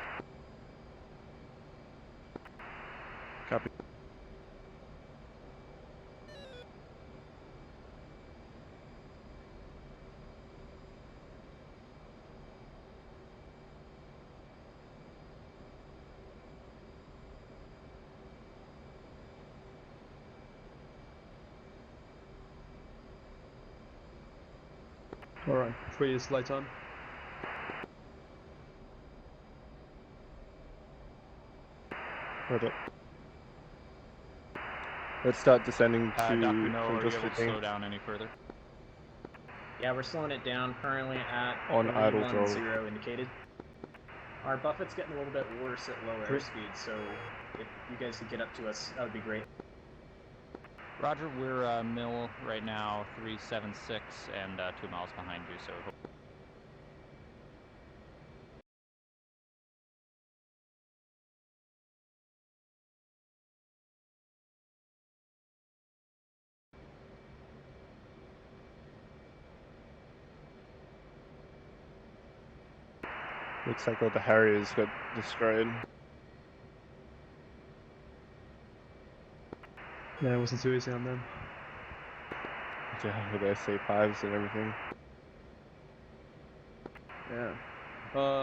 Copy. Alright, 3 is lights on. Roger. Let's start descending to Dr. No, are you Angels able to 15 slow down any further? Yeah, we're slowing it down currently at on idle throttle. 310 indicated. Our buffet's getting a little bit worse at low airspeed, so if you guys could get up to us, that would be great. Roger, we're mill right now, 376, and 2 miles behind you, so... Looks like all the Harriers got destroyed. Yeah, it wasn't too easy on them. Yeah, with the SA5s and everything. Yeah.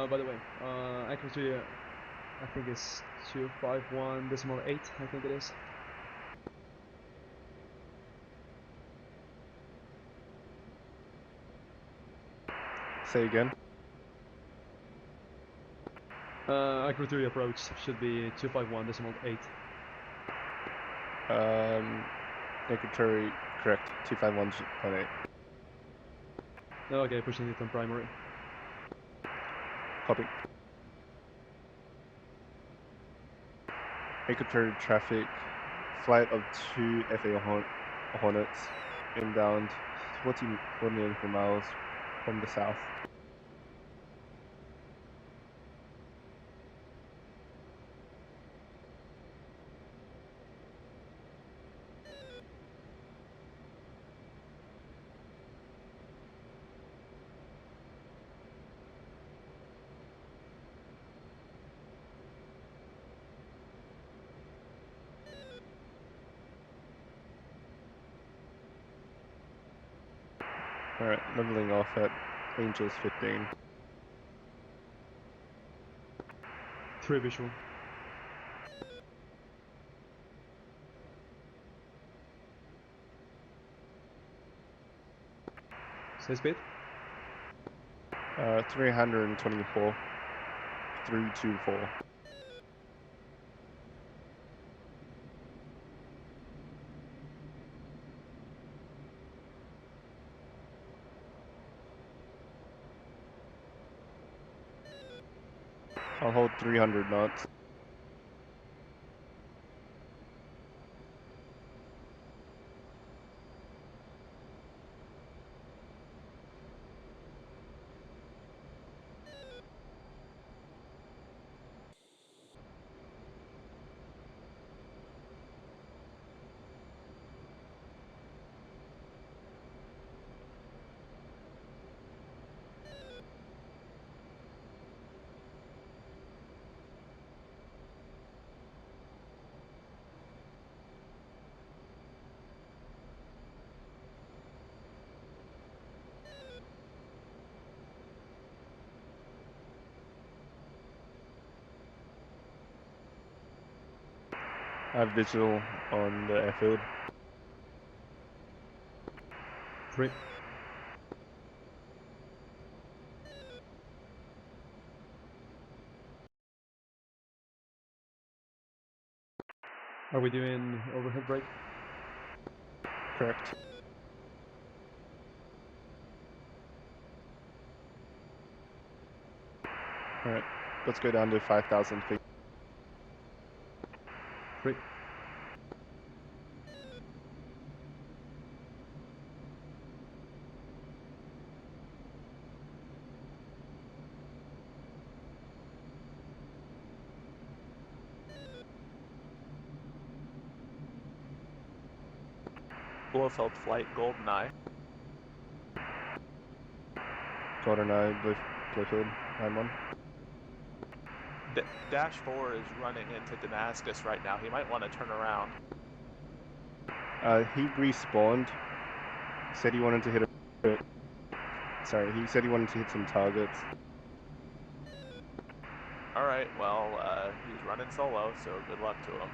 By the way, Akrotiri, I think it's 251.8, I think it is. Say again. Akrotiri approach should be 251.8. Akrotiri, correct. 251.8. Okay, pushing it on primary. Copy. Akrotiri traffic flight of 2 FA Hornets inbound 40 nautical miles from the south. Alright, leveling off at Angels 15. 3 visual. Say speed. 324. 324. I'll hold 300 knots. I have visual on the airfield. 3. Are we doing overhead break? Correct. Alright, let's go down to 5,000 feet. 3. Blofeld flight, GoldenEye. GoldenEye, Blowfield, 9-1. Dash 4 is running into Damascus right now. He might want to turn around. He respawned. Said he wanted to hit a... Sorry, he said he wanted to hit some targets. Alright, well, he's running solo, so good luck to him.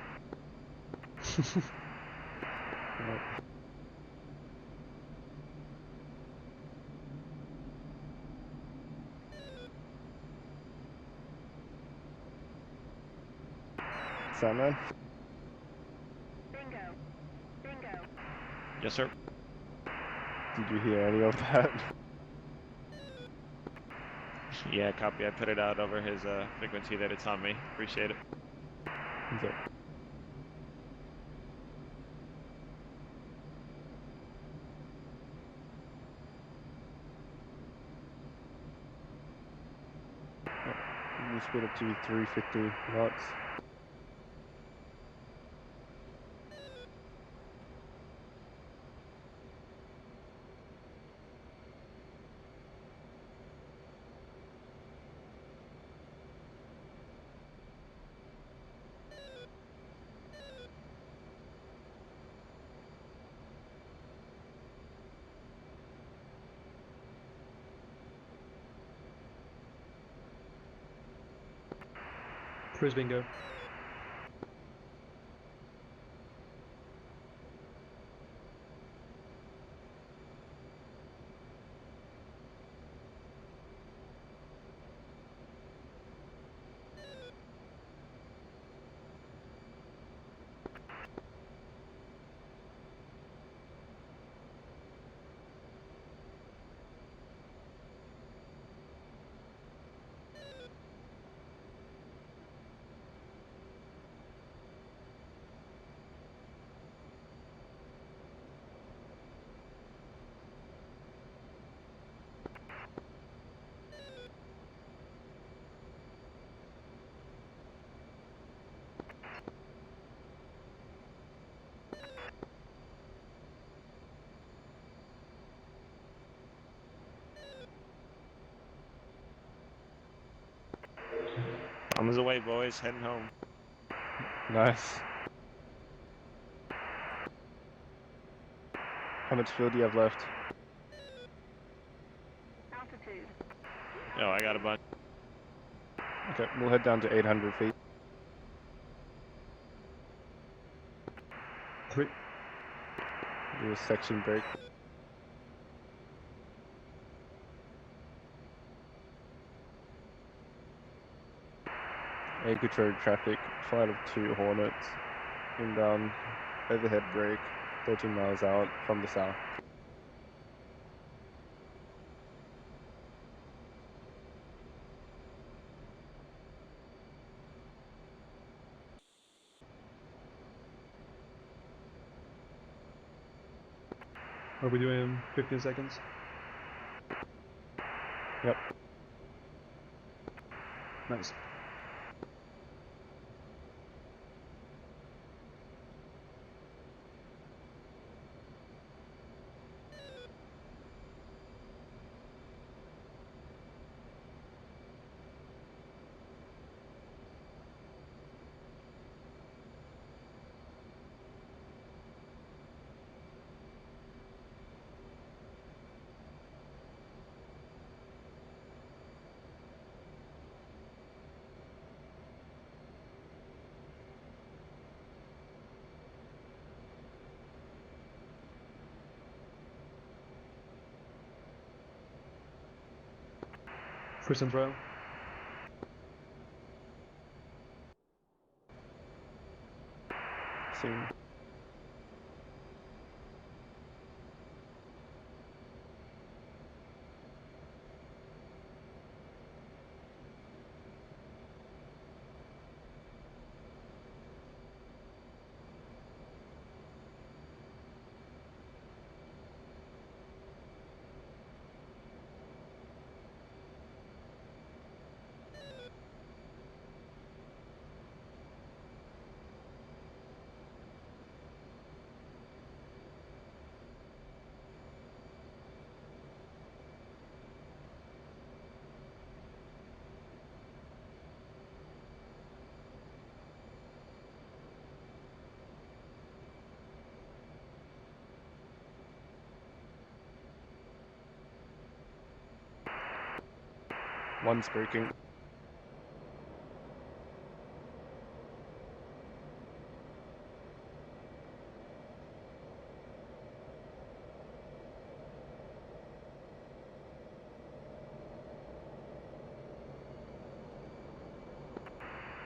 Yep. Sandman? Yes, sir. Did you hear any of that? Yeah, copy. I put it out over his frequency that it's on me. Appreciate it. Okay. We'll speed up to 350 knots. Cruise bingo. Summer's away, boys. Heading home. Nice. How much fuel do you have left? Altitude. Oh, I got a bunch. Okay, we'll head down to 800 feet. 3. Do a section break. Akrotiri traffic, flight of 2 Hornets, inbound, overhead brake, 13 miles out from the south. Are we doing 15 seconds? Yep. Nice. First and trial. Soon. One's braking.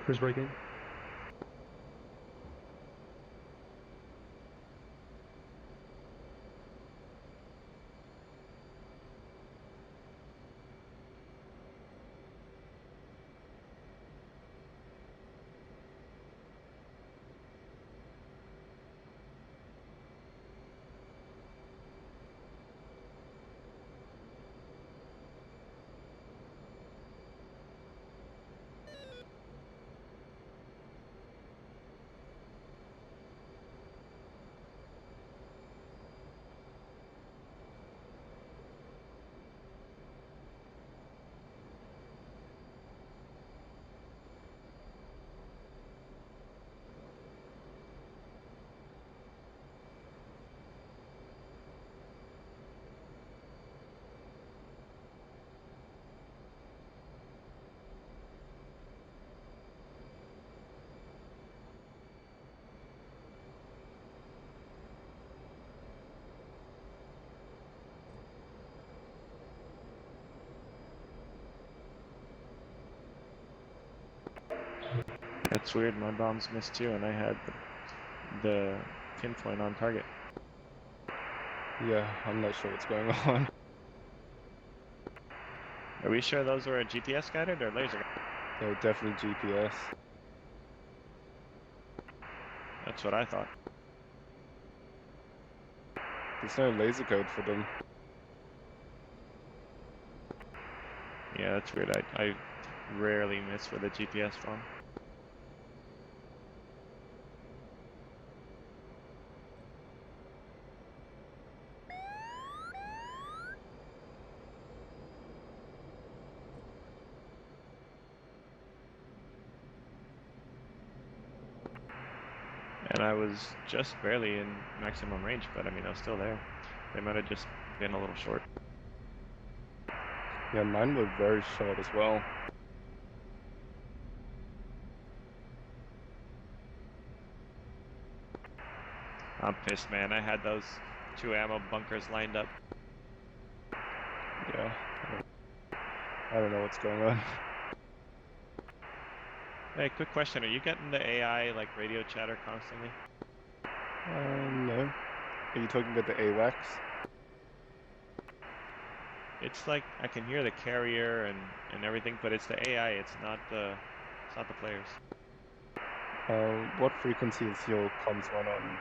Chris braking. That's weird, my bombs missed too, and I had the pinpoint on target. Yeah, I'm not sure what's going on. Are we sure those were GPS guided or laser? They're definitely GPS. That's what I thought. There's no laser code for them. Yeah, that's weird. I rarely miss with a GPS bomb. And I was just barely in maximum range, but I mean, I was still there. They might have just been a little short. Yeah, mine were very short as well. I'm pissed, man. I had those 2 ammo bunkers lined up. Yeah. I don't know what's going on. Hey, quick question. Are you getting the AI, like, radio chatter constantly? No. Are you talking about the AWACS? It's like, I can hear the carrier and everything, but it's the AI, it's not the players. What frequency is your comms one on?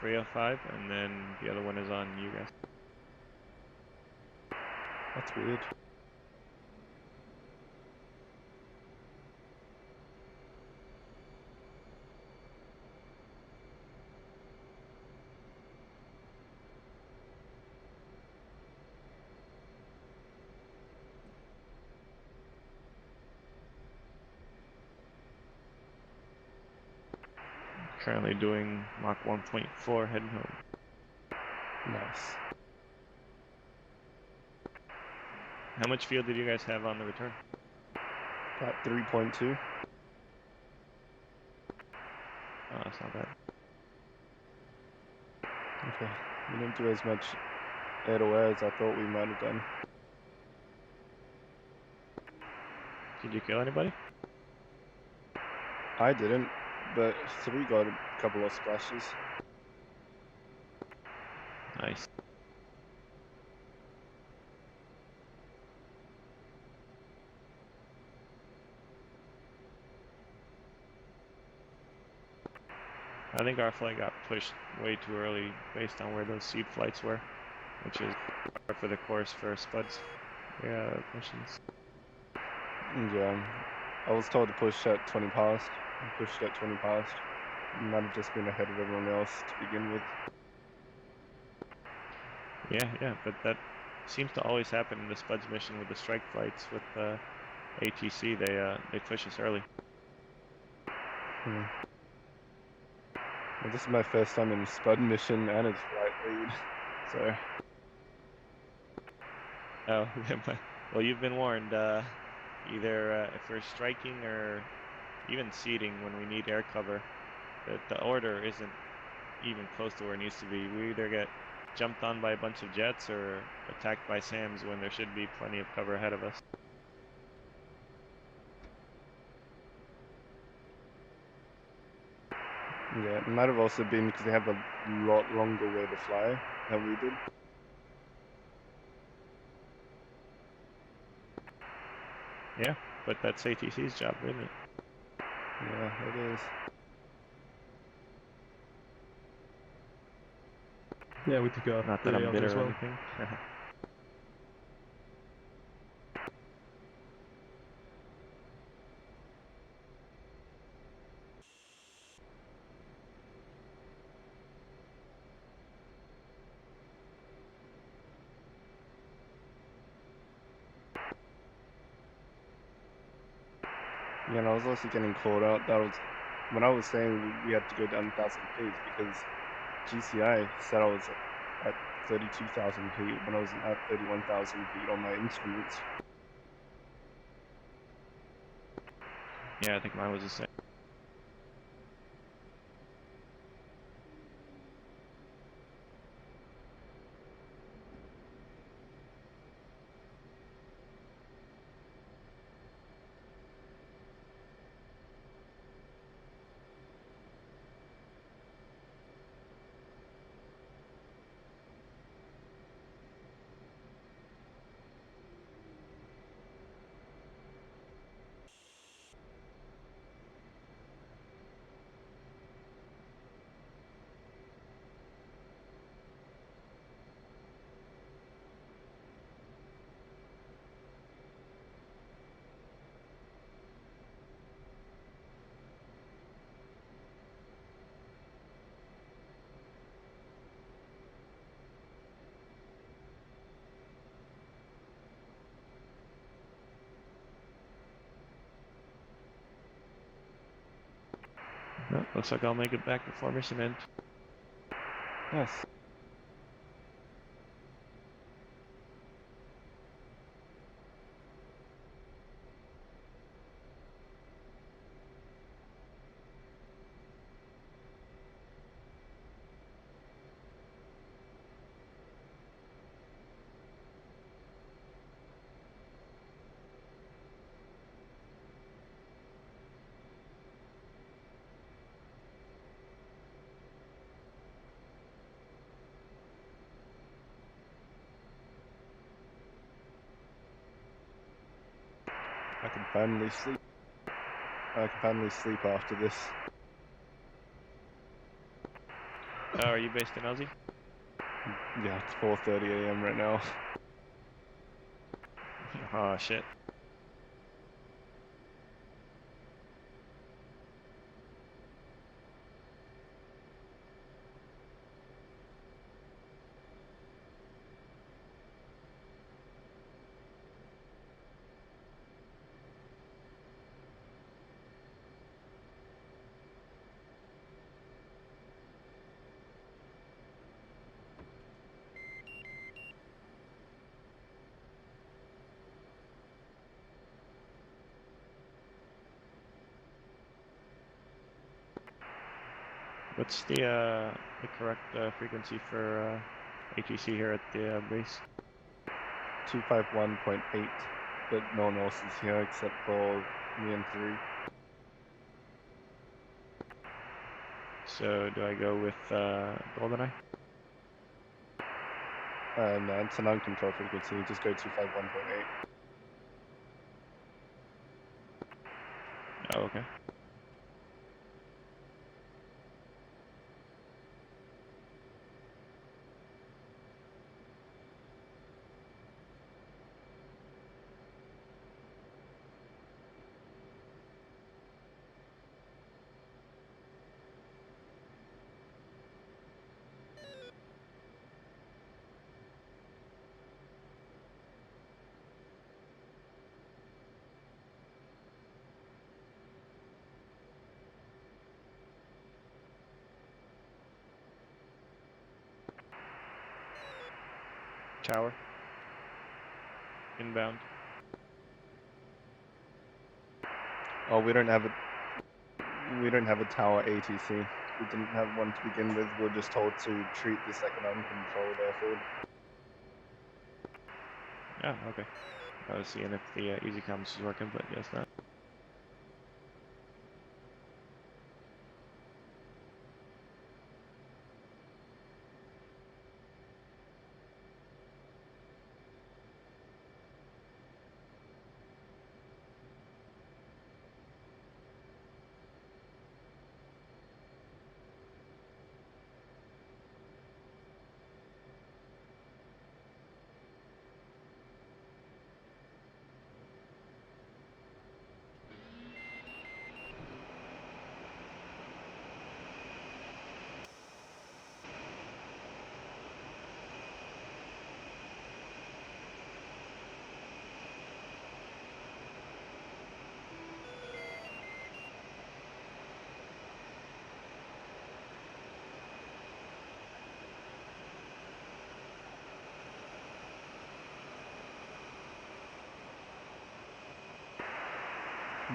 305, and then the other one is on you guys. That's weird. Currently doing Mach 1.4, heading home. Nice. How much fuel did you guys have on the return? About 3.2. Oh, that's not bad. Okay. We didn't do as much air-to-air as I thought we might have done. Did you kill anybody? I didn't, but 3 got a couple of splashes. Nice. I think our flight got pushed way too early based on where those seed flights were, which is par for the course for Spud's missions. Yeah, I was told to push at 20 past. I pushed at 20 past. Might have just been ahead of everyone else to begin with. Yeah, but that seems to always happen in the Spud's mission with the strike flights with ATC. They push us early. Well, this is my first time in Spud mission and it's flight lead, so... Oh, well, you've been warned. Either if we're striking or even seeding when we need air cover, the order isn't even close to where it needs to be. We either get jumped on by a bunch of jets or attacked by SAMs when there should be plenty of cover ahead of us. Yeah, it might have also been because they have a lot longer way to fly than we did. Yeah, but that's ATC's job, isn't it? Yeah, it is. Yeah, we took a Not that I'm bitter as or well. anything. Yeah, and I was also getting called out. That was when I was saying we had to go down 1,000 feet because GCI said I was at 32,000 feet when I was at 31,000 feet on my instruments. Yeah, I think mine was the same. Well, looks like I'll make it back before mission end. Nice. I can finally sleep. I can finally sleep after this. Are you based in Aussie? Yeah, it's 4:30 a.m. right now. Oh shit. What's the correct frequency for ATC here at the base? 251.8, but no one else is here except for me and 3. So do I go with GoldenEye? No, it's an uncontrolled frequency. Just go 251.8. Oh, okay. Tower. Inbound. Oh, we don't have a tower ATC. We didn't have one to begin with. We were just told to treat this like an uncontrolled airfield. Yeah, okay. I was seeing if the easy comms is working, but guess not.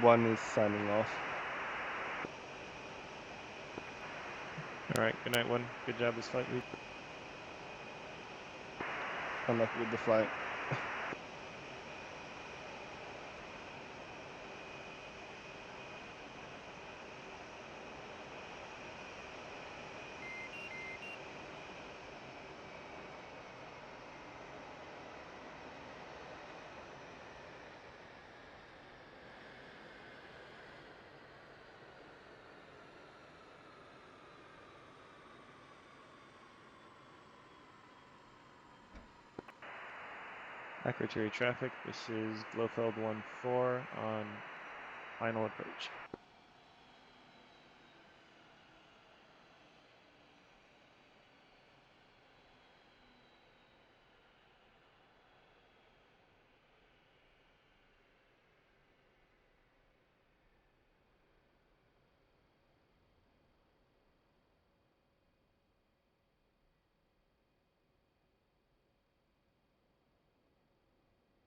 One is signing off. Alright, good night, one. Good job this flight lead. Unlucky with the flight. Akrotiri traffic, this is Blofeld 1-4 on final approach.